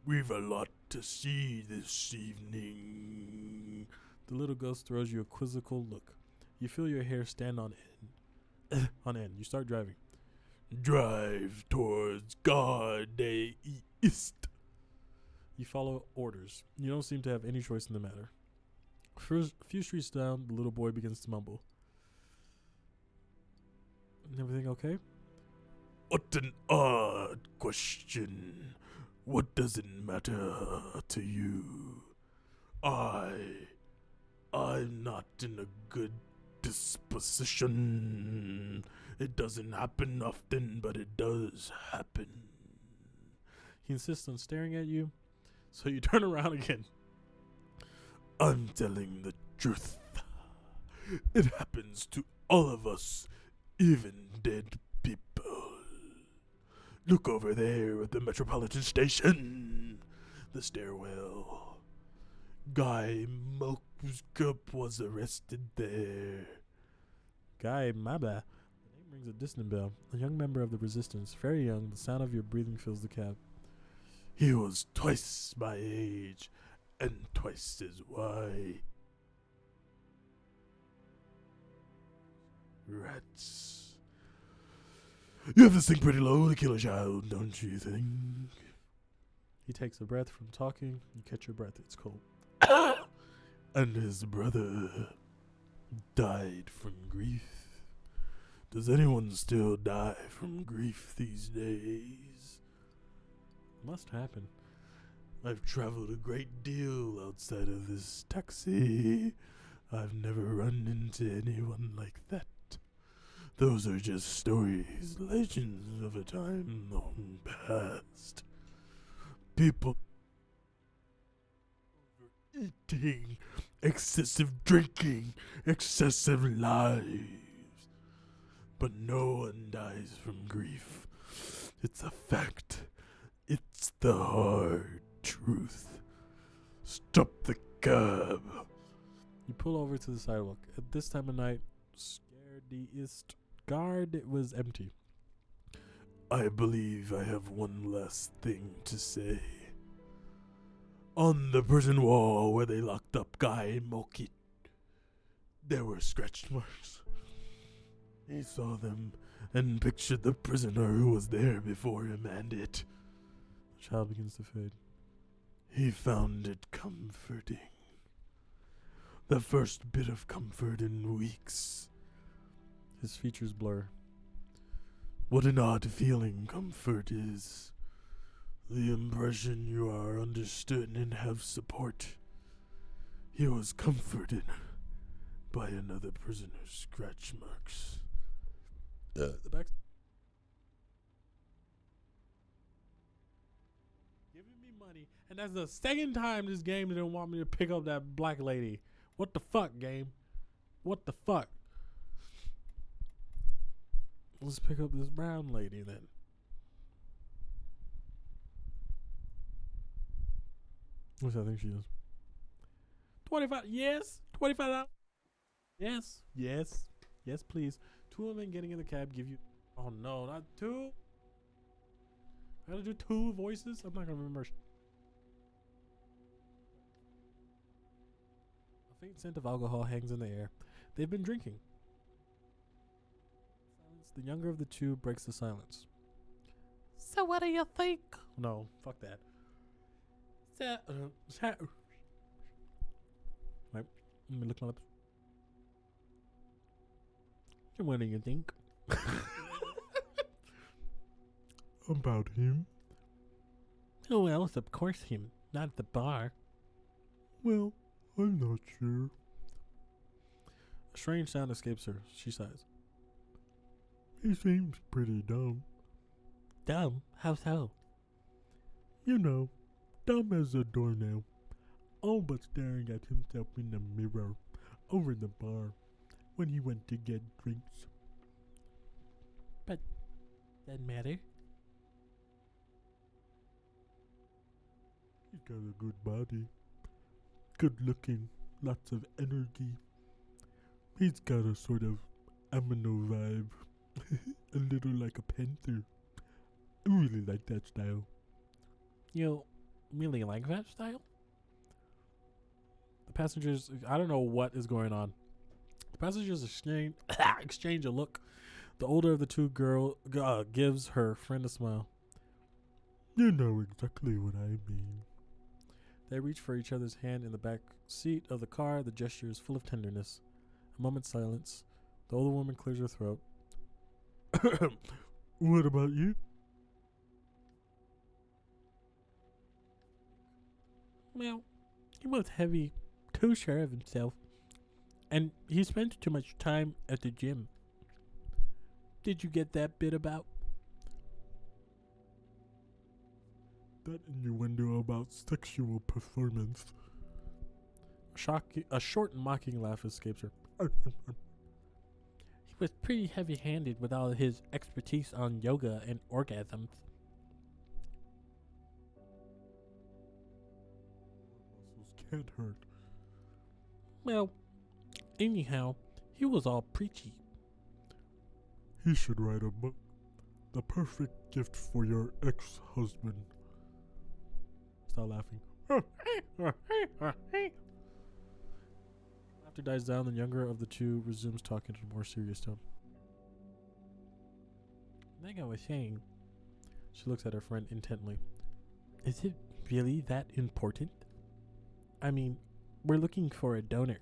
We've a lot to see this evening. The little ghost throws you a quizzical look. You feel your hair stand on end. On end. You start driving. Drive towards Garde East. You follow orders. You don't seem to have any choice in the matter. First, a few streets down, the little boy begins to mumble. Everything okay? What an odd question. What does it matter to you? I'm not in a good disposition. It doesn't happen often, but it does happen. He insists on staring at you, so you turn around again. I'm telling the truth. It happens to all of us, even dead people. Look over there at the Metropolitan Station. The stairwell. Guy Mokup was arrested there. Guy, my bad. The name rings a distant bell. A young member of the resistance, very young, the sound of your breathing fills the cab. He was twice my age and twice as white. Rats. You have this thing pretty low, the killer child, don't you think? He takes a breath from talking. You catch your breath. It's cold. And his brother died from grief. Does anyone still die from grief these days? Must happen. I've traveled a great deal outside of this taxi. I've never run into anyone like that. Those are just stories, legends of a time long past. People overeating, excessive drinking, excessive lives. But no one dies from grief. It's a fact. It's the hard truth. Stop the cab. You pull over to the sidewalk. At this time of night, scared-iest guard was empty. I believe I have one last thing to say. On the prison wall where they locked up Guy Mokit, there were scratch marks. He saw them and pictured the prisoner who was there before him and it. The child begins to fade. He found it comforting. The first bit of comfort in weeks. His features blur. What an odd feeling comfort is. The impression you are understood and have support. He was comforted by another prisoner's scratch marks. The back. Giving me money, and that's the second time this game didn't want me to pick up that black lady. What the fuck, game? What the fuck? Let's pick up this brown lady then. Which I think she is. 25. Yes. $25. Yes. Yes. Yes, please. Two women getting in the cab give you. Oh no, not two. I gotta do two voices. I'm not gonna remember. A faint scent of alcohol hangs in the air. They've been drinking. The younger of the two breaks the silence. So what do you think? No, fuck that. Right, let me look my lips. What do you think? About him? Who else? Of course him. Not at the bar. Well, I'm not sure. A strange sound escapes her. She sighs. He seems pretty dumb. Dumb? How so? You know, dumb as a doornail. All but staring at himself in the mirror over the bar when he went to get drinks. Doesn't matter. He's got a good body. Good looking, lots of energy. He's got a sort of amino vibe. A little like a panther. I really like that style. You really like that style? The passengers, I don't know what is going on. The passengers exchange a look. The older of the two gives her friend a smile. You know exactly what I mean. They reach for each other's hand in the back seat of the car. The gesture is full of tenderness. A moment's silence. The older woman clears her throat. What about you? Well, he was heavy, too sure of himself. And he spent too much time at the gym. Did you get that bit about? That innuendo about sexual performance. A short mocking laugh escapes her. He was pretty heavy-handed with all his expertise on yoga and orgasms. Muscles can't hurt. Well, anyhow, he was all preachy. He should write a book. The perfect gift for your ex-husband. Stop laughing. Laughter dies down. The younger of the two resumes talking in a more serious tone. Like I was saying, She looks at her friend intently. is it really that important? I mean, we're looking for a donor.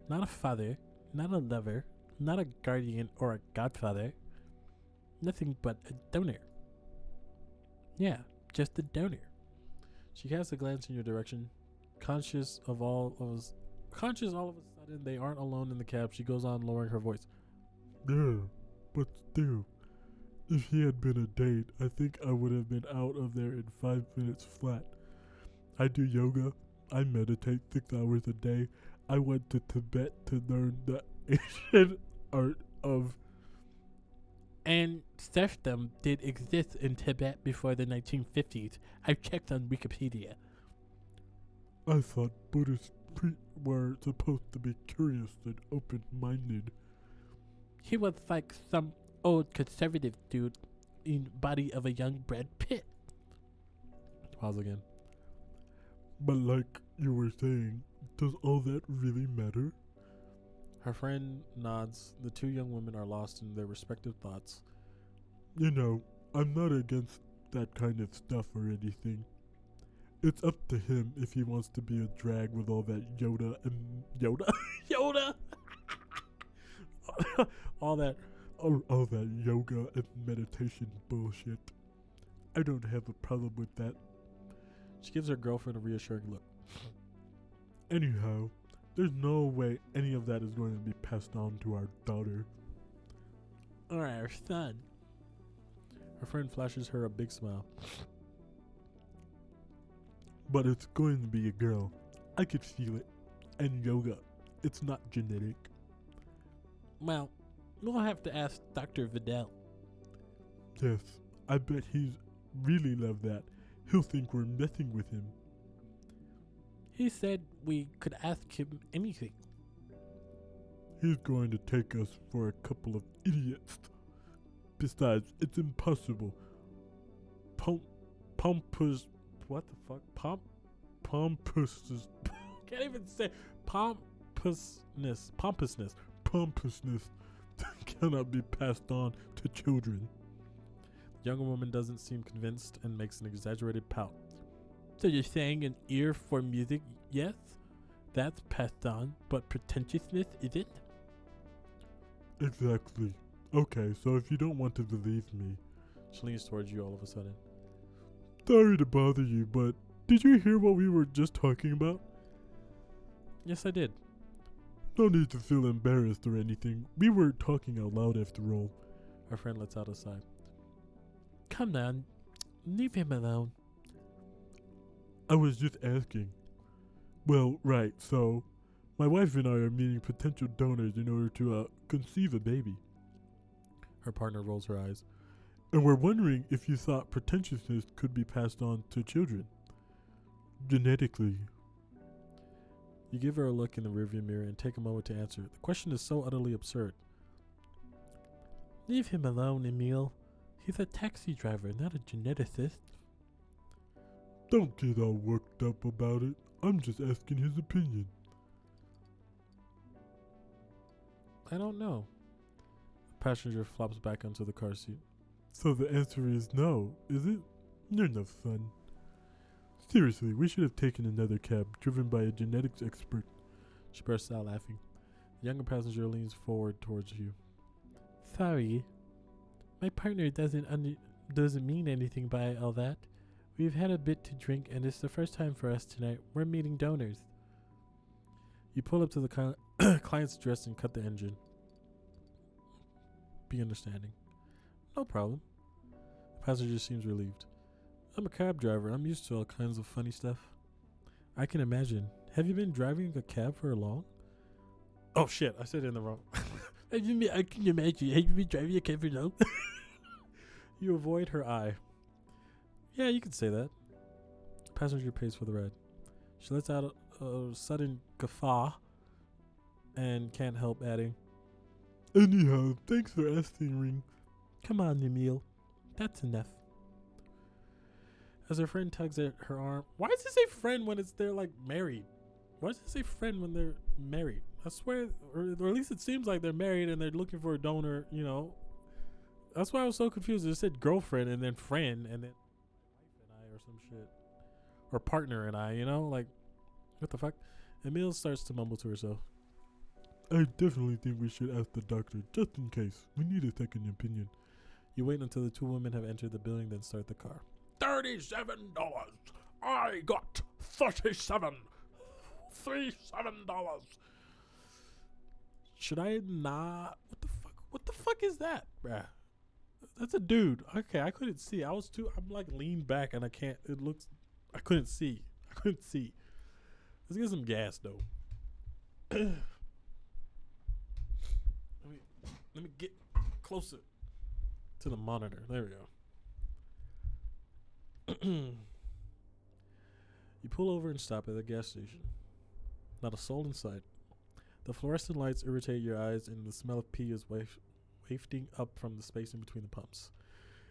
Not a father, not a lover, not a guardian or a godfather. Nothing but a donor. Yeah, just a donor. She casts a glance in your direction. Conscious all of a sudden they aren't alone in the cab, she goes on, lowering her voice. Yeah, but still, if he had been a date, I think I would have been out of there in 5 minutes flat. I do yoga. I meditate 6 hours a day. I went to Tibet to learn the ancient art of... And serfdom did exist in Tibet before the 1950s. I've checked on Wikipedia. I thought Buddhists were supposed to be curious and open-minded. He was like some old conservative dude in body of a young Brad Pitt. Pause again. But like you were saying, does all that really matter? Her friend nods. The two young women are lost in their respective thoughts. You know, I'm not against that kind of stuff or anything. It's up to him if he wants to be a drag with all that Yoda and... Yoda? Yoda! All that. all that yoga and meditation bullshit. I don't have a problem with that. She gives her girlfriend a reassuring look. Anyhow, there's no way any of that is going to be passed on to our daughter. Or our son. Her friend flashes her a big smile. But it's going to be a girl. I could feel it. And yoga, it's not genetic. Well, we'll have to ask Dr. Vidal. Yes, I bet he's really love that. He'll think we're messing with him. He said we could ask him anything. He's going to take us for a couple of idiots. Besides, it's impossible. Pompous... What the fuck? Pompousness. Can't even say pompousness. Pompousness cannot be passed on to children. The younger woman doesn't seem convinced and makes an exaggerated pout. So you're saying an ear for music, yes? That's passed on, but pretentiousness isn't? Exactly. Okay, so if you don't want to believe me, She leans towards you all of a sudden. sorry to bother you, but did you hear what we were just talking about? Yes, I did. No need to feel embarrassed or anything. We were talking out loud after all. Her friend lets out a sigh. Come now, leave him alone. I was just asking. Well, right, so my wife and I are meeting potential donors in order to conceive a baby. Her partner rolls her eyes. And we're wondering if you thought pretentiousness could be passed on to children. Genetically. You give her a look in the rearview mirror and take a moment to answer. The question is so utterly absurd. Leave him alone, Emil. He's a taxi driver, not a geneticist. Don't get all worked up about it. I'm just asking his opinion. I don't know. The passenger flops back onto the car seat. So the answer is no, is it? You're no fun. Seriously, we should have taken another cab driven by a genetics expert. She bursts out laughing. The younger passenger leans forward towards you. Sorry. My partner doesn't mean anything by all that. We've had a bit to drink, and it's the first time for us tonight. We're meeting donors. You pull up to the client's dress and cut the engine. Be understanding. No problem. The passenger seems relieved. I'm a cab driver. I'm used to all kinds of funny stuff. I can imagine. Have you been driving a cab for long? Oh shit, I said it in the wrong. I can imagine. Have you been driving a cab for long? You avoid her eye. Yeah, you could say that. The passenger pays for the ride. She lets out a sudden guffaw and can't help adding, Anyhow, thanks for asking, Ring. Come on, Emil. That's enough. as her friend tugs at her arm. Why does it say friend when they're like married? Why does it say friend when they're married? I swear, or at least it seems like they're married and they're looking for a donor, you know. That's why I was so confused. It said girlfriend and then friend and then wife and I or some shit. Or partner and I, you know? Like, what the fuck? Emil starts to mumble to herself. I definitely think we should ask the doctor, just in case. We need a second opinion. You wait until the two women have entered the building, then start the car. $37. I got 37. $37. Should I not? What the fuck? What the fuck is that, bruh? That's a dude. Okay, I couldn't see. I'm like leaned back and I couldn't see. Let's get some gas though. Let me get closer to the monitor. There we go. You pull over and stop at the gas station. Not a soul in sight. The fluorescent lights irritate your eyes, and the smell of pee is wafting up from the space in between the pumps.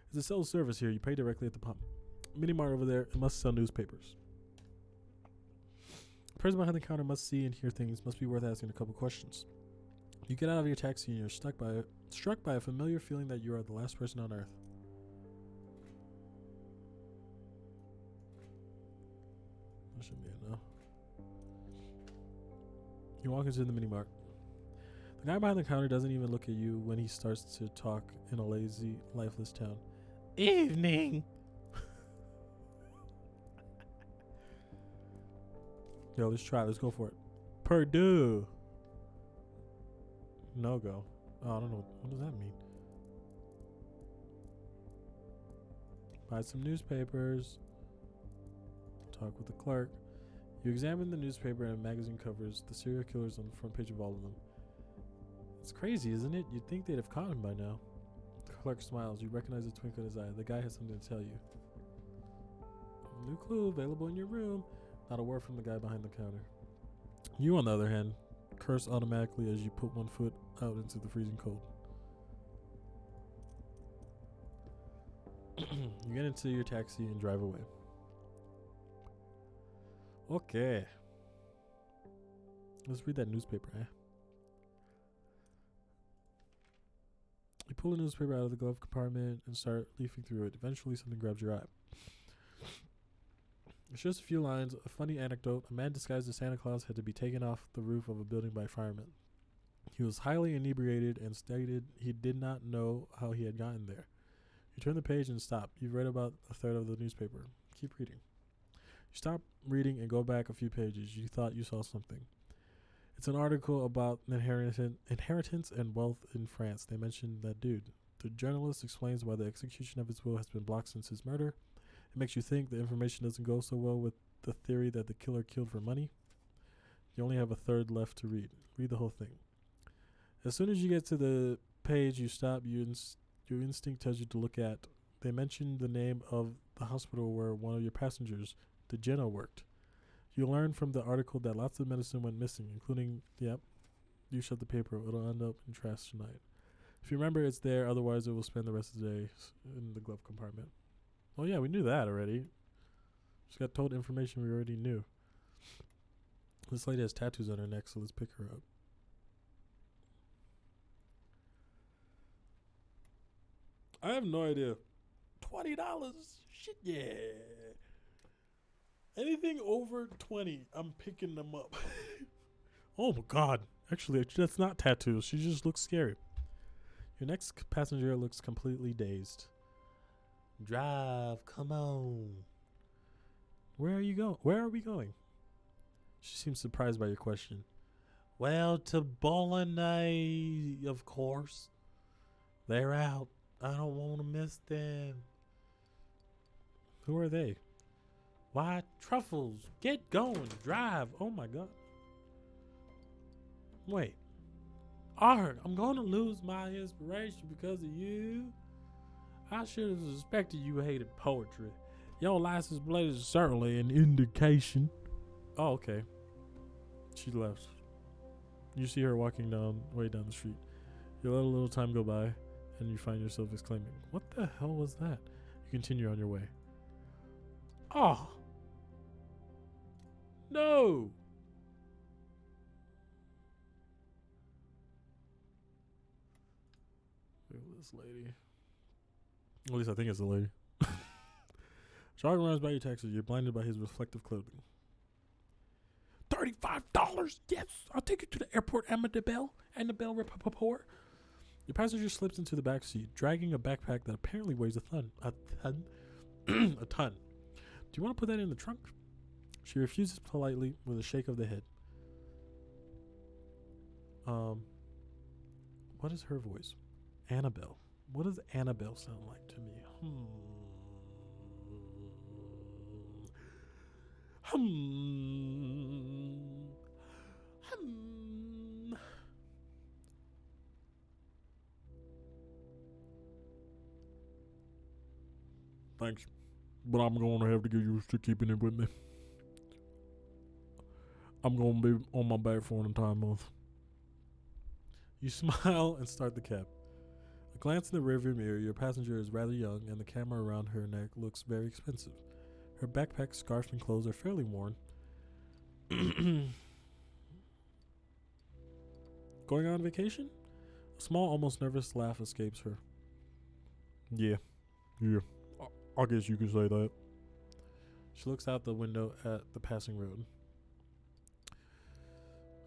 It's a self-service here. You pay directly at the pump. Mini mart over there. It must sell newspapers. The person behind the counter must see and hear things. Must be worth asking a couple questions. You get out of your taxi and you're struck by a familiar feeling that you are the last person on Earth. That should be enough. You walk into the mini mart. The guy behind the counter doesn't even look at you when he starts to talk in a lazy, lifeless tone. Evening. Yo, let's try it. Let's go for it. Purdue. No go. Oh, I don't know. What does that mean? Buy some newspapers. Talk with the clerk. You examine the newspaper and magazine covers. The serial killer's on the front page of all of them. It's crazy, isn't it? You'd think they'd have caught him by now. The clerk smiles. You recognize the twinkle in his eye. The guy has something to tell you. New clue available in your room. Not a word from the guy behind the counter. You, on the other hand, curse automatically as you put one foot out into the freezing cold. You get into your taxi and drive away. Okay. Let's read that newspaper, eh? You pull the newspaper out of the glove compartment and start leafing through it. Eventually, something grabs your eye. It's just a few lines. A funny anecdote. A man disguised as Santa Claus had to be taken off the roof of a building by firemen. He was highly inebriated and stated he did not know how he had gotten there. You turn the page and stop. You've read about a third of the newspaper. Keep reading. You stop reading and go back a few pages. You thought you saw something. It's an article about inheritance and wealth in France. They mentioned that dude. The journalist explains why the execution of his will has been blocked since his murder. It makes you think the information doesn't go so well with the theory that the killer killed for money. You only have a third left to read. Read the whole thing. As soon as you get to the page, you stop. Your instinct tells you to look at. They mentioned the name of the hospital where one of your passengers, DeGeno, worked. You learn from the article that lots of medicine went missing, including, you shut the paper. It'll end up in trash tonight. If you remember, it's there. Otherwise, it will spend the rest of the day in the glove compartment. Oh, yeah, we knew that already. Just got told information we already knew. This lady has tattoos on her neck, so let's pick her up. I have no idea. $20? Shit, yeah. Anything over 20, I'm picking them up. Oh, my God. Actually, that's not tattoos. She just looks scary. Your next passenger looks completely dazed. Drive, come on. Where are you going? Where are we going? She seems surprised by your question. Well, to Bolognese, of course. They're out. I don't want to miss them. Who are they? Why, Truffles. Get going. Drive. Oh, my God. Wait. Art, I'm going to lose my inspiration because of you. I should have suspected you hated poetry. Your license plate is certainly an indication. Oh, okay. She left. You see her walking way down the street. You let a little time go by, and you find yourself exclaiming, "What the hell was that?" You continue on your way. Oh! No! Look at this lady. At least I think it's a lady. Charlie runs by your taxi. You're blinded by his reflective clothing. $35? Yes, I'll take you to the airport, Annabelle Rappaport. Your passenger slips into the back seat, dragging a backpack that apparently weighs a ton. A ton. Do you want to put that in the trunk? She refuses politely with a shake of the head. What is her voice? Annabelle. What does Annabelle sound like to me? Thanks, but I'm going to have to get used to keeping it with me. I'm going to be on my back for an entire month. You smile and start the cab. A glance in the rearview mirror, your passenger is rather young and the camera around her neck looks very expensive. Her backpack, scarf, and clothes are fairly worn. Going on vacation? A small, almost nervous laugh escapes her. Yeah. I guess you could say that. She looks out the window at the passing road.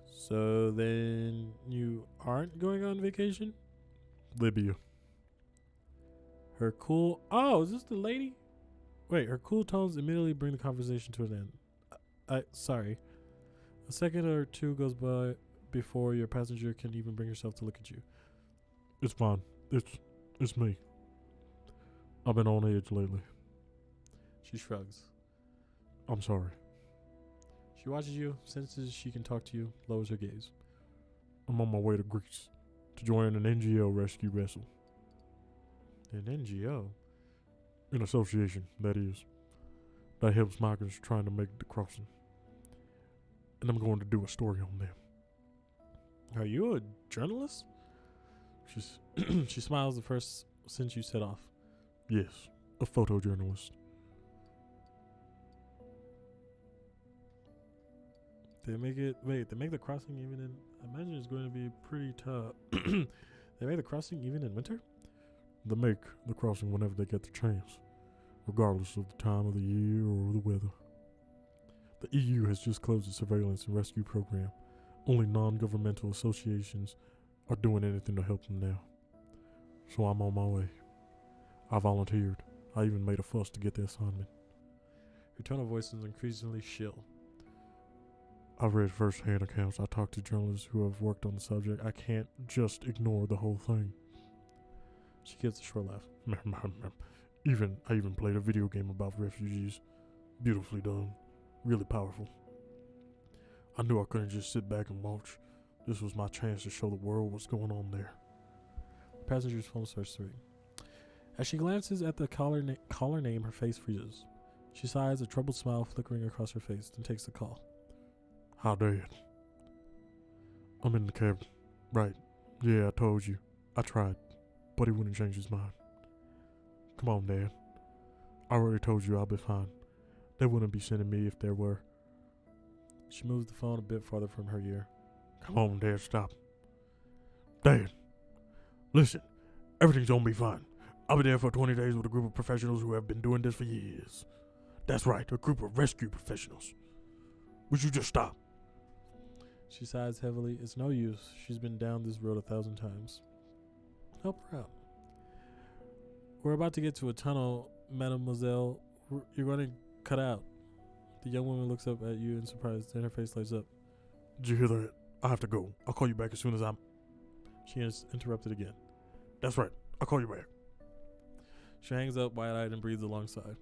So then you aren't going on vacation? Libya. Her cool... Oh, is this the lady? Wait, her cool tones immediately bring the conversation to an end. Sorry. A second or two goes by before your passenger can even bring herself to look at you. It's fine. It's me. I've been on edge lately. She shrugs. I'm sorry. She watches you, senses she can talk to you, lowers her gaze. I'm on my way to Greece to join an NGO rescue vessel. An NGO? An association, that is. That helps migrants trying to make the crossing. And I'm going to do a story on them. Are you a journalist? She smiles the first since you set off. Yes, a photojournalist. They make the crossing even in... I imagine it's going to be pretty tough. They make the crossing even in winter? They make the crossing whenever they get the chance, regardless of the time of the year or the weather. The EU has just closed its surveillance and rescue program only non-governmental associations are doing anything to help them now. So I'm on my way. I volunteered. I even made a fuss to get the assignment. Your tone of voice is increasingly shrill. I've read first-hand accounts. I talked to journalists who have worked on the subject. I can't just ignore the whole thing. She gives a short laugh. I even played a video game about refugees. Beautifully done. Really powerful. I knew I couldn't just sit back and watch. This was my chance to show the world what's going on there. The passenger's phone starts ringing. As she glances at the caller name, her face freezes. She sighs, a troubled smile flickering across her face, then takes the call. Hi, Dad. I'm in the cab. Right. Yeah, I told you. I tried. But he wouldn't change his mind. Come on, Dad. I already told you I'll be fine. They wouldn't be sending me if there were. She moves the phone a bit farther from her ear. Come on, Dad, stop. Dad, listen. Everything's gonna be fine. I'll be there for 20 days with a group of professionals who have been doing this for years. That's right, a group of rescue professionals. Would you just stop? She sighs heavily. It's no use. She's been down this road 1,000 times. Help her out. We're about to get to a tunnel, mademoiselle. You're going to cut out. The young woman looks up at you in surprise, then her face lights up. Did you hear that? I have to go. I'll call you back as soon as I'm... She is interrupted again. That's right. I'll call you back. She hangs up wide-eyed and breathes alongside.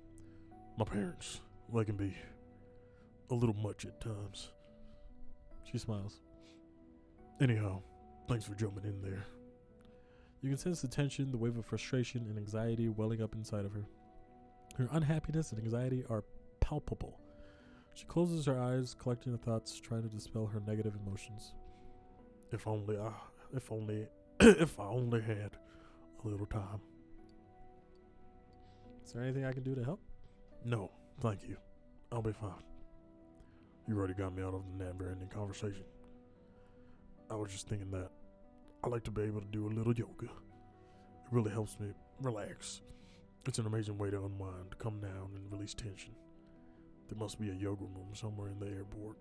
My parents, they can be a little much at times. She smiles. Anyhow, thanks for jumping in there. You can sense the tension, the wave of frustration and anxiety welling up inside of her. Her unhappiness and anxiety are palpable. She closes her eyes, collecting her thoughts, trying to dispel her negative emotions. If I only had a little time. Is there anything I can do to help? No, thank you. I'll be fine. You already got me out of the never-ending conversation. I was just thinking that I like to be able to do a little yoga. It really helps me relax. It's an amazing way to unwind, to come down and release tension. There must be a yoga room somewhere in the airport.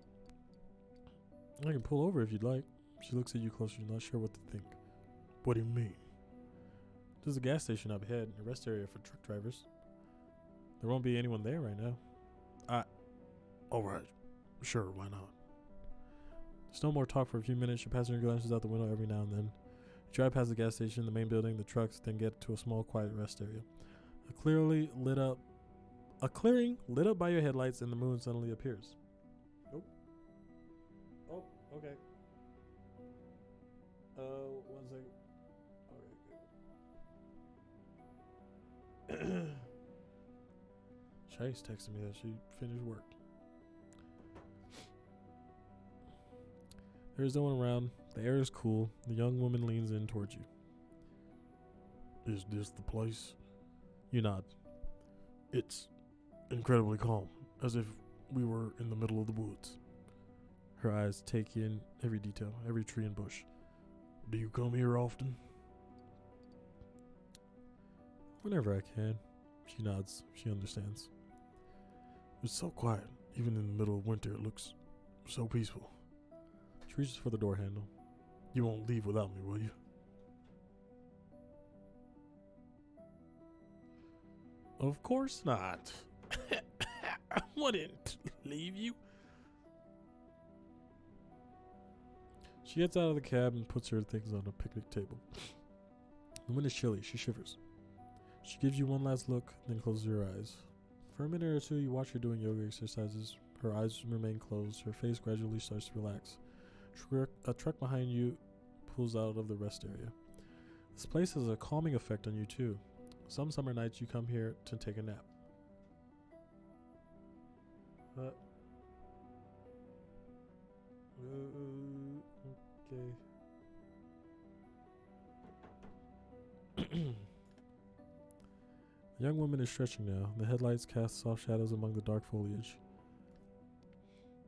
I can pull over if you'd like. She looks at you closer, not sure what to think. What do you mean? There's a gas station up ahead, a rest area for truck drivers. There won't be anyone there right now. Alright. Sure, why not? There's no more talk for a few minutes. Your passenger glances out the window every now and then. You drive past the gas station, the main building, the trucks, then get to a small, quiet rest area. A clearing lit up by your headlights, and the moon suddenly appears. Nope. Oh, okay. 1 second. Okay, good. Chase texted me that she finished work. There's no one around. The air is cool. The young woman leans in towards you. Is this the place? You nod. It's incredibly calm, as if we were in the middle of the woods. Her eyes take in every detail, every tree and bush. Do you come here often? Whenever I can. She nods. She understands. It's so quiet. Even in the middle of winter, it looks so peaceful. She reaches for the door handle. You won't leave without me, will you? Of course not. I wouldn't leave you. She gets out of the cab and puts her things on a picnic table. The wind is chilly. She shivers. She gives you one last look, then closes her eyes. For a minute or two, you watch her doing yoga exercises. Her eyes remain closed. Her face gradually starts to relax. A truck behind you pulls out of the rest area. This place has a calming effect on you too. Some summer nights you come here to take a nap. Okay. The young woman is stretching now. The headlights cast soft shadows among the dark foliage.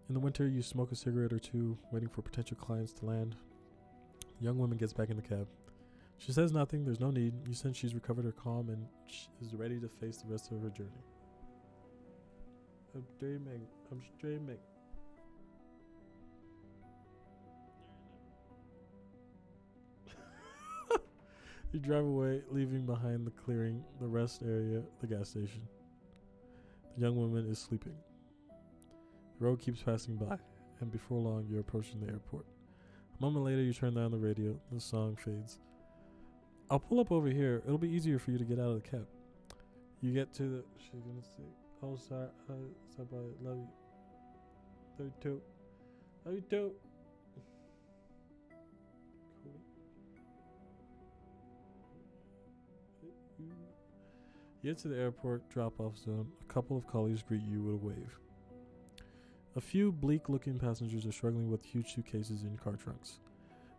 In the winter, you smoke a cigarette or two, waiting for potential clients to land. The young woman gets back in the cab. She says nothing. There's no need. You sense she's recovered her calm and she is ready to face the rest of her journey. I'm dreaming. You drive away, leaving behind the clearing, the rest area, the gas station. The young woman is sleeping. The road keeps passing by, and before long, you're approaching the airport. A moment later, you turn down the radio. The song fades. I'll pull up over here. It'll be easier for you to get out of the cab. You get to the... She's gonna say, oh, sorry, sorry, love you. Love you too. Love you too. You get to the airport drop-off zone. A couple of colleagues greet you with a wave. A few bleak-looking passengers are struggling with huge suitcases in car trunks.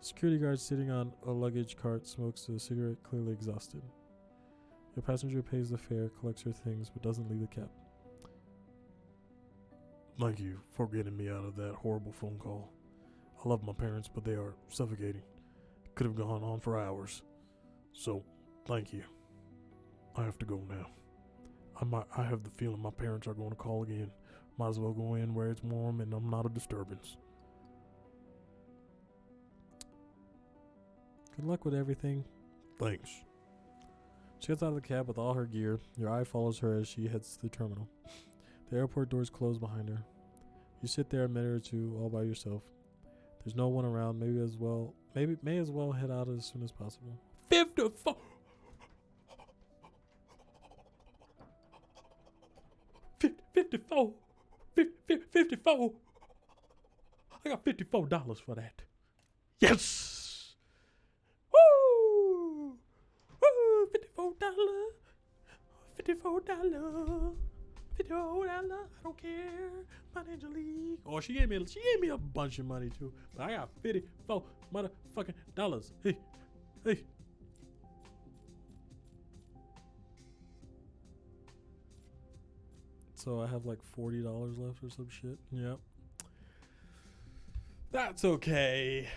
A security guard sitting on a luggage cart smokes a cigarette, clearly exhausted. Your passenger pays the fare, collects her things, but doesn't leave the cab. Thank you for getting me out of that horrible phone call. I love my parents, but they are suffocating. Could have gone on for hours. So, thank you. I have to go now. I have the feeling my parents are going to call again. Might as well go in where it's warm and I'm not a disturbance. Good luck with everything. Thanks. She gets out of the cab with all her gear. Your eye follows her as she heads to the terminal. The airport doors close behind her. You sit there a minute or two all by yourself. There's no one around. May as well head out as soon as possible. 54. 54. 54. I got $54 for that. Yes. Woo! Woo! $54. $54. $54. I don't care. My Angelique. Oh, she gave me a bunch of money too. But I got 54 motherfucking dollars. Hey. Hey. So I have like $40 left or some shit. Yep. That's okay.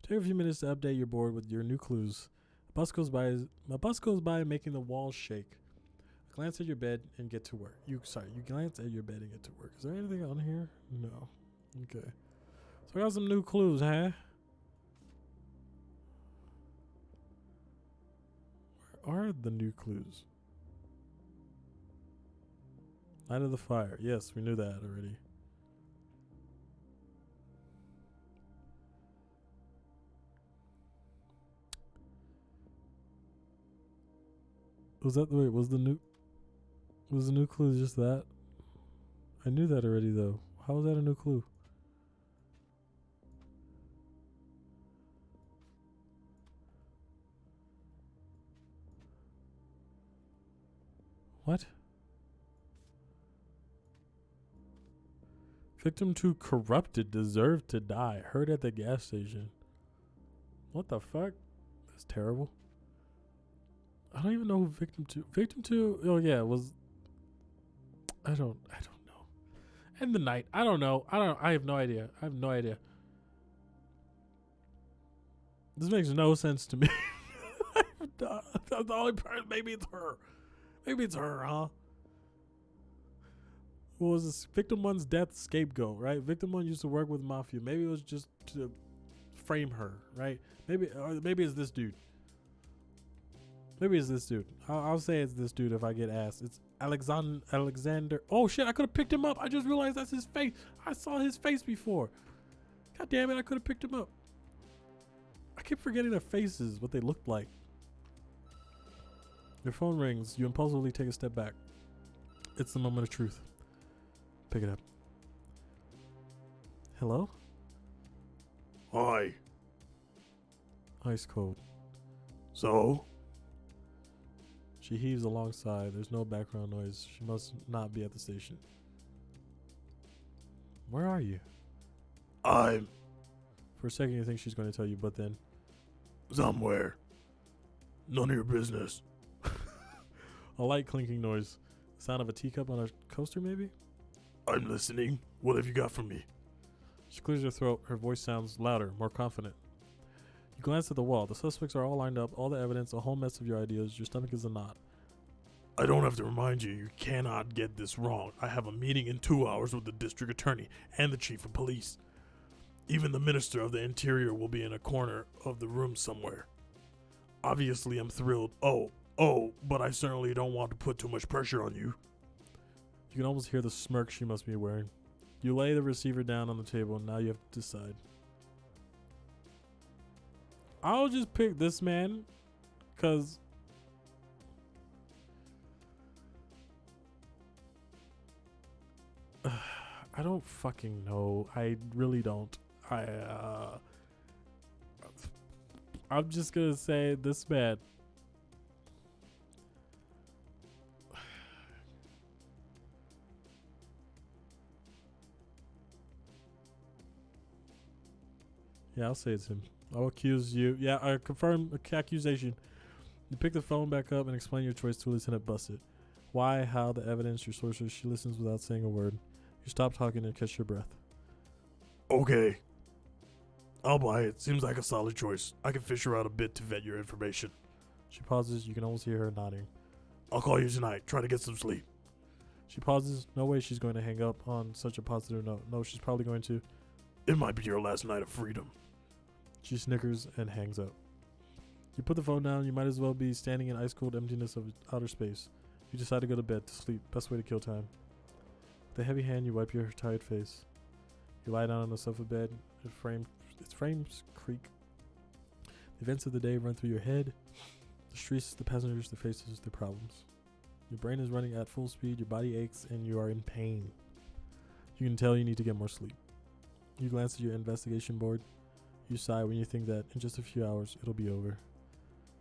Take a few minutes to update your board with your new clues. A bus goes by making the walls shake. Glance at your bed and get to work. You glance at your bed and get to work. Is there anything on here? No. Okay. So I got some new clues, huh? Where are the new clues? Light of the fire. Yes, we knew that already. Was the new clue just that? I knew that already though. How was that a new clue? What? Victim 2 corrupted, deserved to die. Heard at the gas station. What the fuck? That's terrible. I don't even know who Victim 2... Victim 2... Oh, yeah, was... I don't know. And the night. I don't know. I have no idea. This makes no sense to me. The only person... Maybe it's her, huh? What was this? Victim 1's death scapegoat, right? Victim 1 used to work with Mafia. Maybe it was just to frame her, right? Maybe it's this dude. I'll say it's this dude if I get asked. It's Alexander. Oh shit, I could have picked him up. I just realized that's his face. I saw his face before. God damn it, I could have picked him up. I keep forgetting their faces, what they looked like. Your phone rings. You impulsively take a step back. It's the moment of truth. Pick it up. Hello? Hi. Ice cold. So? She heaves alongside. There's no background noise. She must not be at the station. Where are you? I'm For a second you think she's going to tell you, but then... somewhere. None of your business. A light clinking noise. The sound of a teacup on a coaster, maybe? I'm listening. What have you got for me? She clears her throat. Her voice sounds louder, more confident. You glance at the wall. The suspects are all lined up, all the evidence, a whole mess of your ideas. Your stomach is a knot. I don't have to remind you, you cannot get this wrong. I have a meeting in 2 hours with the district attorney and the chief of police. Even the minister of the interior will be in a corner of the room somewhere. Obviously, I'm thrilled. But I certainly don't want to put too much pressure on you. You can almost hear the smirk she must be wearing. You lay the receiver down on the table, and now you have to decide. I'll just pick this man, because I don't fucking know. I really don't. I'm just gonna say this man. Yeah, I'll say it's him. I'll accuse you. Yeah, I confirm accusation. You pick the phone back up and explain your choice to Lieutenant Bussett. Why, how, the evidence, your sources. She listens without saying a word. You stop talking and catch your breath. Okay. I'll buy it. Seems like a solid choice. I can fish her out a bit to vet your information. She pauses. You can almost hear her nodding. I'll call you tonight. Try to get some sleep. She pauses. No way she's going to hang up on such a positive note. No, she's probably going to. It might be your last night of freedom. She snickers and hangs up. You put the phone down. You might as well be standing in ice-cold emptiness of outer space. You decide to go to bed, to sleep. Best way to kill time. With a heavy hand, you wipe your tired face. You lie down on the sofa bed. Its frames creak. The events of the day run through your head. The streets, the passengers, the faces, the problems. Your brain is running at full speed. Your body aches, and you are in pain. You can tell you need to get more sleep. You glance at your investigation board. You sigh when you think that in just a few hours, it'll be over.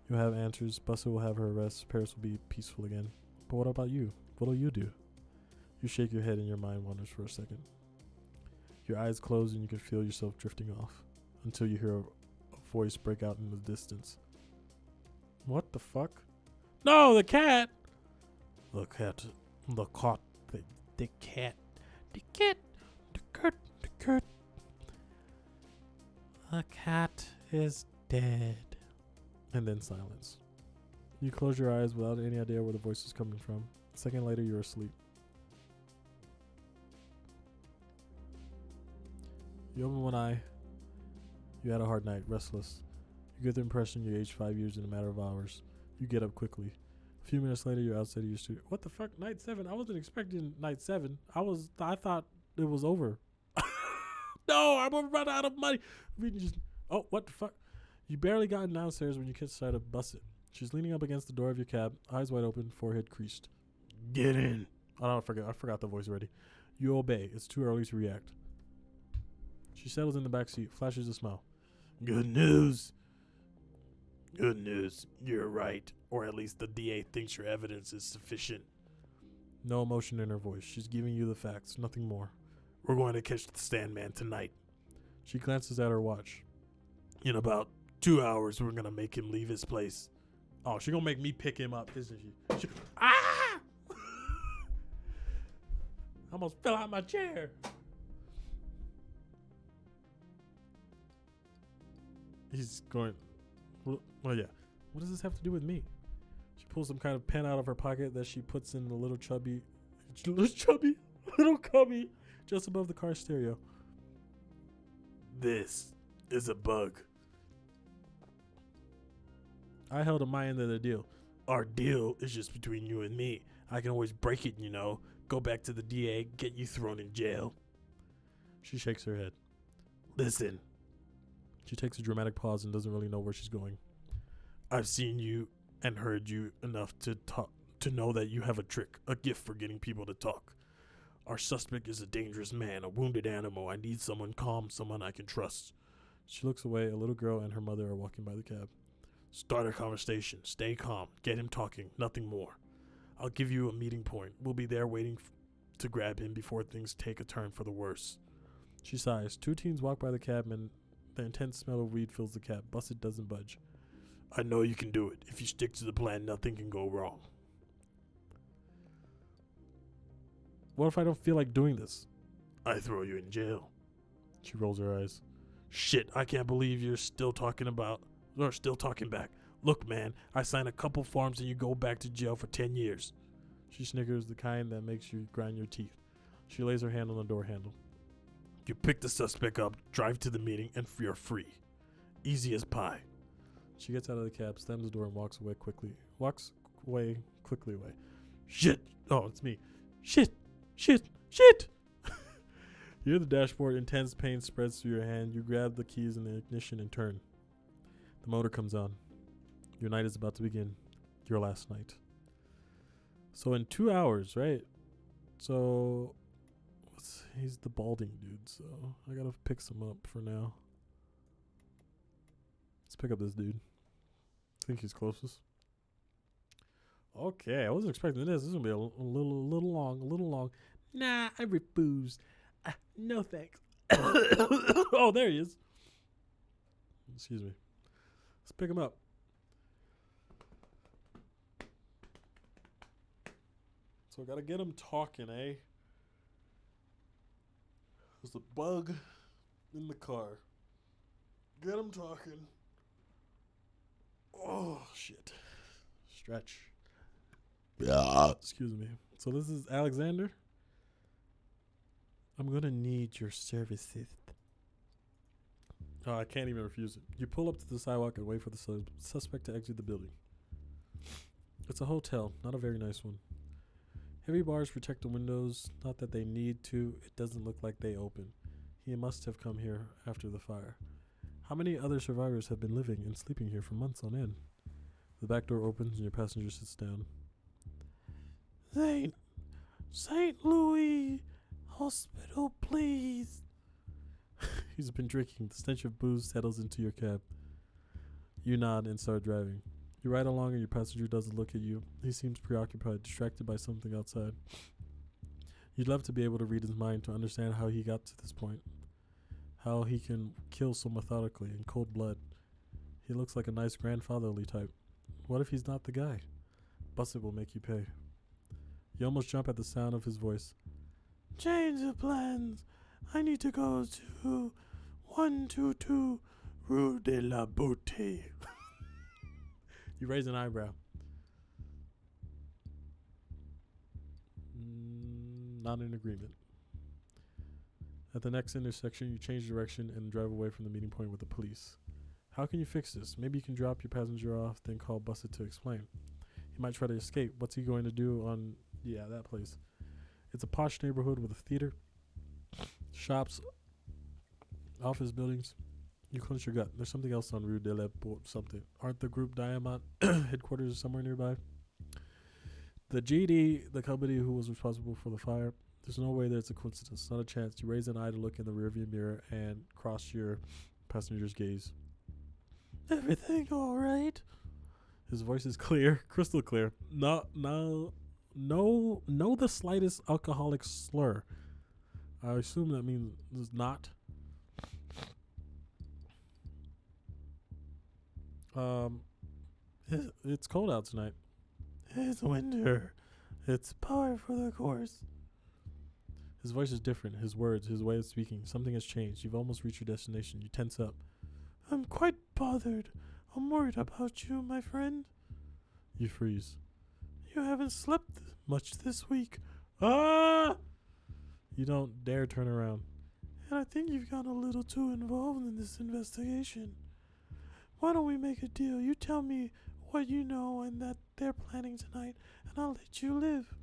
You'll have answers. Bussett will have her arrest. Paris will be peaceful again. But what about you? What'll you do? You shake your head and your mind wanders for a second. Your eyes close and you can feel yourself drifting off until you hear a voice break out in the distance. What the fuck? No, the cat! The cat. The cat. The cat. The cat. The cat. The cat. The cat is dead. And then silence. You close your eyes without any idea where the voice is coming from. A second later, you're asleep. You open one eye. You had a hard night, restless. You get the impression you aged 5 years in a matter of hours. You get up quickly. A few minutes later, you're outside of your studio. What the fuck? Night 7? I wasn't expecting night 7. I thought it was over. No, I'm gonna run out of money. Oh, what the fuck? You barely got downstairs when you catch sight of Bussett. She's leaning up against the door of your cab, eyes wide open, forehead creased. Get in. I forgot the voice already. You obey. It's too early to react. She settles in the back seat, flashes a smile. Good news. Good news. You're right. Or at least the DA thinks your evidence is sufficient. No emotion in her voice. She's giving you the facts, nothing more. We're going to catch the Sandman tonight. She glances at her watch. In about 2 hours, we're going to make him leave his place. Oh, she's going to make me pick him up, isn't she? Ah! I almost fell out my chair. He's going, well, yeah. What does this have to do with me? She pulls some kind of pen out of her pocket that she puts in the little cubby, just above the car stereo. This is a bug. I held on my end of the deal. Our deal is just between you and me. I can always break it, you know. Go back to the DA, get you thrown in jail. She shakes her head. Listen. She takes a dramatic pause and doesn't really know where she's going. I've seen you and heard you enough to know that you have a trick, a gift for getting people to talk. Our suspect is a dangerous man, a wounded animal. I need someone calm, someone I can trust. She looks away. A little girl and her mother are walking by the cab. Start a conversation. Stay calm. Get him talking. Nothing more. I'll give you a meeting point. We'll be there waiting to grab him before things take a turn for the worse. She sighs. 2 teens walk by the cab and the intense smell of weed fills the cab. Bussett doesn't budge. I know you can do it. If you stick to the plan, nothing can go wrong. What if I don't feel like doing this? I throw you in jail. She rolls her eyes. Shit, I can't believe you're still talking back. Look, man, I sign a couple forms and you go back to jail for 10 years. She snickers, the kind that makes you grind your teeth. She lays her hand on the door handle. You pick the suspect up, drive to the meeting, and you're free. Easy as pie. She gets out of the cab, slams the door, and walks quickly away. Shit! Oh, it's me. Shit! You hear the dashboard. Intense pain spreads through your hand. You grab the keys in the ignition and turn. The motor comes on. Your night is about to begin. Your last night. So in 2 hours, right? So he's the balding dude, so I gotta pick some up for now. Let's pick up this dude. I think he's closest. Okay, I wasn't expecting this. This is gonna be a little long. Nah, I refuse. No thanks. Oh, there he is. Excuse me. Let's pick him up. So I gotta get him talking, eh? There's a bug in the car. Get him talking. Oh, shit. Stretch. Yeah. Excuse me. So this is Alexander. I'm gonna need your services. Oh, I can't even refuse it. You pull up to the sidewalk and wait for the suspect to exit the building. It's a hotel, not a very nice one. Heavy bars protect the windows. Not that they need to. It doesn't look like they open. He must have come here after the fire. How many other survivors have been living and sleeping here for months on end? The back door opens and your passenger sits down. St. Louis Hospital, please. He's been drinking. The stench of booze settles into your cab. You nod and start driving. You ride along and your passenger doesn't look at you. He seems preoccupied, distracted by something outside. You'd love to be able to read his mind to understand how he got to this point. How he can kill so methodically in cold blood. He looks like a nice grandfatherly type. What if he's not the guy? Busset will make you pay. You almost jump at the sound of his voice. Change of plans. I need to go to 122 Rue de la Beauté. You raise an eyebrow. Not in agreement. At the next intersection, you change direction and drive away from the meeting point with the police. How can you fix this? Maybe you can drop your passenger off, then call Busset to explain. He might try to escape. What's he going to do on, that place? It's a posh neighborhood with a theater, shops, office buildings. You clench your gut. There's something else on Rue de la something. Aren't the Group Diamond headquarters somewhere nearby? The GD, the company who was responsible for the fire, there's no way that it's a coincidence. Not a chance. You raise an eye to look in the rearview mirror and cross your passenger's gaze. Everything all right? His voice is clear, crystal clear. No the slightest alcoholic slur. I assume that means not. It's cold out tonight. It's winter. It's par for the course. His voice is different. His words, his way of speaking. Something has changed. You've almost reached your destination. You tense up. I'm quite bothered. I'm worried about you, my friend. You freeze. You haven't slept much this week. Ah! You don't dare turn around. And I think you've gotten a little too involved in this investigation. Why don't we make a deal? You tell me what you know and that they're planning tonight, and I'll let you live.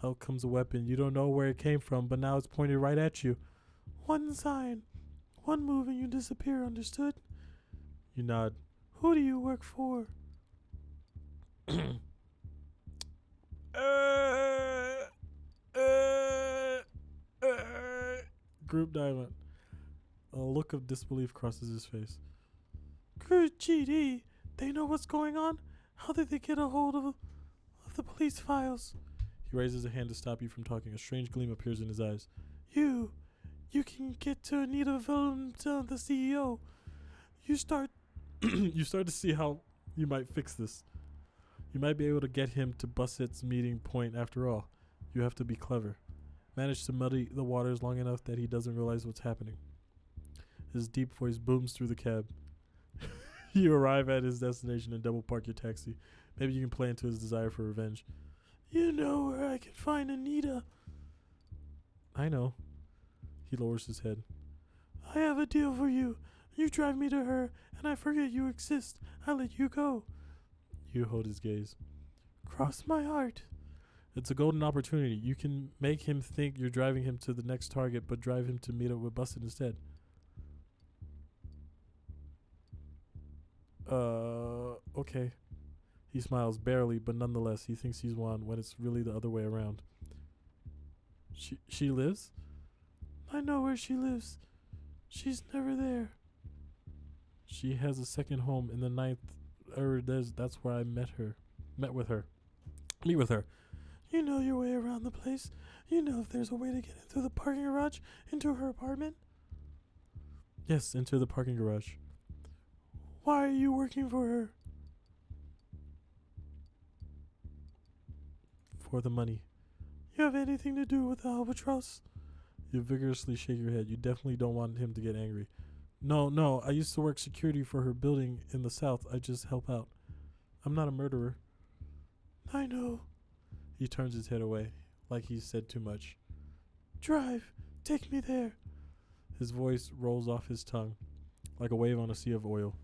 Out comes a weapon. You don't know where it came from, but now it's pointed right at you. One sign. One move and you disappear, understood? You nod. Who do you work for? Group Diamond. A look of disbelief crosses his face. Good GD. They know what's going on? How did they get a hold of the police files? He raises a hand to stop you from talking. A strange gleam appears in his eyes. You can get to Anita Valentin, the CEO. You start to see how you might fix this. You might be able to get him to Busset's meeting point after all. You have to be clever. Manage to muddy the waters long enough that he doesn't realize what's happening. His deep voice booms through the cab. You arrive at his destination and double park your taxi. Maybe you can play into his desire for revenge. You know where I can find Anita. I know. He lowers his head. I have a deal for you. You drive me to her, and I forget you exist. I let you go. You hold his gaze. Cross my heart. It's a golden opportunity. You can make him think you're driving him to the next target, but drive him to meet up with Busted instead. Okay. He smiles barely, but nonetheless, he thinks he's won when it's really the other way around. She lives? I know where she lives. She's never there. She has a second home in the ninth. That's where I met with her. Meet with her. You know your way around the place. You know if there's a way to get in through the parking garage into her apartment. Yes, into the parking garage. Why are you working for her? For the money. You have anything to do with the albatross? You vigorously shake your head. You definitely don't want him to get angry. No, I used to work security for her building in the south. I just help out. I'm not a murderer. I know. He turns his head away, like he's said too much. Drive. Take me there. His voice rolls off his tongue, like a wave on a sea of oil.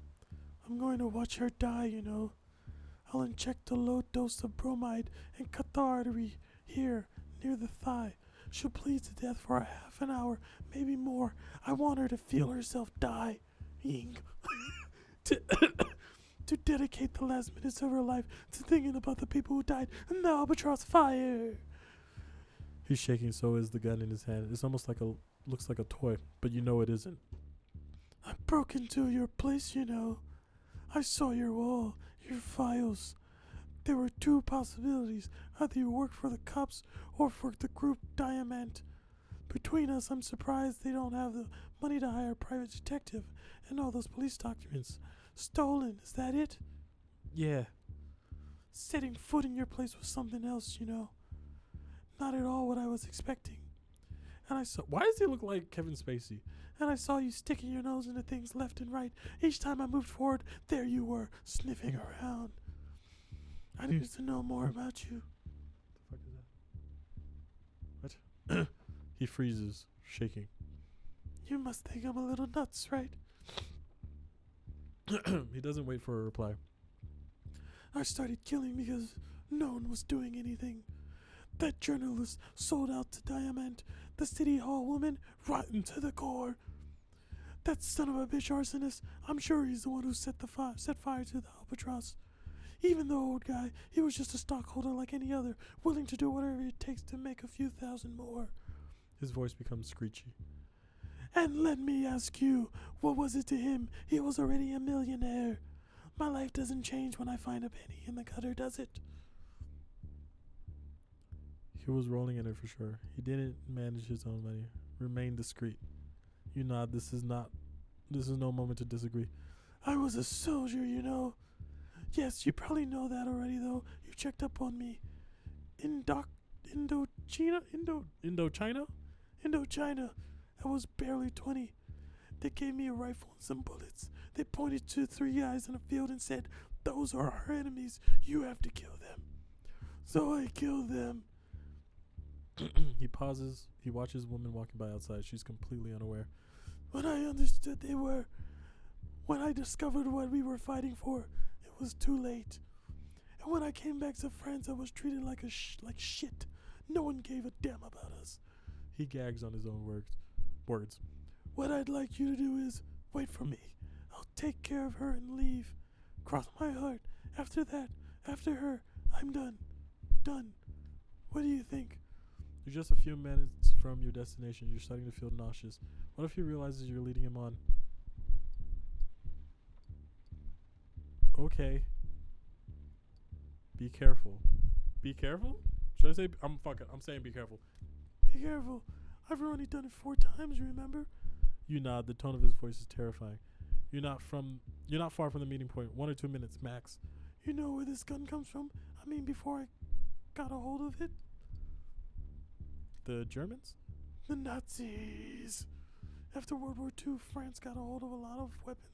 I'm going to watch her die, you know. I'll inject a low dose of bromide and cut the artery here, near the thigh. She'll bleed to death for a half an hour, maybe more. I want her to feel herself die. To dedicate the last minutes of her life to thinking about the people who died in the albatross fire. He's shaking, so is the gun in his hand. It's almost looks like a toy, but you know it isn't. I broke into your place, you know. I saw your wall, your files. There were two possibilities. Either you worked for the cops or for the group Diamant. Between us, I'm surprised they don't have the money to hire a private detective and all those police documents. Stolen, is that it? Yeah. Setting foot in your place was something else, you know. Not at all what I was expecting. And I saw Why does he look like Kevin Spacey? And I saw you sticking your nose into things left and right. Each time I moved forward, there you were, sniffing around. I needed to know more about you. What the fuck is that? What? He freezes, shaking. You must think I'm a little nuts, right? He doesn't wait for a reply. I started killing because no one was doing anything. That journalist sold out to Diamant, the city hall woman, rotten to the core. That son of a bitch arsonist, I'm sure he's the one who set fire to the albatross. Even the old guy, he was just a stockholder like any other, willing to do whatever it takes to make a few thousand more. His voice becomes screechy. And let me ask you, what was it to him? He was already a millionaire. My life doesn't change when I find a penny in the gutter, does it? He was rolling in it for sure. He didn't manage his own money. Remain discreet. You nod. This is no moment to disagree. I was a soldier, you know. Yes, you probably know that already, though. You checked up on me. Indochina? Indochina. I was barely 20. They gave me a rifle and some bullets. They pointed to 3 guys in a field and said, "Those are our enemies. You have to kill them." So I killed them. He pauses. He watches a woman walking by outside. She's completely unaware. When I understood they were, when I discovered what we were fighting for, it was too late. And when I came back to France, I was treated like shit. No one gave a damn about us. He gags on his own words. What I'd like you to do is wait for me. I'll take care of her and leave. Cross my heart. After that, after her, I'm done. Done. What do you think? You're just a few minutes from your destination. You're starting to feel nauseous. What if he realizes you're leading him on? Okay. Be careful. Be careful? Should I say? I'm saying be careful. Be careful. I've already done it 4 times, remember? You nod. The tone of his voice is terrifying. You're not far from the meeting point. 1 or 2 minutes max. You know where this gun comes from? I mean, before I got a hold of it? The Germans? The Nazis. After World War II, France got a hold of a lot of weapons,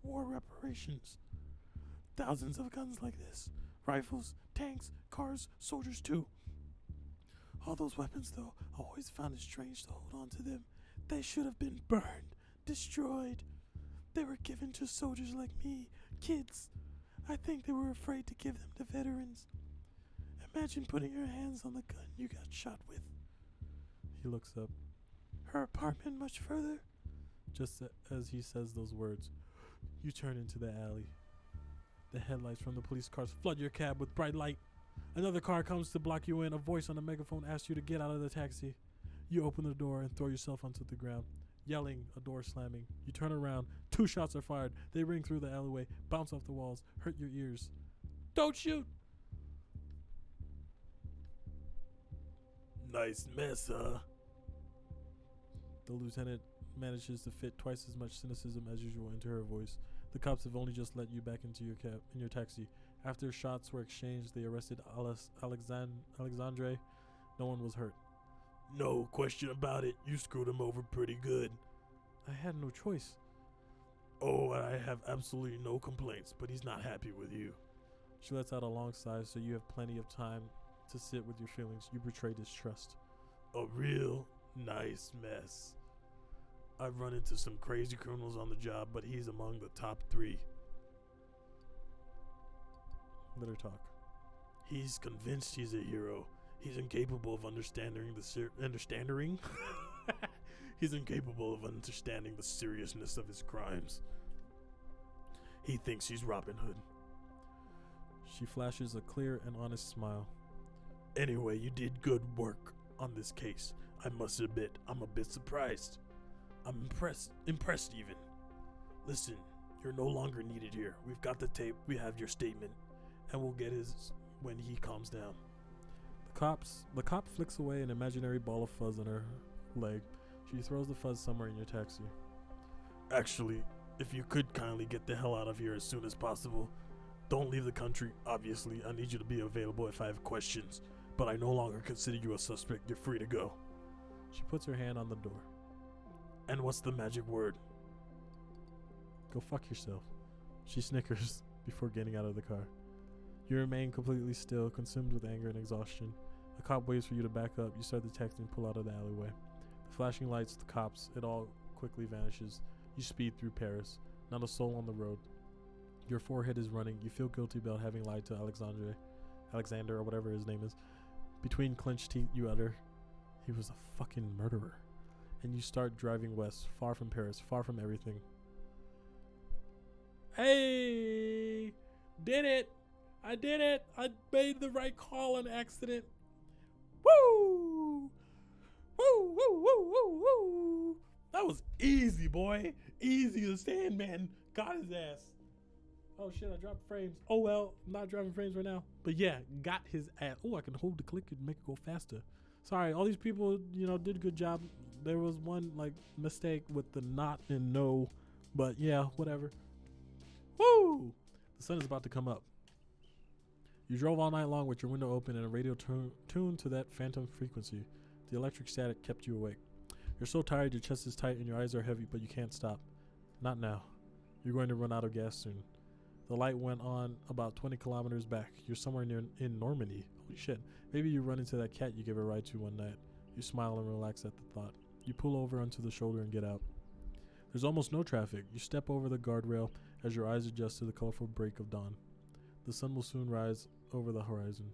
war reparations. Thousands of guns like this. rifles, tanks, cars, soldiers too. All those weapons, though, I always found it strange to hold on to them. They should have been burned, destroyed. They were given to soldiers like me, kids. I think they were afraid to give them to veterans. Imagine putting your hands on the gun you got shot with. He looks up. Her apartment much further? Just as he says those words, you turn into the alley. The headlights from the police cars flood your cab with bright light. Another car comes to block you in. A voice on the megaphone asks you to get out of the taxi. You open the door and throw yourself onto the ground, yelling, a door slamming. You turn around. 2 shots are fired. They ring through the alleyway, bounce off the walls, hurt your ears. Don't shoot! Nice mess, huh? The lieutenant manages to fit twice as much cynicism as usual into her voice. The cops have only just let you back into your cab in your taxi. After shots were exchanged, they arrested Alexandre. No one was hurt. No question about it. You screwed him over pretty good. I had no choice. Oh, I have absolutely no complaints, but he's not happy with you. She lets out a long sigh, so you have plenty of time to sit with your feelings. You betrayed his trust. A real nice mess. I've run into some crazy criminals on the job, but he's among the top 3. Let her talk. He's convinced he's a hero. He's incapable of understanding He's incapable of understanding the seriousness of his crimes. He thinks he's Robin Hood. She flashes a clear and honest smile. Anyway, you did good work on this case. I must admit, I'm a bit surprised. I'm impressed even. Listen, you're no longer needed here. We've got the tape, we have your statement, and we'll get his when he calms down. The cop flicks away an imaginary ball of fuzz on her leg. She throws the fuzz somewhere in your taxi. Actually, if you could kindly get the hell out of here as soon as possible. Don't leave the country, obviously. I need you to be available if I have questions. But I no longer consider you a suspect. You're free to go. She puts her hand on the door. And what's the magic word? Go fuck yourself. She snickers before getting out of the car. You remain completely still, consumed with anger and exhaustion. The cop waits for you to back up. You start the taxi and pull out of the alleyway. The flashing lights, the cops, it all quickly vanishes. You speed through Paris. Not a soul on the road. Your forehead is running. You feel guilty about having lied to Alexander or whatever his name is. Between clenched teeth, you utter, he was a fucking murderer. And you start driving west, far from Paris, far from everything. Hey! Did it! I did it! I made the right call on accident. Woo! Woo, woo, woo, woo, woo! That was easy, boy. Easy. The Sandman got his ass. Oh shit, I dropped frames. Oh well, I'm not dropping frames right now. But yeah, got his ass. Oh, I can hold the click and make it go faster. Sorry, all these people, did a good job. There was one mistake with the not and no, but yeah, whatever. Woo! The sun is about to come up. You drove all night long with your window open and a radio tuned to that phantom frequency. The electric static kept you awake. You're so tired, your chest is tight and your eyes are heavy, but you can't stop. Not now. You're going to run out of gas soon. The light went on about 20 kilometers back. You're somewhere in Normandy. Holy shit. Maybe you run into that cat you gave a ride to one night. You smile and relax at the thought. You pull over onto the shoulder and get out. There's almost no traffic. You step over the guardrail as your eyes adjust to the colorful break of dawn. The sun will soon rise over the horizon.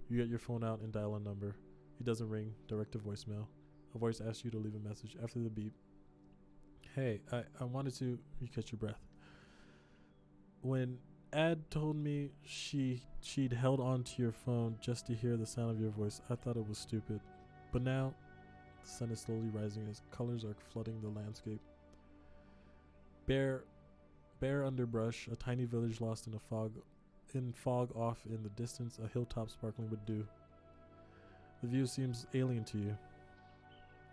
You get your phone out and dial a number. It doesn't ring. Direct to voicemail. A voice asks you to leave a message. After the beep, hey, I wanted to... You catch your breath. When Ad told me she'd held on to your phone just to hear the sound of your voice, I thought it was stupid. But now, the sun is slowly rising as colors are flooding the landscape. Bare underbrush, a tiny village lost in fog off in the distance, a hilltop sparkling with dew. The view seems alien to you.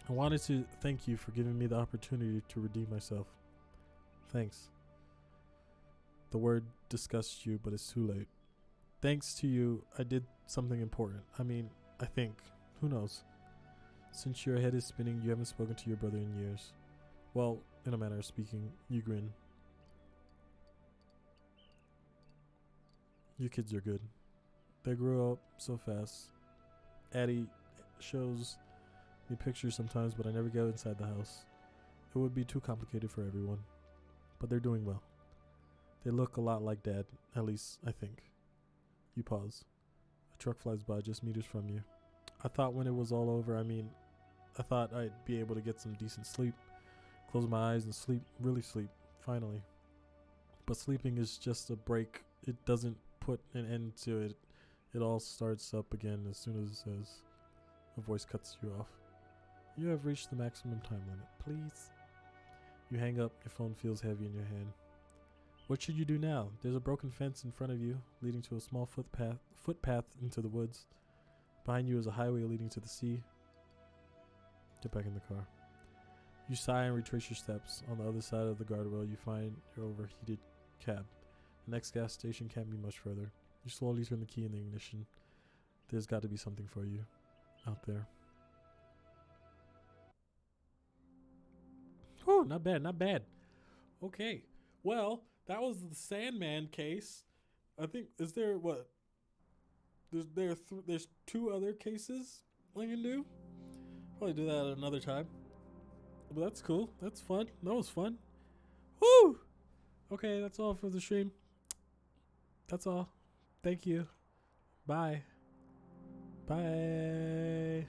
I wanted to thank you for giving me the opportunity to redeem myself. Thanks. The word disgusts you, but it's too late. Thanks to you, I did something important. I think. Who knows? Since your head is spinning, you haven't spoken to your brother in years. Well, in a manner of speaking, you grin. You kids are good. They grew up so fast. Addie shows me pictures sometimes, but I never go inside the house. It would be too complicated for everyone. But they're doing well. They look a lot like Dad, at least I think. You pause. A truck flies by just meters from you. I thought when it was all over, I thought I'd be able to get some decent sleep. Close my eyes and sleep, really sleep, finally. But sleeping is just a break. It doesn't put an end to it. It all starts up again as soon as it says, a voice cuts you off. You have reached the maximum time limit. Please. You hang up. Your phone feels heavy in your hand. What should you do now? There's a broken fence in front of you, leading to a small footpath into the woods. Behind you is a highway leading to the sea. Get back in the car. You sigh and retrace your steps. On the other side of the guardrail, you find your overheated cab. The next gas station can't be much further. You slowly turn the key in the ignition. There's got to be something for you out there. Oh, not bad, not bad. Okay. Well, that was the Sandman case. I think, is there what? There's two other cases I can do. Probably do that another time. But that's cool. That's fun. That was fun. Woo! Okay, that's all for the stream. That's all. Thank you. Bye. Bye.